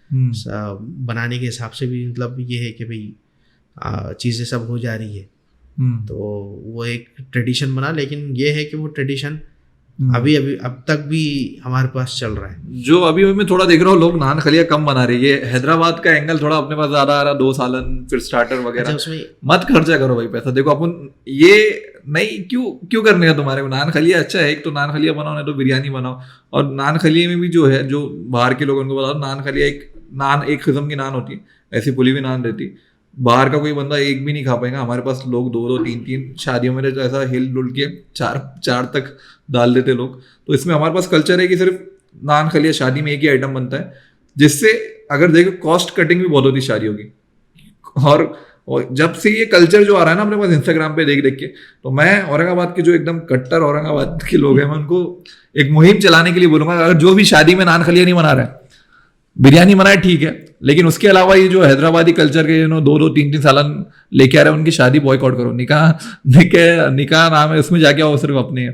बनाने के हिसाब से भी, मतलब ये है कि भाई चीज़ें सब हो जा रही है, तो वो एक ट्रेडिशन बना। लेकिन ये है कि वो ट्रेडिशन अभी अब तक भी हमारे पास चल रहा है। जो अभी मैं थोड़ा देख रहा हूँ लोग नान खलिया कम बना रहे हैं, ये हैदराबाद का एंगल थोड़ा अपने पास ज्यादा आ रहा, 2 सालन फिर स्टार्टर वगैरह। अच्छा, उसमें मत खर्चा करो भाई पैसा, देखो अपन ये नहीं क्यों करने का तुम्हारे को। नान खलिया अच्छा है, एक तो नान खलिया बनाओ, नहीं तो बिरयानी बनाओ। और नान खलिया में भी जो है, जो बाहर के लोग उनको बता दो, नान खलिया एक किस्म की नान होती है, ऐसी पुली हुई नान रहती है। बाहर का कोई बंदा एक भी नहीं खा पाएगा। हमारे पास लोग 2-2 3-3 शादियों में तो ऐसा हिल डुल के 4 तक डाल देते लोग। तो इसमें हमारे पास कल्चर है कि सिर्फ नान खलिया शादी में एक ही आइटम बनता है, जिससे अगर देखो कॉस्ट कटिंग भी बहुत होती है शादियों की। और जब से ये कल्चर जो आ रहा है ना अपने पास इंस्टाग्राम पे देख देख के, तो मैं औरंगाबाद के जो एकदम कट्टर औरंगाबाद के लोग हैं, मैं उनको एक मुहिम चलाने के लिए बोलूंगा, अगर जो भी शादी में नान खलिया नहीं बना रहा है, बिरयानी बनाए ठीक है, लेकिन उसके अलावा ये जो हैदराबादी कल्चर के 2-2 3-3 सालन लेके आ रहे हैं, उनकी शादी बॉयकॉट करो। निकाह नाम है, उसमें जाके आओ, सिर्फ अपने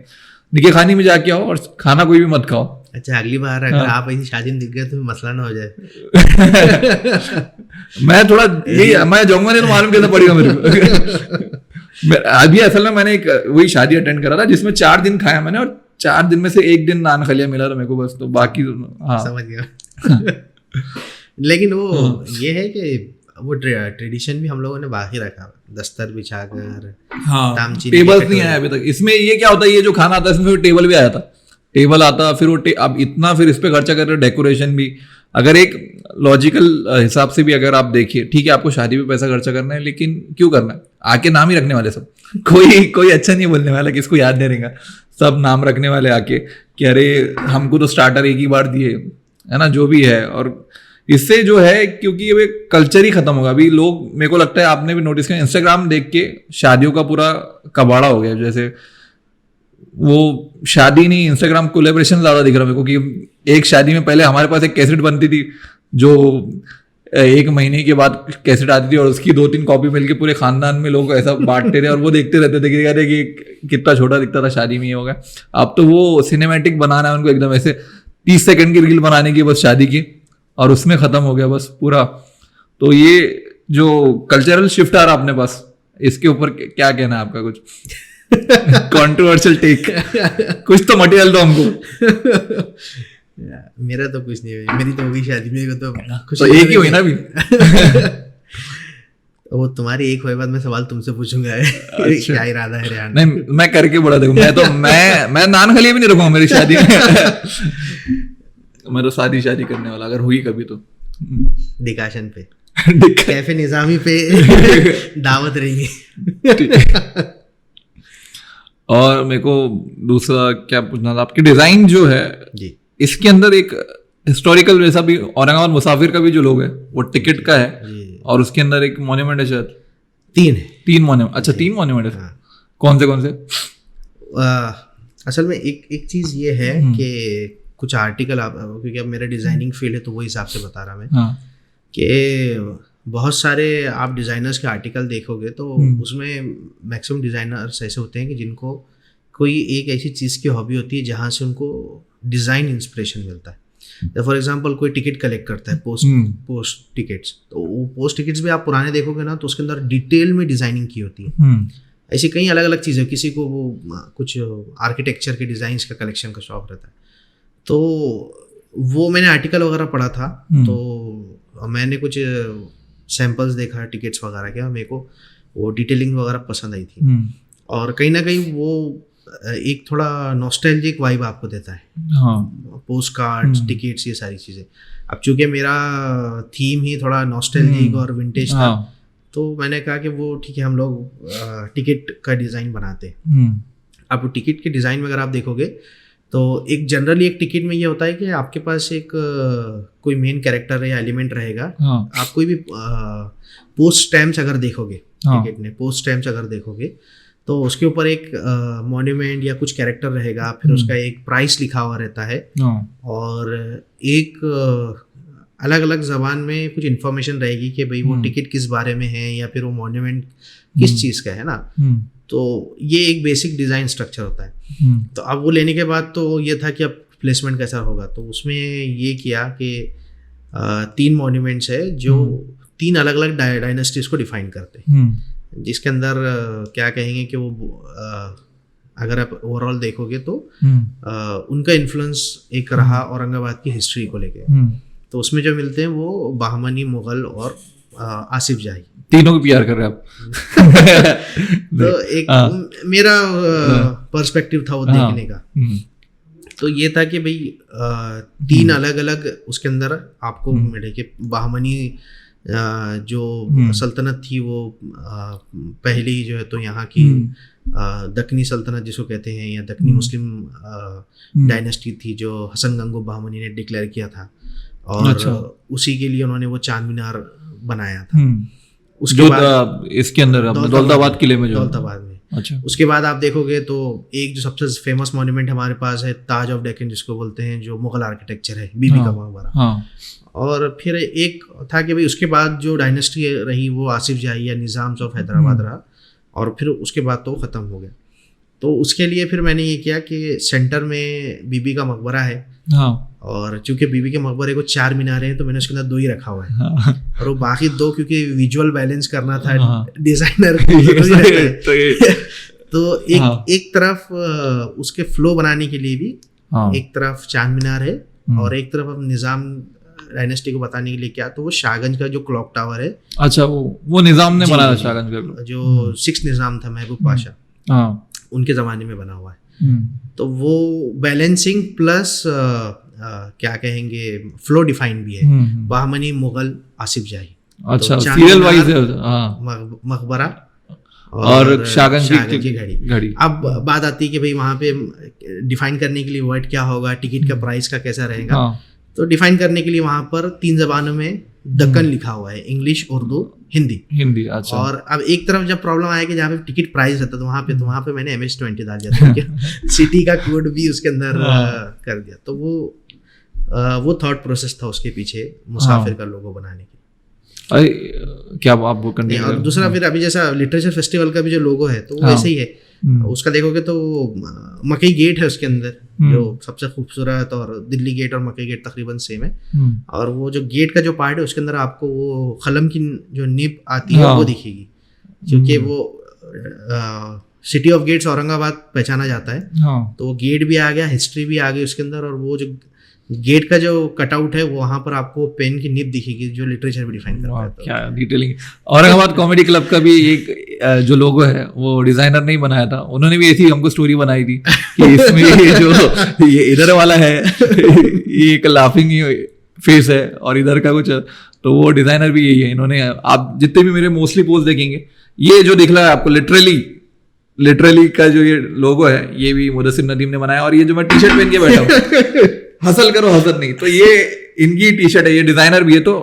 निकाह खानी में जाके आओ और खाना कोई भी मत खाओ। अच्छा, अगली बार अगर आप ऐसी शादी में दिख गए तो मसला ना हो जाए। मैं थोड़ा मैं जाऊंगा नहीं तो मालूम कैसे पड़ेगा मेरे को। अभी असल में मैंने एक वही शादी अटेंड करा था जिसमें 4 दिन खाया मैंने, और 4 दिन में से 1 दिन नान खलिया मिला था मेरे को बस, तो बाकी समझ गया। लेकिन वो ये है कि वो ट्रेडिशन भी हम लोगों ने बाकी रखा, दस्तर बिछाकर, टेबल नहीं आया अभी तक। इसमें ये क्या होता है, ये जो खाना आता है इसमें टेबल भी आया था, टेबल आता, फिर वो अब इतना फिर इस पे खर्चा कर रहे हो, डेकोरेशन भी। अगर एक लॉजिकल हिसाब से भी अगर आप देखिए, ठीक है आपको शादी पे पैसा खर्चा करना है, लेकिन क्यों करना है? आके नाम ही रखने वाले सब, कोई अच्छा नहीं बोलने वाला कि इसको याद नहीं रहेगा, सब नाम रखने वाले आके कि अरे हमको तो स्टार्टर एक ही बार दिए, है ना, जो भी है। और इससे जो है, क्योंकि ये कल्चर ही खत्म होगा। अभी लोग, मेरे को लगता है आपने भी नोटिस किया, इंस्टाग्राम देख के शादियों का पूरा कबाड़ा हो गया। जैसे वो शादी नहीं, इंस्टाग्राम कोलैबोरेशन ज्यादा दिख रहा है मेरे को, कि एक शादी में पहले हमारे पास एक कैसेट बनती थी जो 1 महीने के बाद कैसेट आती थी, और उसकी 2-3 कॉपी मिलके पूरे खानदान में लोग ऐसा बांटते थे और वो देखते रहते थे कि अरे कि कितना छोटा दिखता था शादी में ये हो गया। अब तो वो सिनेमैटिक बनाना है उनको, एकदम ऐसे 30 सेकंड की रील बनाने की बस शादी की, और उसमें खत्म हो गया बस पूरा। तो ये जो कल्चरल शिफ्ट आ रहा अपने पास, इसके ऊपर क्या कहना है आपका? कुछ कंट्रोवर्शियल टेक, कुछ तो मटेरियल दो हमको। मेरा तो कुछ नहीं है, मेरी तो होगी शादी में तो एक ही हुई ना अभी। वो तुम्हारी एक हुए बाद मैं सवाल तुमसे पूछूंगा। अच्छा। क्या इरादा है रेहान? नहीं, मैं करके बड़ा देखो, मैं नान खलिया भी नहीं रखूंगा मेरी शादी में। मैं तो शादी करने वाला, अगर हुई कभी तो डिकाशन पे, कैफे निजामी पे दावत रहेगी। और मेरे को दूसरा क्या पूछना था, आपकी डिजाइन जो है जी, इसके अंदर एक हिस्टोरिकल वैसा भी, औरंगाबाद मुसाफिर का भी जो लोग है वो टिकट का है, और उसके अंदर एक मॉन्यूमेंट है शायद, 3 मॉन्यूमेंट। अच्छा, 3 मॉन्यूमेंट है। कौन से? असल में एक चीज ये है कि कुछ आर्टिकल, क्योंकि अब मेरा डिजाइनिंग फील्ड है तो वो हिसाब से बता रहा मैं, कि बहुत सारे आप डिज़ाइनर्स के आर्टिकल देखोगे तो उसमें मैक्सिमम डिज़ाइनर्स ऐसे होते हैं कि जिनको कोई एक ऐसी चीज़ की हॉबी होती है जहाँ से उनको डिज़ाइन इंस्पिरेशन मिलता है। फॉर एग्जांपल कोई टिकट कलेक्ट करता है, पोस्ट टिकट्स, तो वो पोस्ट टिकट्स भी आप पुराने देखोगे ना तो उसके अंदर डिटेल में डिज़ाइनिंग की होती है। ऐसी कई अलग अलग चीज़ें, किसी को वो कुछ आर्किटेक्चर के डिज़ाइंस का कलेक्शन का शौक रहता है, तो वो मैंने आर्टिकल वगैरह पढ़ा था, तो मैंने कुछ सैम्पल्स देखा टिकट्स वगैरह के, मेरे को वो डिटेलिंग वगैरह पसंद आई थी। और कहीं ना कहीं वो एक थोड़ा नॉस्टैल्जिक वाइब आपको देता है। हाँ, पोस्ट कार्ड्स, टिकट्स, ये सारी चीज़ें। अब चूंकि मेरा थीम ही थोड़ा नॉस्टैल्जिक और विंटेज था, तो मैंने कहा कि वो ठीक है, हम लोग टिकट का डिज़ाइन बनाते हैं। अब टिकट के डिज़ाइन में अगर आप देखोगे तो एक जनरली एक टिकट में ये होता है कि आपके पास एक कोई मेन कैरेक्टर या एलिमेंट रहेगा। आप कोई भी पोस्ट स्टैम्प्स अगर देखोगे, टिकट में पोस्ट स्टैम्प्स अगर देखोगे तो उसके ऊपर एक मॉन्यूमेंट या कुछ कैरेक्टर रहेगा, फिर उसका एक प्राइस लिखा हुआ रहता है, और एक अलग अलग ज़बान में कुछ इन्फॉर्मेशन रहेगी कि भाई वो टिकट किस बारे में है या फिर वो मॉन्यूमेंट किस चीज़ का है ना। तो ये एक बेसिक डिज़ाइन स्ट्रक्चर होता है। तो अब वो लेने के बाद तो ये था कि अब प्लेसमेंट कैसा होगा, तो उसमें ये किया कि 3 मॉन्यूमेंट्स है जो 3 अलग अलग डायनेस्टीज को डिफाइन करते हैं, जिसके अंदर क्या कहेंगे कि वो अगर आप ओवरऑल देखोगे तो उनका इन्फ्लुएंस एक रहा औरंगाबाद की हिस्ट्री को लेके। तो उसमें जो मिलते हैं वो बहमनी, मुगल और आसिफ जाही, तीनों को प्यार कर रहे हैं आप। तो एक मेरा पर्सपेक्टिव था वो देखने का। तो ये था कि भाई 3 अलग अलग उसके अंदर आपको मिले कि बहमनी जो सल्तनत थी वो पहली जो है तो यहाँ की दक्कनी सल्तनत जिसको कहते हैं, या दक्कनी मुस्लिम डायनेस्टी थी जो हसन गंगो बहमनी ने डिक्लेयर किया था, और उसी के लिए उन्होंने वो चार मीनार बनाया था। उसके बाद इसके अंदर दौलताबाद किले में, दौलताबाद में। अच्छा, उसके बाद आप देखोगे तो एक जो सबसे फेमस मॉन्यूमेंट हमारे पास है ताज ऑफ डेक्कन जिसको बोलते हैं, जो मुगल आर्किटेक्चर है, बीबी का मकबरा। और फिर एक था कि भाई उसके बाद जो डायनेस्टी रही वो आसिफ जाही या निज़ाम्स ऑफ हैदराबाद रहा, और फिर उसके बाद तो ख़त्म हो गया। तो उसके लिए फिर मैंने ये किया कि सेंटर में बीबी का मकबरा है, और चूंकि बीबी के मकबरे को 4 मीनारे हैं तो मैंने उसके अंदर 2 ही रखा हुआ है, और वो बाकी 2 क्योंकि विजुअल बैलेंस करना था डिजाइनर तो एक तरफ उसके फ्लो बनाने के लिए भी एक तरफ 4 मीनार है, और एक तरफ अब निज़ाम डायनेस्टी को बताने के लिए क्या, तो वो शाहगंज का जो क्लॉक टावर है। अच्छा, वो निज़ाम ने बनाया शाहगंज का, जो 6th निज़ाम था महबूब पाशा, उनके ज़माने में बना हुआ है। तो वो बैलेंसिंग प्लस क्या कहेंगे फ्लो डिफाइन भी है, बहमनी, मुगल, आसिफ जाही। अच्छा, सीरियल वाइज है, मकबरा और शाहगंज की घड़ी। अब बात आती है कि भाई वहाँ पे डिफाइन करने के लिए वर्ड क्या होगा, टिकट का प्राइस का कैसा रहेगा। तो डिफाइन करने के लिए वहाँ पर 3 ज़बानों में दक्कन लिखा हुआ है, इंग्लिश, उर्दू, हिंदी। अच्छा। और अब एक तरफ जब प्रॉब्लम आया कि जहाँ पे टिकट प्राइस रहता तो वहाँ पे मैंने MS-20 डाल दिया था, सिटी का कोड भी उसके अंदर कर दिया। तो वो थॉट प्रोसेस था उसके पीछे मुसाफिर का लोगो बनाने की। क्या आप वो करने, और दूसरा फिर अभी जैसा लिटरेचर फेस्टिवल का भी जो लोगो है तो वो वैसे ही है। उसका देखोगे तो मकई गेट है उसके अंदर जो सबसे खूबसूरत, और दिल्ली गेट और मकई गेट तकरीबन सेम है। और वो जो गेट का जो पार्ट है उसके अंदर आपको वो खलम की जो निब आती है वो दिखेगी, क्योंकि वो सिटी ऑफ गेट्स औरंगाबाद पहचाना जाता है। तो वो गेट भी आ गया, हिस्ट्री भी आ गई उसके अंदर, और वो जो गेट का जो कटआउट है वो वहाँ पर आपको पेन की निब दिखेगी जो लिटरेचर भी डिफाइन करता है। क्या डिटेलिंग। औरंगाबाद कॉमेडी क्लब का भी एक जो लोगो है वो डिजाइनर नहीं बनाया था, उन्होंने भी ऐसी हमको स्टोरी बनाई थी कि इसमें ये इधर वाला है ये एक लाफिंग फेस है, और इधर का कुछ, तो वो डिजाइनर भी यही है। इन्होंने, आप जितने भी मेरे मोस्टली पोस्ट देखेंगे, ये जो दिख रहा है आपको लिटरली का जो ये लोगो है ये भी मुदस्सिर नदीम ने बनाया। और ये जो मैं टी शर्ट पहन के बैठा हूँ हसल करो हसल नहीं, तो ये इनकी टी शर्ट है, ये डिजाइनर भी है। तो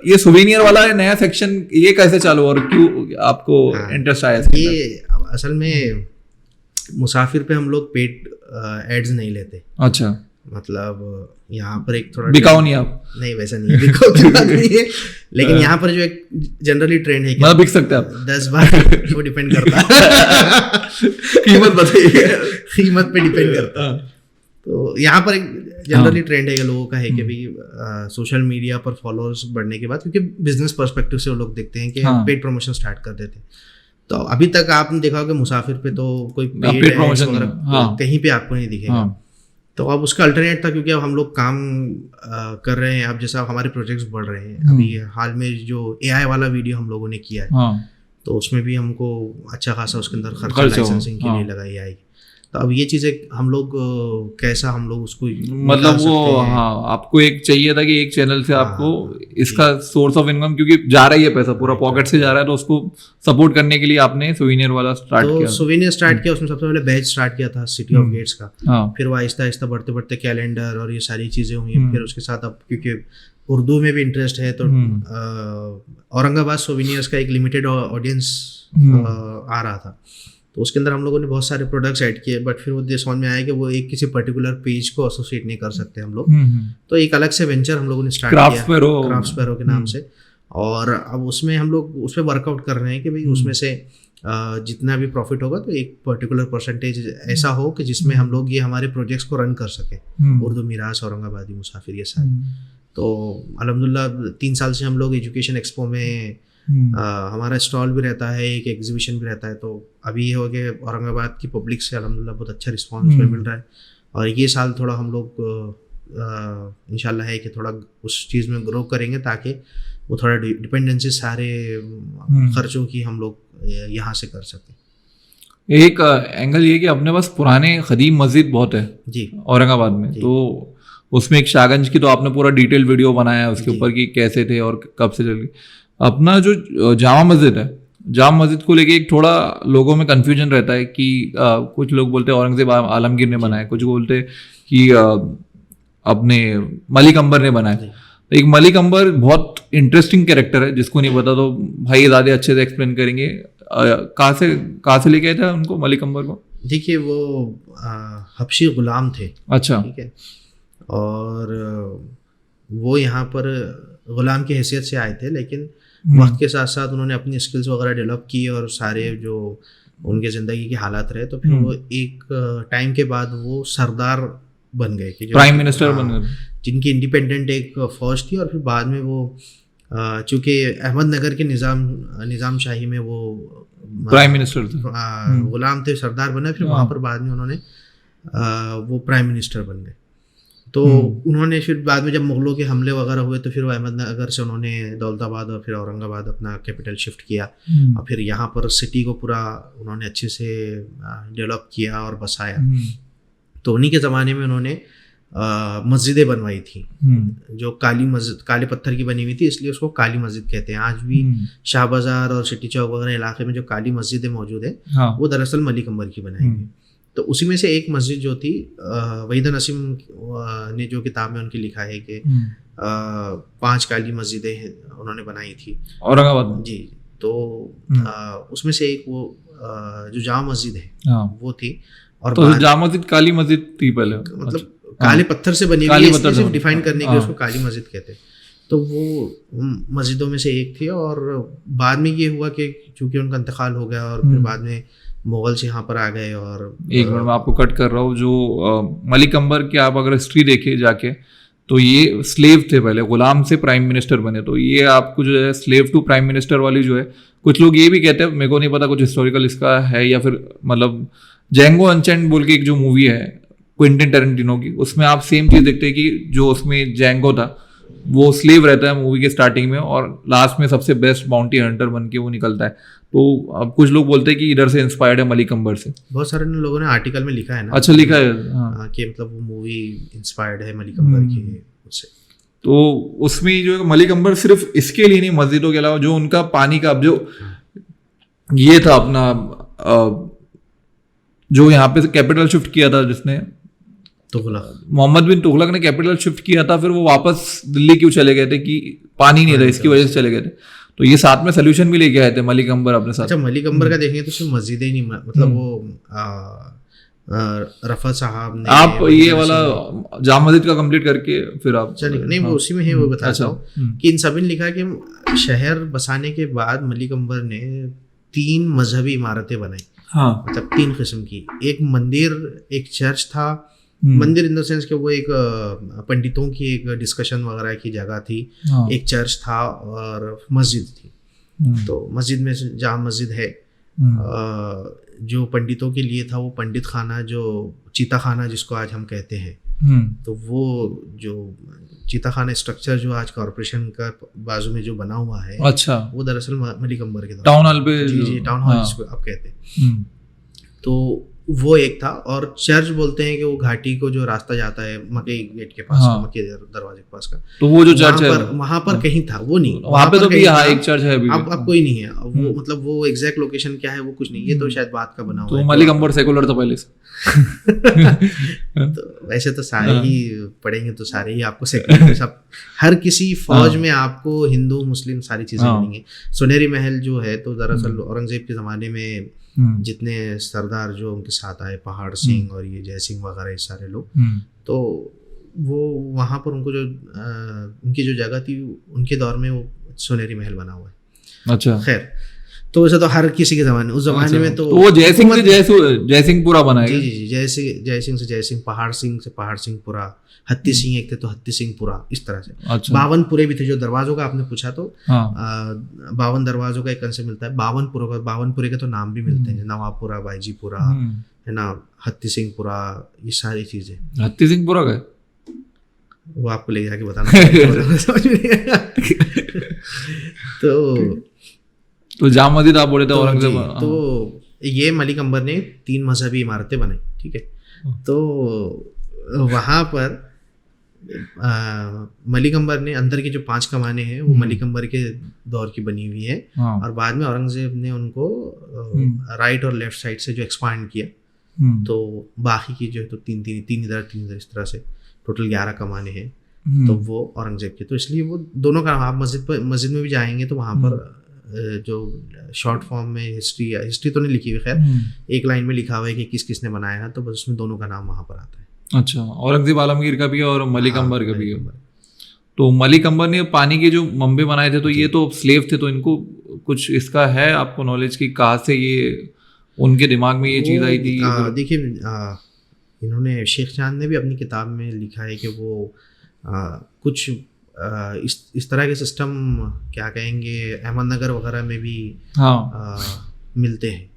ये सुवेनियर वाला है नया सेक्शन, ये कैसे चालू और क्यों आपको इंटरेस्ट आया? ये असल में मुसाफिर पे हम लोग पेड एड्स नहीं लेते। अच्छा, मतलब यहाँ पर एक थोड़ा बिकाऊ नहीं आप? नहीं, वैसा नहीं है, बिकाऊ की बात नहीं है, लेकिन यहाँ पर जो एक जनरली ट्रेंड है, मतलब बिक सकते हैं आप 10 बार, वो डिपेंड करता है कीमत बताइए, कीमत पे डिपेंड करता है। तो यहाँ पर एक जनरली ट्रेंड है लोगों का है कि भाई सोशल मीडिया पर फॉलोअर्स बढ़ने के बाद, क्योंकि बिजनेस पर्सपेक्टिव से वो लोग देखते हैं कि पेड प्रमोशन स्टार्ट कर देते हैं। तो अभी तक आपने देखा होगा मुसाफिर पे तो कोई पेड प्रमोशन कहीं पे आपको नहीं दिखेगा। तो अब उसका अल्टरनेट था, क्योंकि अब हम लोग काम कर रहे हैं, अब जैसा हमारे प्रोजेक्ट्स बढ़ रहे हैं। अभी हाल में जो AI वाला वीडियो हम लोगों ने किया है, तो उसमें भी हमको अच्छा खासा उसके अंदर खर्चा लाइसेंसिंग के लिए लगाई आएगी। तो अब ये चीज़ें हम लोग कैसा हम लोग उसको मतलब वो आपको एक चाहिए था कि एक चैनल से आपको इसका सोर्स ऑफ इनकम, क्योंकि जा रहा ही है पैसा पूरा पॉकेट से जा रहा है, तो उसको सपोर्ट करने के लिए आपने सोविनियर वाला स्टार्ट किया। तो सोविनियर स्टार्ट किया, उसमें सबसे पहले बैच स्टार्ट किया था सिटी ऑफ गेट्स का। फिर वो आहिस्ता आहिस्ता बढ़ते बढ़ते कैलेंडर और ये सारी चीज़ें हुई। फिर उसके साथ अब क्योंकि उर्दू में भी इंटरेस्ट है तो औरंगाबाद सोविनियर्स का एक लिमिटेड ऑडियंस आ रहा था, तो उसके अंदर हम लोगों ने बहुत सारे प्रोडक्ट्स ऐड किए। बट फिर वो समझ में आया कि वो एक किसी पर्टिकुलर पेज को एसोसिएट नहीं कर सकते हम लोग, तो एक अलग से वेंचर हम लोगों ने स्टार्ट किया क्राफ्ट स्पैरो के नाम से। और अब उसमें हम लोग उस पर वर्कआउट कर रहे हैं कि भाई उसमें से जितना भी प्रॉफिट होगा तो एक पर्टिकुलर परसेंटेज ऐसा हो कि जिसमें हम लोग ये हमारे प्रोजेक्ट्स को रन कर सके, उर्दू मीरास, औरंगाबादी मुसाफिर, ये सारे। तो अल्हम्दुलिल्लाह 3 साल से हम लोग एजुकेशन एक्सपो में हमारा स्टॉल भी रहता है, एक एग्जीबिशन भी रहता है। तो अभी ये हो गया औरंगाबाद की पब्लिक से अल्हम्दुलिल्लाह बहुत अच्छा रिस्पांस मिल रहा है। और ये साल थोड़ा हम लोग इंशाल्लाह है कि थोड़ा उस चीज़ में ग्रो करेंगे ताकि वो थोड़ा डिपेंडेंसी सारे खर्चों की हम लोग यहाँ से कर सकें। एक एंगल ये कि अपने पास पुराने खदीम मस्जिद बहुत है जी औरंगाबाद में, तो उसमें एक शाहगंज की तो आपने पूरा डिटेल वीडियो बनाया है उसके ऊपर कि कैसे थे और कब से चल गई। अपना जो जामा मस्जिद है, जामा मस्जिद को लेके एक थोड़ा लोगों में कंफ्यूजन रहता है कि कुछ लोग बोलते हैं औरंगजेब आलमगीर ने बनाया, कुछ बोलते हैं कि अपने मलिक अंबर ने बनाया। एक मलिक अंबर बहुत इंटरेस्टिंग कैरेक्टर है, जिसको नहीं पता तो भाई ज़्यादा अच्छे से एक्सप्लेन करेंगे। कहाँ से लेके आए थे उनको, मलिक अंबर को? देखिए वो हबशी गुलाम थे। अच्छा, ठीक है। और वो यहाँ पर गुलाम की हैसियत से आए थे, लेकिन वक्त के साथ साथ उन्होंने अपनी स्किल्स वगैरह डेवलप की और सारे जो उनके ज़िंदगी के हालात रहे, तो फिर वो एक टाइम के बाद वो सरदार बन गए कि प्राइम मिनिस्टर बन गए, जिनकी इंडिपेंडेंट एक फौज थी। और फिर बाद में वो चूँकि अहमदनगर के निज़ाम शाही में वो प्राइम मिनिस्टर थे, गुलाम थे, सरदार बने। फिर वहाँ पर बाद में उन्होंने वो प्राइम मिनिस्टर बन गए। तो उन्होंने फिर बाद में जब मुगलों के हमले वगैरह हुए तो फिर वो अहमदनगर से उन्होंने दौलताबाद और फिर औरंगाबाद अपना कैपिटल शिफ्ट किया। और फिर यहाँ पर सिटी को पूरा उन्होंने अच्छे से डेवलप किया और बसाया। तो उन्हीं के ज़माने में उन्होंने मस्जिदें बनवाई थी, जो काली मस्जिद, काले पत्थर की बनी हुई थी, इसलिए उसको काली मस्जिद कहते हैं। आज भी शाह बाज़ार और सिटी चौक वगैरह इलाके में जो काली मस्जिदें मौजूद है वो दरअसल मलिक अंबर की बनाई हुई। तो उसी में से एक मस्जिद जो थी, वहीदा नसीम ने जो किताब में उनकी लिखा है कि 5 काली मस्जिदें उन्होंने बनाई थी औरंगाबाद में जी। तो उसमें से एक वो जो जामा मस्जिद है वो थी। और तो जामा मस्जिद काली मस्जिद थी पहले, मतलब काले पत्थर से बनी हुई है, सिर्फ डिफाइन करने के लिए उसको काली मस्जिद कहते हैं। तो वो मस्जिदों में से एक थी। और बाद में ये हुआ कि चूंकि उनका इंतकाल हो गया और फिर बाद में मुगल्स यहाँ पर आ गए। और एक मिनट मैं आपको कट कर रहा हूँ, जो मलिक अंबर की आप अगर हिस्ट्री देखे जाके तो ये स्लेव थे पहले, गुलाम से प्राइम मिनिस्टर बने। तो ये आपको जो है स्लेव टू प्राइम मिनिस्टर वाली जो है, कुछ लोग ये भी कहते हैं, मेरे को नहीं पता कुछ हिस्टोरिकल इसका है या फिर मतलब जेंगो अनचेंड बोल के एक जो मूवी है क्विंटन टैरेंटिनो की, उसमें आप सेम चीज़ देखते हैं कि जो उसमें जेंगो था वो स्लेव रहता है मूवी के स्टार्टिंग में और लास्ट में सबसे बेस्ट बाउंटी हंटर बन के वो निकलता है। तो अब कुछ लोग बोलते हैं कि इधर से इंस्पायर्ड है मलिक अंबर से। बहुत सारे लोगों ने आर्टिकल में लिखा है ना। अच्छा लिखा है कि मतलब वो मूवी इंस्पायर्ड है मलिक अंबर की उससे। तो उसमें जो है मलिक अंबर सिर्फ इसके लिए नहीं, मस्जिदों के अलावा जो उनका पानी का जो ये था अपना जो यहाँ पे कैपिटल शिफ्ट किया था जिसने, मोहम्मद बिन तुगलक ने कैपिटल शिफ्ट किया था, फिर वो वापस दिल्ली क्यों चले गए थे कि पानी नहीं था, इसकी वजह से चले गए थे। तो ये साथ में सोल्यूशन भी लेके आए थे मलिक अंबर अपने साथ। अच्छा, मलिक अंबर का देखेंगे तो सिर्फ मस्जिद ही नहीं, मतलब वो रफा साहब ने, आप ये वाला जामा मस्जिद का कंप्लीट करके फिर आप चलिए। नहीं वो उसी में है, वो बताता हूँ कि इन सभी ने लिखा कि शहर बसाने के बाद मलिक अंबर ने 3 मजहबी इमारतें बनाई। मतलब 3 किस्म की, एक मंदिर, एक चर्च था। मंदिर इन द सेंस कि वो एक पंडितों की एक डिस्कशन वगैरह की जगह थी, एक चर्च था और मस्जिद थी। तो मस्जिद में जामा मस्जिद है, जो पंडितों के लिए था वो पंडित खाना, जो चीता खाना जिसको आज हम कहते हैं। तो वो जो चीता खाना स्ट्रक्चर जो आज कॉर्पोरेशन का बाजू में जो बना हुआ है, अच्छा, वो दरअसल मलिक अंबर के टाउन हॉल पे, जी टाउन हॉल जिसको आप कहते हैं। तो वो एक था, और चर्च बोलते हैं कि वो घाटी को जो रास्ता जाता है मकई गेट के पास, मकई दरवाजे के पास का, तो वो जो चर्च है वहां पर कहीं था, वो नहीं वहां पे तो भी एक चर्च है अभी, अब कोई नहीं है वो, मतलब वो एग्जैक्ट लोकेशन क्या है वो कुछ नहीं, ये तो शायद बात का बना हुआ है। तो मलिक अंबर सेकुलर था पहले से। तो वैसे तो सारे ही पढ़ेंगे तो सारे ही आपको सेकुलर, सब हर किसी फौज में आपको हिंदू मुस्लिम सारी चीजें मिलेंगी। सुनहरी महल जो है तो दरअसल औरंगजेब के जमाने में जितने सरदार जो उनके साथ आए, पहाड़ सिंह और ये जय सिंह वगैरह, ये सारे लोग, तो वो वहाँ पर उनको जो उनकी जो जगह थी उनके दौर में वो सुनहरी महल बना हुआ है। अच्छा, खैर तो वैसे तो हर किसी के जमाने, उस जमाने में तो वो जय सिंह से जय सिंहपुरा बना है। जी जी, जय सिंह से जय सिंह, पहाड़ सिंह से पहाड़ सिंहपुरा, हत्ती सिंह एक थे तो हत्ती सिंहपुरा, इस तरह से। अच्छा। 52 पुरे भी थे। जो दरवाजों का आपने पूछा तो 52 दरवाजों का एक कंसेप्ट मिलता है। 52 पुरे के तो नाम भी मिलते हैं, नवाबपुरा, बाईजीपुरा है ना, हत्ती सिंहपुरा, ये सारी चीजें। हत्ती सिंहपुरा का वो आपको ले जाके बताना समझ में नहीं आया। तो जाम मस्जिद आप बोले थे औरंगजेब, तो ये मलिक अंबर ने 3 मजहबी इमारतें बनाई, ठीक है। तो वहाँ पर मलिक अंबर ने अंदर की जो 5 कमाने हैं वो मलिक अंबर के दौर की बनी हुई है, और बाद में औरंगजेब ने उनको राइट और लेफ्ट साइड से जो एक्सपांड किया, तो बाकी की जो है तो तीन इधर इस तरह से टोटल 11 कमाने हैं, तो वो औरंगजेब के। तो इसलिए वो दोनों का, आप मस्जिद में भी जाएंगे तो वहाँ पर जो शॉर्ट फॉर्म में हिस्ट्री तो नहीं लिखी हुई, खैर एक लाइन में लिखा हुआ है कि किस किसने बनाया है, तो बस उसमें दोनों का नाम वहाँ पर आता है। अच्छा, औरंगजेब आलमगीर का भी है और मलिक अंबर का भी है। तो मलिक अंबर ने पानी के जो मम्बे बनाए थे, तो ये तो स्लेव थे, तो इनको कुछ इसका है आपको नॉलेज की कहाँ से ये उनके दिमाग में ये चीज़ आई थी? देखिए, इन्होंने शेख चांद ने भी अपनी किताब में लिखा है कि वो कुछ इस तरह के सिस्टम, क्या कहेंगे, अहमदनगर वगैरह में भी मिलते हैं।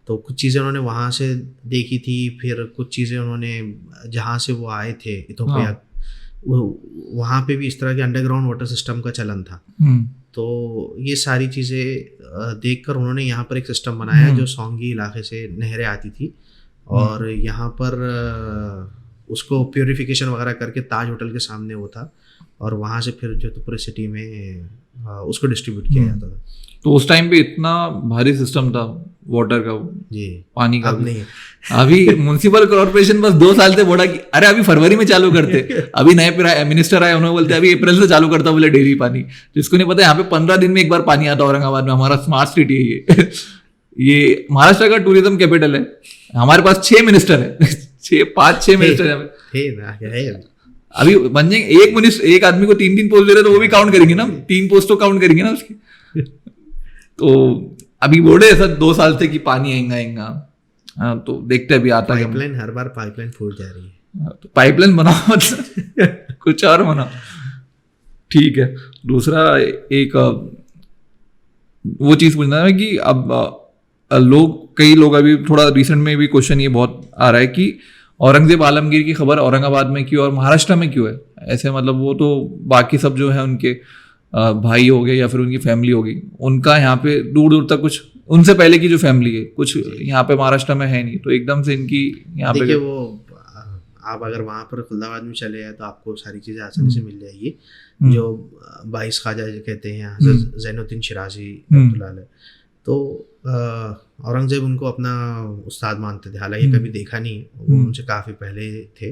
तो कुछ चीज़ें उन्होंने वहाँ से देखी थी, फिर कुछ चीज़ें उन्होंने जहाँ से वो आए थे इथोपिया, वहाँ पे भी इस तरह के अंडरग्राउंड वाटर सिस्टम का चलन था। तो ये सारी चीज़ें देखकर उन्होंने यहाँ पर एक सिस्टम बनाया जो सोंगी इलाके से नहरें आती थी, और यहाँ पर उसको प्योरिफिकेशन वगैरह करके ताज होटल के सामने वो था, और वहाँ से फिर जो तो पूरे सिटी में उसको डिस्ट्रीब्यूट किया जाता था। तो उस टाइम पे इतना भारी सिस्टम था वाटर का, जी, पानी का। अब नहीं, अभी म्युनिसिपल कॉर्पोरेशन बस 2 साल से बोला कि अरे अभी फरवरी में चालू करते, अभी नए मिनिस्टर आए, उन्होंने बोलते अभी अप्रैल से चालू करता, बोले डेली पानी। जिसको नहीं पता, यहाँ पे 15 दिन में एक बार पानी आता औरंगाबाद में। हमारा स्मार्ट सिटी है ये। ये महाराष्ट्र का टूरिज्म कैपिटल है। हमारे पास 6 मिनिस्टर है, 5-6 मिनिस्टर है। अभी बन जाएंगे, एक आदमी को 3-3 पोस्ट दे रहे, तो वो भी काउंट करेंगे ना, 3 पोस्ट तो काउंट करेंगे ना उसकी। तो अभी बोले ऐसा 2 साल से कि पानी आएगा। हाँ, तो देखते अभी आता है। पाइपलाइन, हर बार पाइपलाइन फूट जा रही है। तो पाइपलाइन बनाओ, कुछ और बनाओ, ठीक है। दूसरा एक वो चीज पूछना है कि अब कई लोग अभी थोड़ा रिसेंट में भी क्वेश्चन ये बहुत आ रहा है कि औरंगजेब आलमगीर की खबर औरंगाबाद में क्यों और महाराष्ट्र में क्यों है ऐसे? मतलब वो तो बाकी सब जो है उनके भाई हो गए या फिर उनकी फैमिली होगी, उनका यहाँ पे दूर दूर तक कुछ उनसे पहले की जो फैमिली है कुछ यहाँ पे महाराष्ट्र में है नहीं, तो एकदम से इनकी यहाँ पे। देखिए, वो आप अगर वहाँ पर खुल्दाबाद में चले जाए तो आपको सारी चीज़ें आसानी से मिल जाएगी। जो 22 ख्वाजा कहते हैं हज़रत ज़ैनुद्दीन शिराज़ी, तो औरंगजेब उनको अपना उस्ताद मानते थे। हालांकि कभी देखा नहीं, वो उनसे काफ़ी पहले थे,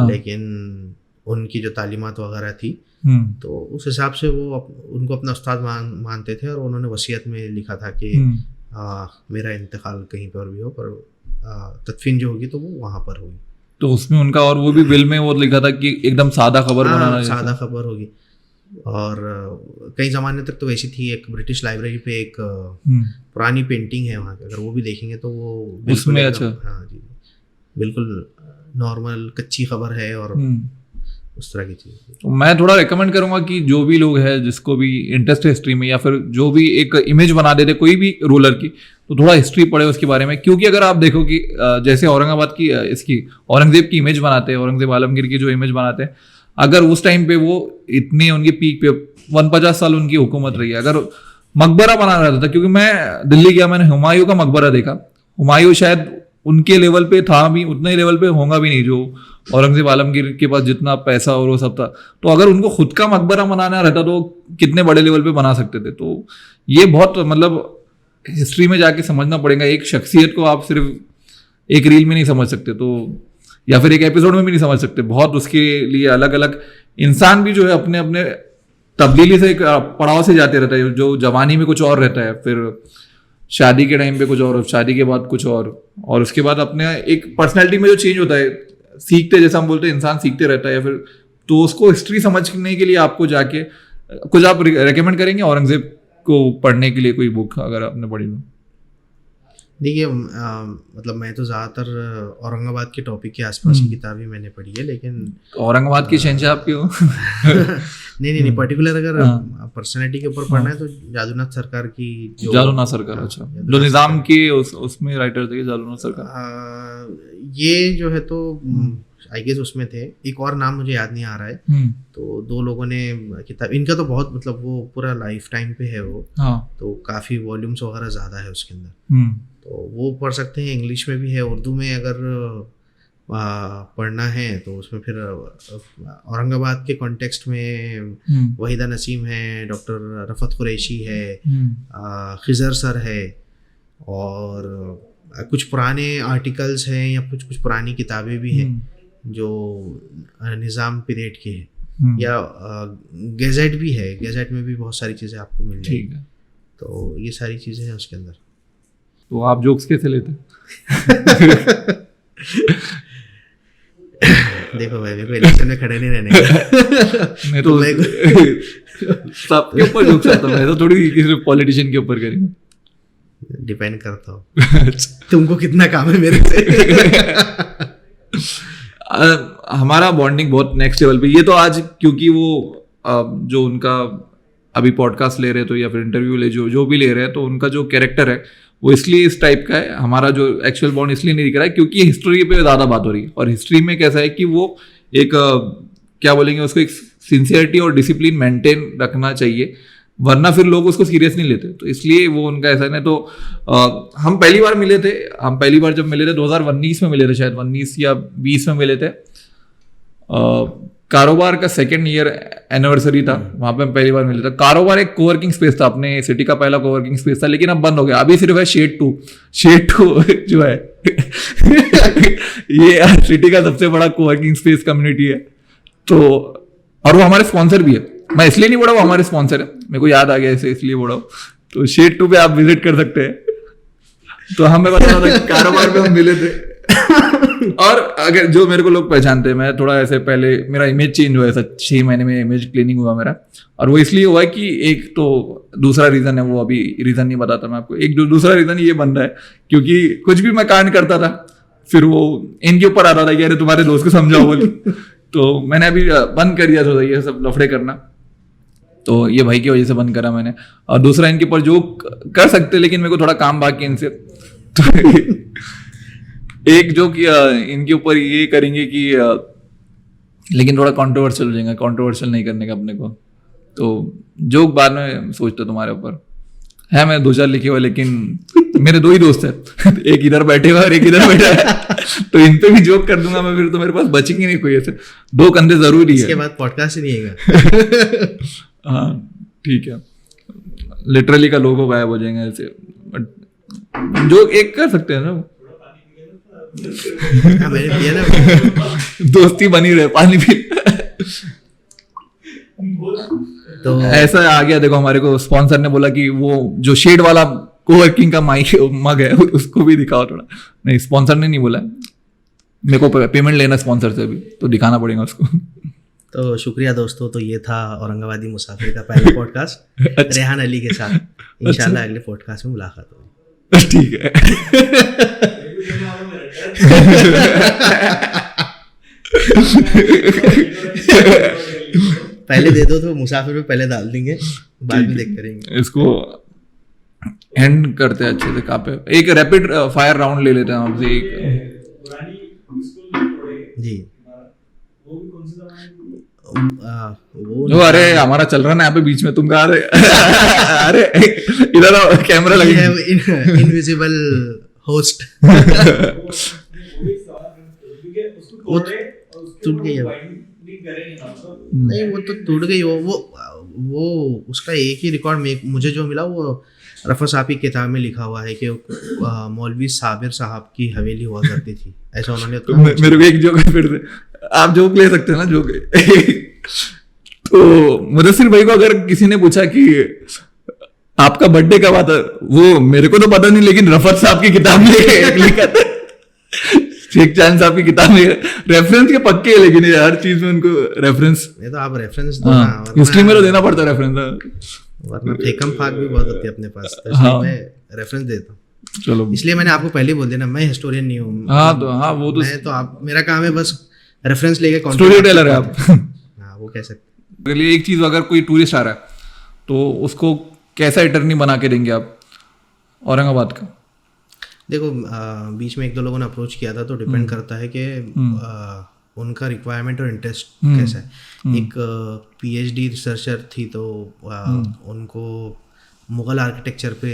लेकिन उनकी जो तालीमात वगैरह थी, तो उस हिसाब से वो उनको अपना उस्ताद मानते थे, और उन्होंने वसीयत में लिखा था कि मेरा इंतकाल कहीं पर भी हो, पर तदफीन जो होगी तो वो वहाँ पर होगी। तो उसमें उनका, और वो भी विल में वो लिखा था कि एकदम सादा खबर बनाना, सादा खबर होगी। और कई ज़माने तक तो वैसी थी। एक ब्रिटिश लाइब्रेरी पे एक पुरानी पेंटिंग है वहाँ की, अगर वो भी देखेंगे तो वो उसमें, अच्छा, हाँ जी, बिल्कुल नॉर्मल कच्ची खबर है और उस तरह की चीज़। तो मैं थोड़ा रिकमेंड करूंगा कि जो भी लोग है जिसको भी इंटरेस्ट है हिस्ट्री में, या फिर जो भी एक इमेज बना देते कोई भी रूलर की, तो थोड़ा हिस्ट्री पढ़े उसके बारे में। क्योंकि अगर आप देखो कि जैसे औरंगाबाद की इसकी औरंगजेब की इमेज बनाते हैं, औरंगजेब आलमगीर की जो इमेज बनाते हैं, अगर उस टाइम पे वो इतने उनके पीक पे 50 साल उनकी हुकूमत रही है, अगर मकबरा बना रहता था, क्योंकि मैं दिल्ली गया, मैंने हुमायूं का मकबरा देखा, हुमायूं शायद उनके लेवल पे था भी, उतने लेवल पे होगा भी नहीं जो औरंगजेब आलमगीर के पास जितना पैसा और वो सब था। तो अगर उनको खुद का मकबरा बनाना रहता तो कितने बड़े लेवल पे बना सकते थे। तो ये बहुत मतलब हिस्ट्री में जाके समझना पड़ेगा। एक शख्सियत को आप सिर्फ एक रील में नहीं समझ सकते, तो या फिर एक एपिसोड में भी नहीं समझ सकते। बहुत उसके लिए अलग अलग इंसान भी जो है अपने अपने तब्दीली से पड़ाव से जाते रहता है। जो जवानी में कुछ और रहता है, फिर शादी के टाइम पे कुछ और, शादी के बाद कुछ और उसके बाद अपने एक पर्सनैलिटी में जो चेंज होता है, सीखते, जैसा हम बोलते हैं इंसान सीखते रहता है। या फिर तो उसको हिस्ट्री समझने के लिए आपको जाके कुछ आप रेकमेंड करेंगे औरंगजेब को पढ़ने के लिए, कोई बुक अगर आपने पढ़ी हो? देखिए मतलब मैं तो ज़्यादातर औरंगाबाद के टॉपिक के आसपास की किताब ही मैंने पढ़ी है, लेकिन औरंगाबाद की शहंशाह आप क्यों? नहीं पर्टिकुलर अगर पर्सनैलिटी के ऊपर पढ़ना है तो जादूनाथ सरकार की, जादूनाथ सरकार, अच्छा, जो निजाम के उसमें राइटर थे जादूनाथ सरकार, ये जो है तो आई गेस उसमें थे। एक और नाम मुझे याद नहीं आ रहा है। तो दो लोगों ने किताब, इनका तो बहुत मतलब वो पूरा लाइफ टाइम पे है वो, तो काफ़ी वॉल्यूम्स वगैरह ज़्यादा है उसके अंदर, तो वो पढ़ सकते हैं। इंग्लिश में भी है, उर्दू में अगर पढ़ना है तो उसमें फिर औरंगाबाद के कॉन्टेक्स्ट में वहीदा नसीम है, डॉक्टर रफत कुरैशी है, खिजर सर है, और कुछ पुराने आर्टिकल्स हैं या कुछ पुरानी किताबें भी हैं जो निज़ाम पीरियड की है, या गैजेट भी है। गैजेट में भी बहुत सारी चीज़ें आपको मिल जाएगी। तो ये सारी चीज़ें हैं उसके अंदर। तो आप जोक्स कैसे लेते? देखो भाई, मेरे को इलेक्शन में खड़े नहीं रहने का। मैं तो सबके ऊपर जोक्स आता है, तो थोड़ी किसी पॉलिटिशियन के ऊपर करेंगे। डिपेंड करता हो तुमको कितना काम है मेरे से। हमारा बॉन्डिंग बहुत नेक्स्ट लेवल पे। ये तो आज क्योंकि वो जो उनका अभी पॉडकास्ट ले रहे हैं तो, या फिर इंटरव्यू ले जो भी ले रहे हैं, तो उनका जो कैरेक्टर है वो इसलिए इस टाइप का है। हमारा जो एक्चुअल बॉन्ड इसलिए नहीं दिख रहा है क्योंकि हिस्ट्री पे ज़्यादा बात हो रही है, और हिस्ट्री में कैसा है कि वो एक क्या बोलेंगे उसको, एक सिंसियरिटी और डिसिप्लिन मेंटेन रखना चाहिए, वरना फिर लोग उसको सीरियस नहीं लेते। तो इसलिए वो उनका ऐसा नहीं। तो हम पहली बार जब मिले थे 2019 में मिले थे, शायद 19 या 20 में मिले थे। कारोबार का 2nd ईयर एनिवर्सरी था, वहां पे हम पहली बार मिले थे। कारोबार एक कोवर्किंग स्पेस था, अपने सिटी का पहला कोवर्किंग स्पेस था, लेकिन अब बंद हो गया। अभी सिर्फ है शेड 2 जो है ये सिटी का सबसे बड़ा कोवर्किंग स्पेस कम्युनिटी है। तो और वो हमारे स्पॉन्सर भी है। मैं इसलिए नहीं बोला वो हमारे स्पॉन्सर है, मेरे को याद आ गया ऐसे, इसलिए बोला। तो शेड 2 पे आप विजिट कर सकते हैं। तो हमें बता रहा था कारोबार पे हम मिले थे। और अगर जो मेरे को लोग पहचानते हैं, मैं थोड़ा ऐसे पहले मेरा इमेज चेंज हुआ, ऐसा 6 महीने में इमेज क्लीनिंग हुआ मेरा। और वो इसलिए हुआ कि एक तो दूसरा रीजन है, वो अभी रीजन नहीं बताता मैं आपको। एक जो दूसरा रीजन ये बन रहा है क्योंकि कुछ भी मैं कांड करता था, फिर वो इनके ऊपर आता था कि अरे तुम्हारे दोस्त को समझाओ बोल। तो मैंने अभी बंद कर दिया था ये सब लफड़े करना, तो ये भाई की वजह से बंद करा मैंने। और दूसरा, इनके ऊपर जो कर सकते लेकिन मेरे को थोड़ा काम बाकी इनसे। तो एक जो कि इनके ऊपर ये करेंगे कि लेकिन थोड़ा कंट्रोवर्शियल हो जाएगा, कंट्रोवर्शियल नहीं करने का अपने को। तो जोक बाद में सोचता तुम्हारे ऊपर है। मैं 2-4 लिखे हुए, लेकिन मेरे 2 ही दोस्त हैं, एक इधर बैठे हुए और एक इधर बैठा है। तो इन पे भी जोक कर दूंगा मैं, फिर तो मेरे पास बचेंगे नहीं कोई। ऐसे 2 कंधे जरूरी है। इसके बाद पॉडकास्ट ही नहीं आएगा। हाँ ठीक है, लिटरली का लोगो गायब हो जाएंगे ऐसे। जो एक कर सकते हैं ना, मैंने किया ना, दोस्ती बनी रहे, पानी पी। तो ऐसा आ गया। देखो हमारे को स्पॉन्सर ने बोला कि वो जो शेड वाला कोवर्किंग का मग है उसको भी दिखाओ थोड़ा। नहीं, स्पॉन्सर ने नहीं बोला, मेरे को पेमेंट लेना स्पॉन्सर से भी, तो दिखाना पड़ेगा उसको। तो शुक्रिया दोस्तों। तो ये था औरंगाबादी मुसाफिर का पहला पॉडकास्ट रेहान अली के साथ। इंशाल्लाह अगले पॉडकास्ट में मुलाकात होगी। ठीक है। पहले दे दो तो मुसाफिर में पहले डाल देंगे, बाद में देख करेंगे। इसको एंड करते हैं अच्छे से। कहाँ पे एक रैपिड फायर राउंड ले लेते हैं आपसे एक। जी, वो अरे हमारा चल रहा है ना यहाँ पे बीच में, तुम कहा रहे अरे इधर कैमरा लगे, इनविजिबल होस्ट वो टूट गई है। नहीं वो तो टूट गई, वो उसका एक ही रिकॉर्ड मुझे जो मिला वो रफ़ा साहब की किताब में लिखा हुआ है कि मौलवी साबिर साहब की हवेली हुआ करती थी, ऐसा उन्होंने तो मेरे को एक जोक फिर से, आप जोक ले सकते हैं ना जोक तो मुदस्सिर भाई को अगर किसी ने पूछा कि आपका बर्थडे कब आता, वो मेरे को तो पता नहीं लेकिन रफ़त साहब की किताब में लिखा था, शेख चांद साहब की किताब में रेफरेंस के पक्के है, लेकिन हर चीज में उनको रेफरेंस, नहीं तो आप रेफरेंस दो ना, हिस्ट्री में तो देना पड़ता है रेफरेंस, वरना फेकम फाक भी बहुत होती है अपने पास, तो इसलिए मैं रेफरेंस देता हूँ। चलो इसलिए मैंने आपको पहले बोल दिया ना, मैं हिस्टोरियन नहीं हूँ। हाँ वो तो मैं तो आप, मेरा काम है बस रेफरेंस लेके स्टोरी टेलर है आप। हाँ वो कह सकते हैं। एक चीज, अगर कोई टूरिस्ट आ रहा है तो उसको कैसा इटरनी बना के देंगे आप औरंगाबाद का? देखो बीच में एक दो लोगों ने अप्रोच किया था, तो डिपेंड करता है कि उनका रिक्वायरमेंट और इंटरेस्ट कैसा है। एक पीएचडी रिसर्चर थी, तो उनको मुगल आर्किटेक्चर पे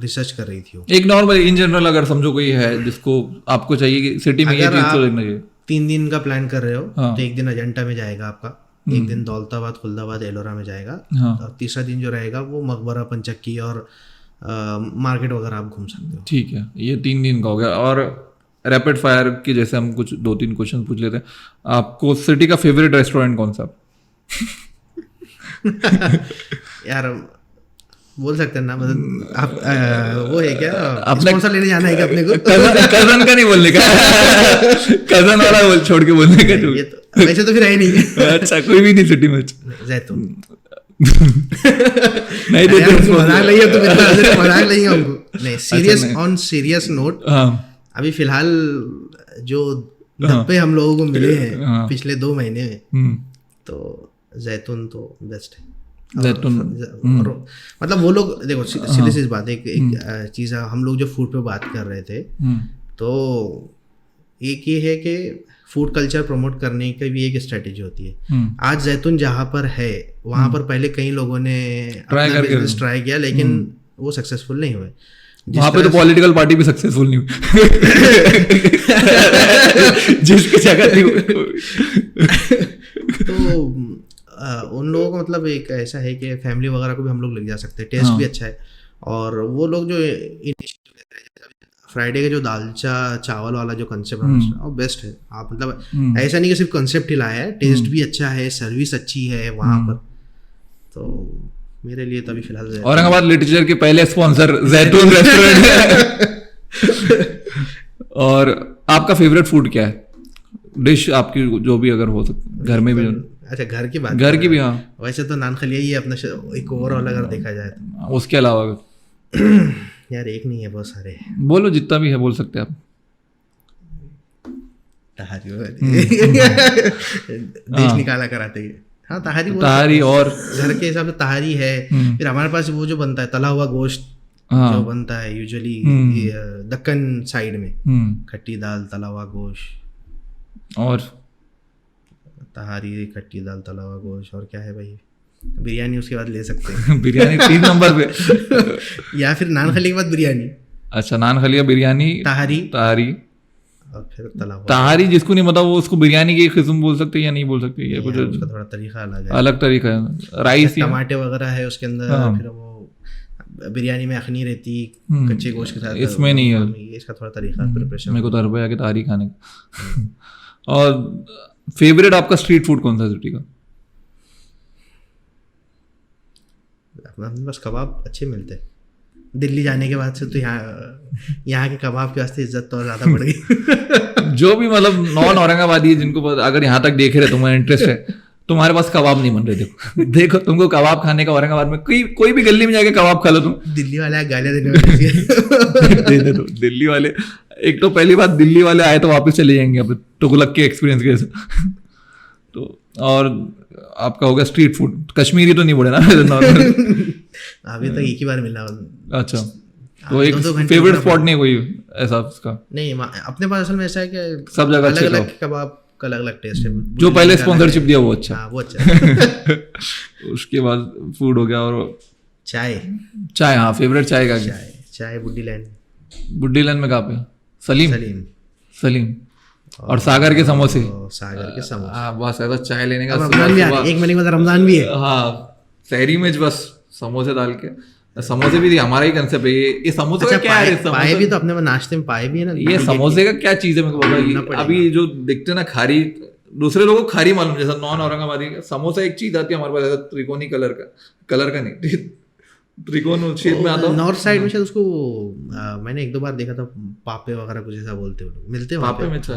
रिसर्च कर रही थी वो। एक नॉर्मल इन जनरल अगर समझो कोई है जिसको आपको चाहिए कि सिटी में ये चीज तो देखना चाहिए, 3 दिन का प्लान कर रहे हो तो एक दिन अजंता में जाएगा आपका, एक दिन दौलताबाद, खुलदाबाद, एलोरा में जाएगा, और तीसरा दिन जो रहेगा वो मकबरा, पंचक्की और मार्केट वगैरह आप घूम सकते हो। ठीक है, ये 3 दिन का हो गया। और रैपिड फायर की जैसे हम कुछ 2-3 क्वेश्चन पूछ लेते हैं, आपको सिटी का फेवरेट रेस्टोरेंट कौन सा? यार बोल सकते हैं ना, मतलब आप वो है क्या, अपने स्पॉन्सर लेने जाना है क्या अपने को? कजन का नहीं बोलने का, कजन वाला छोड़ के बोलने का। ये तो वैसे तो फिर है नहीं। अच्छा, कोई भी नहीं सिटी में? जैतून नहीं देते, मजाक नहीं है तो मजाक नहीं है हमको। नहीं, सीरियस, ऑन सीरियस नोट, अभी फिलहाल जो धब्बे हम लोगों को मिले हैं पिछले 2 महीने में, तो जैतून तो बेस्ट है। जैतून मतलब वो लोग देखो, सीधी सी बात है, एक चीज़ हम लोग जो फूड पे बात कर रहे थे, तो एक ये है कि फूड कल्चर प्रमोट करने की भी एक स्ट्रेटेजी होती है। आज जैतून जहाँ पर है वहाँ पर पहले कई लोगों ने अपना बिजनेस ट्राई किया, लेकिन वो सक्सेसफुल नहीं हुए। वहाँ पे तो पॉलिटिकल पार्टी भी सक्सेसफुल नहीं हुई जिसकी जगह थी तो उन लोगों को मतलब एक ऐसा है कि फैमिली वगैरह को भी हम लोग ले जा सकते हैं, टेस्ट भी अच्छा है। और वो लोग जो फ्राइडे का जो दालचा चावल वाला जो कंसेप्ट है वो बेस्ट है। आप मतलब ऐसा नहीं कि सिर्फ कंसेप्ट ही लाया है, टेस्ट भी अच्छा है, सर्विस अच्छी है वहाँ पर। तो मेरे लिए तो अभी फिलहाल औरंगाबाद लिटरेचर के पहले स्पॉन्सर जैतून रेस्टोरेंट है। और आपका फेवरेट फूड क्या है, डिश आपकी जो भी अगर हो सकती, घर में भी? अच्छा, घर की बात, घर की भी। हाँ, वैसे तो नान खलिया ही है अपना एक ओवरऑल अगर देखा जाए तो। उसके अलावा यार एक नहीं है, बहुत सारे। बोलो जितना भी है बोल सकते हैं आप। देश निकाला कराते हैं। हाँ, तहारी और घर के हिसाब से तहारी है। फिर हमारे पास वो जो बनता है तला हुआ गोश्त, जो बनता है यूजुअली दक्कन साइड में, खट्टी दाल, तला हुआ गोश्त, और तहारी, खट्टी दाल, तला हुआ गोश्त, और क्या है भाई, बिरयानी उसके बाद ले सकते हैं। बिरयानी 3 नंबर पे या फिर नान खली के बाद बिरयानी। अच्छा, नान खलिया, बिरयानी, तहारी और फिर तला हुआ। तहारी जिसको नहीं पता वो उसको बिरयानी की किस्म बोल सकते हैं या नहीं बोल सकते? ये कुछ उसका थोड़ा तरीका अलग तरीका है। राइस, टमाटे वगैरह है उसके अंदर, फिर वो बिरयानी में अखनी रहती कच्चे गोश्त के साथ, इसमें नहीं है। इसका थोड़ा तरीका प्रिपरेशन। मेरे को तो अरबा आके तहारी खाने का। और फेवरेट आपका स्ट्रीट फूड कौन सा सिटी का? बस कबाब अच्छे मिलते हैं। दिल्ली जाने के बाद से तो यहाँ के कबाब के वास्ते इज्जत तो ज़्यादा बढ़ गई। जो भी मतलब नॉन औरंगाबादी जिनको अगर यहाँ तक देख रहे तुम्हारा इंटरेस्ट है, तुम्हारे पास कबाब नहीं बन रहे। देखो तुमको कबाब खाने का औरंगाबाद में कोई भी गली में जाके कबाब खा लो तुम। दिल्ली वाले गालियाँ देने वाले दे दो दिल्ली वाले। एक तो पहली बात, दिल्ली वाले आए तो वापस चले जाएंगे अब तुगलक के एक्सपीरियंस के साथ। तो और आपका हो गया स्ट्रीट फूड, कश्मीरी तो नहीं बोले ना? अभी तक एक ही बार मिला। अच्छा, तो एक फेवरेट स्पॉट नहीं कोई ऐसा उसका? नहीं, अपने पास असल में ऐसा है कि सब जगह अलग अलग कबाब सबका अलग अलग टेस्ट है। जो पहले स्पॉन्सरशिप दिया वो अच्छा। हाँ वो अच्छा। उसके बाद फूड हो गया और चाय। हाँ फेवरेट चाय का क्या? चाय बुड्डी लाइन। बुड्डी लाइन में कहाँ पे? सलीम। सलीम और सागर के समोसे। सागर के समोसे। हाँ बस ऐसा चाय लेने का। रमजान भी आ रहा है, 1 महीने के बाद रमजान भी है। हाँ शहरी में बस समोसे डाल के। समोसे भी हमारा ही कंसेप्ट है ये समोसे का क्या है? पाए भी तो अपने नाश्ते में पाए भी है ना। ये समोसे का क्या चीज है मेरे को बताइए। अभी जो दिखते हैं ना खारी, दूसरे लोगों को खारी मालूम, जैसा नॉन औरंगाबादी समोसा एक चीज आती है हमारे पास ऐसा त्रिकोणी कलर का नहीं, त्रिकोण शेप में आता है। नॉर्थ साइड में शायद उसको मैंने 1-2 बार देखा था, पापे वगैरह कुछ ऐसा बोलते हैं, मिलते हैं पापे में। अच्छा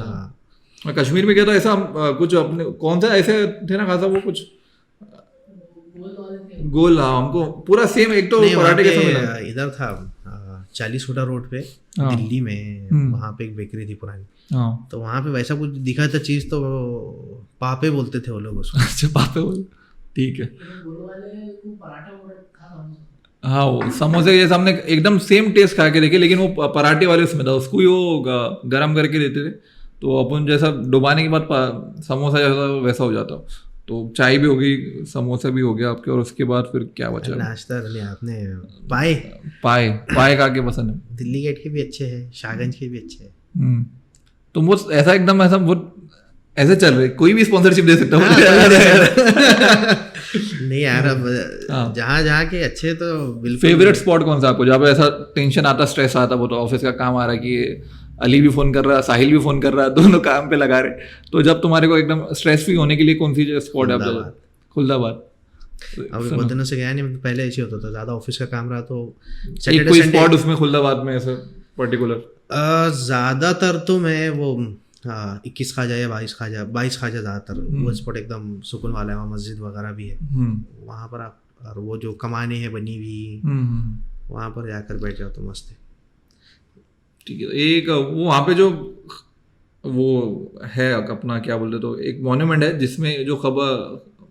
मैं कश्मीर में गया था, ऐसा कुछ अपने कौन सा ऐसे थे ना खासा वो कुछ गोल। हाँ हमको पूरा सेम एक तो पराठे के साथ इधर था 40 फुटा रोड पे दिल्ली में, वहाँ पे एक बेकरी थी पुरानी, तो वहाँ पे वैसा कुछ दिखा था चीज, तो पापे बोलते थे वो लोग उसको। अच्छा पापे बोल, ठीक है। हाँ वो समोसे के जैसे हमने एकदम सेम टेस्ट खा के देखे, लेकिन वो पराठे वाले उसमें था, उसको ही वो गरम करके देते थे, तो अपन जैसा डुबाने के बाद समोसा जैसा वैसा हो जाता। तो चाय भी हो गई, समोसा भी हो गया आपके, और उसके बाद फिर क्या बचा? नाश्ता आपने पाए खा के पसंद है। दिल्ली गेट के भी अच्छे हैं, शाहगंज के भी अच्छे हैं। तो वो ऐसा एकदम ऐसा वो ऐसे चल रहे, कोई भी स्पॉन्सरशिप दे सकता है। नहीं यार, अब जहाँ के अच्छे तो बिल्कुल। फेवरेट स्पॉट कौन सा आपको, जहाँ पे ऐसा टेंशन आता, स्ट्रेस आता, वो तो ऑफिस का काम आ रहा है कि अली भी फोन कर रहा है, साहिल भी फोन कर रहा है, दोनों काम पे लगा रहे, तो जब तुम्हारे को एकदम स्ट्रेस फ्री होने के लिए कौन सी स्पॉट है आप? खुलदाबाद। अभी बहुत दिनों से गया नहीं, पहले ऐसे होता था, ज्यादा ऑफिस का काम रहा तो एक कोई स्पॉट उसमें खुलदाबाद में ऐसा पर्टिकुलर? ज्यादातर तो मैं वो 21 खाजा या 22 खाजा ज्यादातर, वो स्पॉट एकदम सुकून वाला है, वहाँ मस्जिद वगैरह भी है, वहाँ पर आप, और वो जो कमाने हैं बनी हुई, वहाँ पर जाकर बैठ जाओ तो मस्त है। ठीक है। एक वो वहाँ पे जो वो है अपना क्या बोलते, तो एक मॉन्यूमेंट है जिसमें जो खबर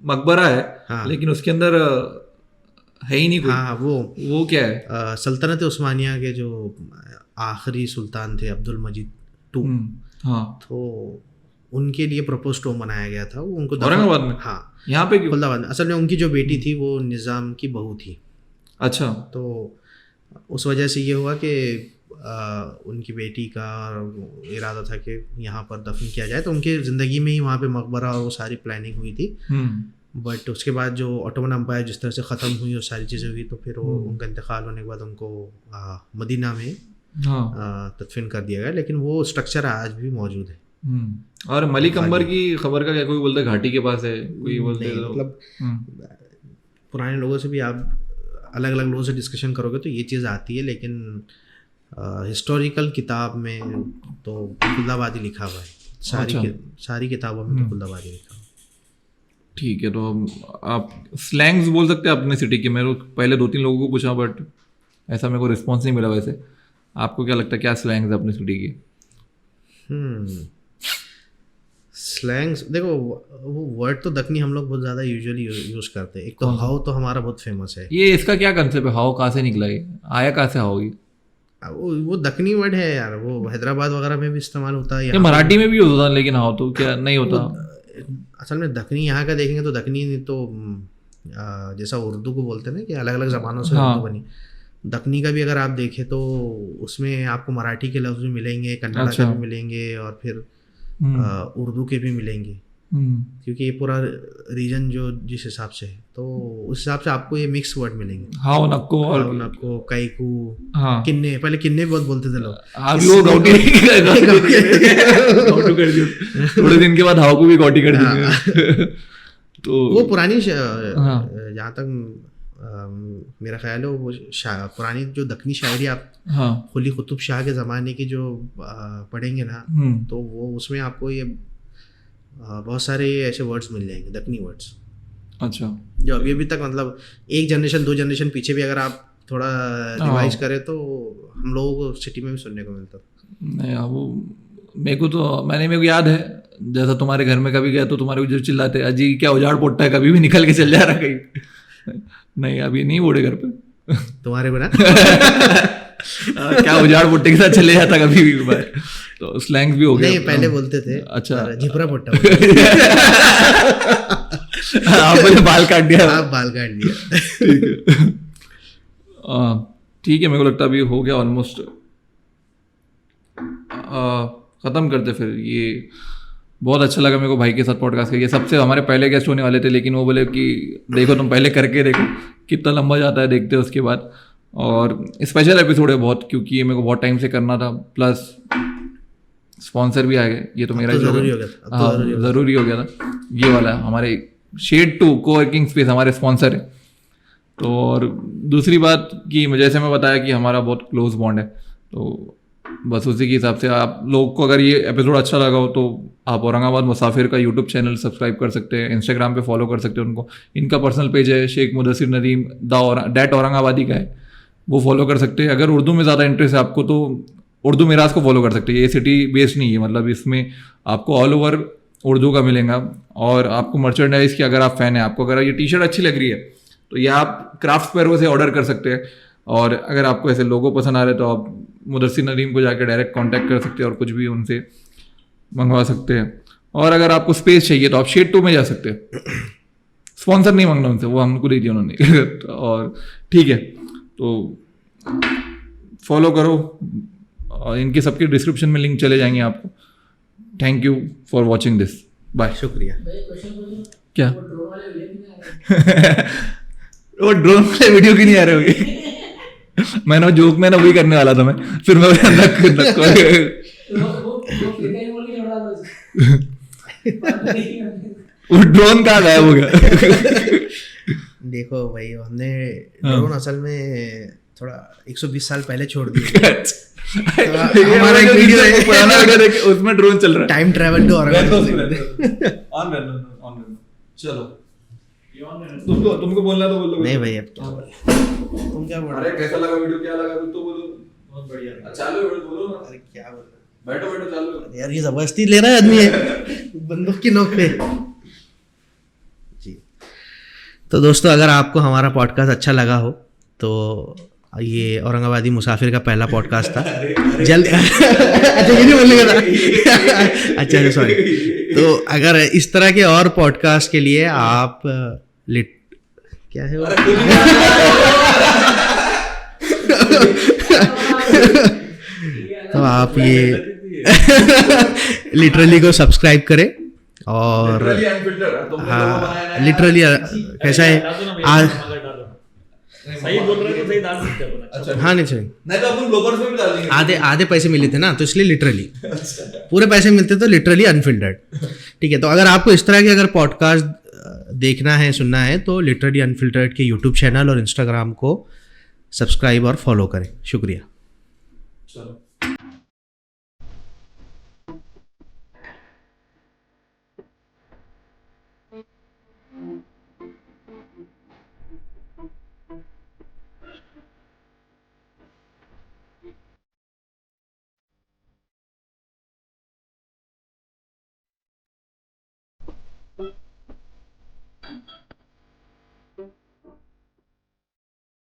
मकबरा है, हाँ। लेकिन उसके अंदर है ही नहीं कोई। हाँ वो क्या है? सल्तनत उस्मानिया के जो आखिरी सुल्तान थे अब्दुल मजीद II, हाँ, तो उनके लिए प्रपोज टोम बनाया गया था, वो उनको औरंगाबाद में। हाँ यहाँ पे खुलदाबाद में। असल में उनकी जो बेटी थी वो निज़ाम की बहू थी। अच्छा। तो उस वजह से ये हुआ कि उनकी बेटी का इरादा था कि यहाँ पर दफन किया जाए, तो उनके ज़िंदगी में ही वहाँ पे मकबरा और वो सारी प्लानिंग हुई थी। बट उसके बाद जो ऑटोमन एम्पायर जिस तरह से ख़त्म हुई और सारी चीज़ें हुई, तो फिर वो उनका इंतकाल होने के बाद उनको मदीना में तदफीन कर दिया गया, लेकिन वो स्ट्रक्चर आज भी मौजूद है। और मलिक अंबर की खबर का क्या, कोई बोलते हैं घाटी के पास है, कोई बोलते हैं, मतलब पुराने लोगों से भी आप अलग अलग लोगों से डिस्कशन करोगे तो ये चीज़ आती है, लेकिन हिस्टोरिकल किताब में तो खुलदाबादी लिखा हुआ है, सारी किताबों में तो खुलदाबादी लिखा हुआ है। ठीक है। तो आप स्लैंग्स बोल सकते हैं अपने सिटी के? मेरे पहले 2-3 लोगों को पूछा, बट ऐसा मेरे को रिस्पॉन्स नहीं मिला। वैसे आपको क्या लगता है, क्या स्लैंग्स है अपनी सिटी की? स्लैंग्स देखो, वो वर्ड तो दक्कनी हम लोग बहुत ज़्यादा यूजुअली यूज़ करते हैं। एक तो हाउ तो हमारा बहुत फेमस है। ये इसका क्या कंसेप्ट है? हाउ कहाँ से निकला, ये आया कहाँ से हाउ? वो दक्कनी वर्ड है यार, वो हैदराबाद वगैरह में भी इस्तेमाल होता है, मराठी में भी होता है, लेकिन हाउ तो क्या नहीं होता? असल में दक्कनी यहाँ का देखेंगे तो दक्कनी तो जैसा उर्दू को बोलते हैं ना कि अलग अलग ज़बानों से उर्दू बनी, दक्कनी का भी अगर आप देखें तो उसमें आपको मराठी के लफ्ज़ भी मिलेंगे, कन्नड़ा के भी मिलेंगे, और फिर उर्दू के भी मिलेंगे, क्योंकि ये पूरा रीजन जो जिस हिसाब से है, तो उस हिसाब से आपको ये मिक्स वर्ड मिलेंगे। हाँ नक्को और नक्को, काईकू, हाँ। किन्ने, पहले किन्ने बहुत बोलते थे लोग, थोड़े दिन के बाद हाउ को भी गौटी कर देंगे। तो वो पुरानी जहाँ तक मेरा ख्याल है वो पुरानी जो दक्कनी शायरी आप कुली कुतुब शाह के ज़माने की जो पढ़ेंगे ना, तो वो उसमें आपको ये बहुत सारे ऐसे वर्ड्स मिल जाएंगे, दक्कनी वर्ड्स। अच्छा। जो अभी तक मतलब 1 जनरेशन 2 जनरेशन पीछे भी अगर आप थोड़ा रिवाइज करें तो हम लोगों को सिटी में भी सुनने को मिलता। नहीं वो मेरे को याद है, जैसा तुम्हारे घर में कभी गया तो तुम्हारे को जो चिल्लाते अजी क्या उजाड़ पोट्टा है, कभी भी निकल के चल जा रहा कहीं। नहीं अभी नहीं बोले घर पे तुम्हारे को ना क्या उजाड़ पोट्टे के साथ चले जाता कभी भी। तो स्लैंग्स भी हो गए। नहीं, पहले बोलते थे। अच्छा, झिपरा पोटा। आपने बाल काट दिया। आप बाल काट दिया। ठीक है, मेरे को लगता है अभी हो गया ऑलमोस्ट। ख़त्म करते फिर। ये बहुत अच्छा लगा मेरे को भाई के साथ पॉडकास्ट करके। सबसे हमारे पहले गेस्ट होने वाले थे, लेकिन वो बोले कि देखो तुम पहले करके देखो कितना लंबा जाता है, देखते हो उसके बाद। और स्पेशल एपिसोड है बहुत, क्योंकि ये मेरे को बहुत टाइम से करना था, प्लस स्पॉन्सर भी आ गए। ये तो मेरा ज़रूरी हो गया था। हाँ, ज़रूरी हो गया था। ये वाला हमारे शेड 2 कोवर्किंग स्पेस हमारे स्पॉन्सर है। तो और दूसरी बात कि जैसे मैं बताया कि हमारा बहुत क्लोज बॉन्ड है, तो बस उसी के हिसाब से आप लोग को अगर ये एपिसोड अच्छा लगा हो तो आप औरंगाबाद मुसाफिर का यूट्यूब चैनल सब्सक्राइब कर सकते हैं, इंस्टाग्राम पे फॉलो कर सकते हैं उनको। इनका पर्सनल पेज है शेख मुदस्सिर नदीम डैट औरंगाबादी का है, वो फॉलो कर सकते हैं। अगर उर्दू में ज़्यादा इंटरेस्ट है आपको तो उर्दू मिराज को फॉलो कर सकते हैं। ये सिटी बेस्ड नहीं है, मतलब इसमें आपको ऑल ओवर उर्दू का मिलेगा। और आपको मर्चेंडाइज की अगर आप फ़ैन है, आपको अगर ये टी शर्ट अच्छी लग रही है तो ये आप क्राफ्ट पैरो से ऑर्डर कर सकते हैं। और अगर आपको ऐसे लोगो पसंद आ रहे हैं तो आप मुदस्सिर नदीम को जाकर डायरेक्ट कांटेक्ट कर सकते हैं और कुछ भी उनसे मंगवा सकते हैं। और अगर आपको स्पेस चाहिए तो आप शेड 2 में जा सकते हैं। स्पॉन्सर नहीं मांगना उनसे, वो हमको दे दिया उन्होंने। और ठीक है, तो फॉलो करो और इनके सबके डिस्क्रिप्शन में लिंक चले जाएंगे आपको। Thank you for watching this, bye. शुक्रिया। क्या वो ड्रोन वाले वीडियो क्यों नहीं आ रहे होंगे? मैंने वो जोक में ना वही करने वाला था मैं, फिर मैं वो ड्रोन कहाँ गायब हो गया? देखो भाई, हमने ड्रोन असल में थोड़ा 120 साल पहले छोड़ दिया। हमारा एक वीडियो है, पुराना वीडियो देख, उसमें ड्रोन चल रहा है। Time travel to Aurangabad. चलो तुमको बोलना तो बोलो। नहीं भाई, अब क्या बोल, तुम क्या बोल रहे हो? अरे कैसा लगा वीडियो, क्या लगा तो बोलो। बहुत बढ़िया, चालू बोलो ना। अरे क्या बोल रहे हो? बैठो बैठो, चालू। यार ये जबरदस्ती ले रहा है आदमी है बंदूक की नोक पे जी। तो दोस्तों, अगर आपको हमारा पॉडकास्ट अच्छा लगा हो तो ये औरंगाबादी मुसाफिर का पहला पॉडकास्ट था। जल्द अच्छा, ये नहीं बोलने का था। अच्छा सॉरी। तो अगर इस तरह के और पॉडकास्ट के लिए आप क्या है वो? तो आप ये लिटरली को सब्सक्राइब करें। और हाँ, लिटरली कैसा है सही बोल रहे हो, सही डाल सकते हो। अच्छा, हाँ नहीं सही, नहीं तो अपन ब्लॉगर्स में भी डालेंगे। आधे पैसे मिले थे ना, तो इसलिए लिटरली। पूरे पैसे मिलते तो लिटरली अनफिल्टर्ड। ठीक है, तो अगर आपको इस तरह के अगर पॉडकास्ट देखना है, सुनना है, तो लिटरली अनफिल्टर्ड के यूट्यूब चैनल और इंस्टाग्राम को सब्सक्राइब और फॉलो करें। शुक्रिया। चलो।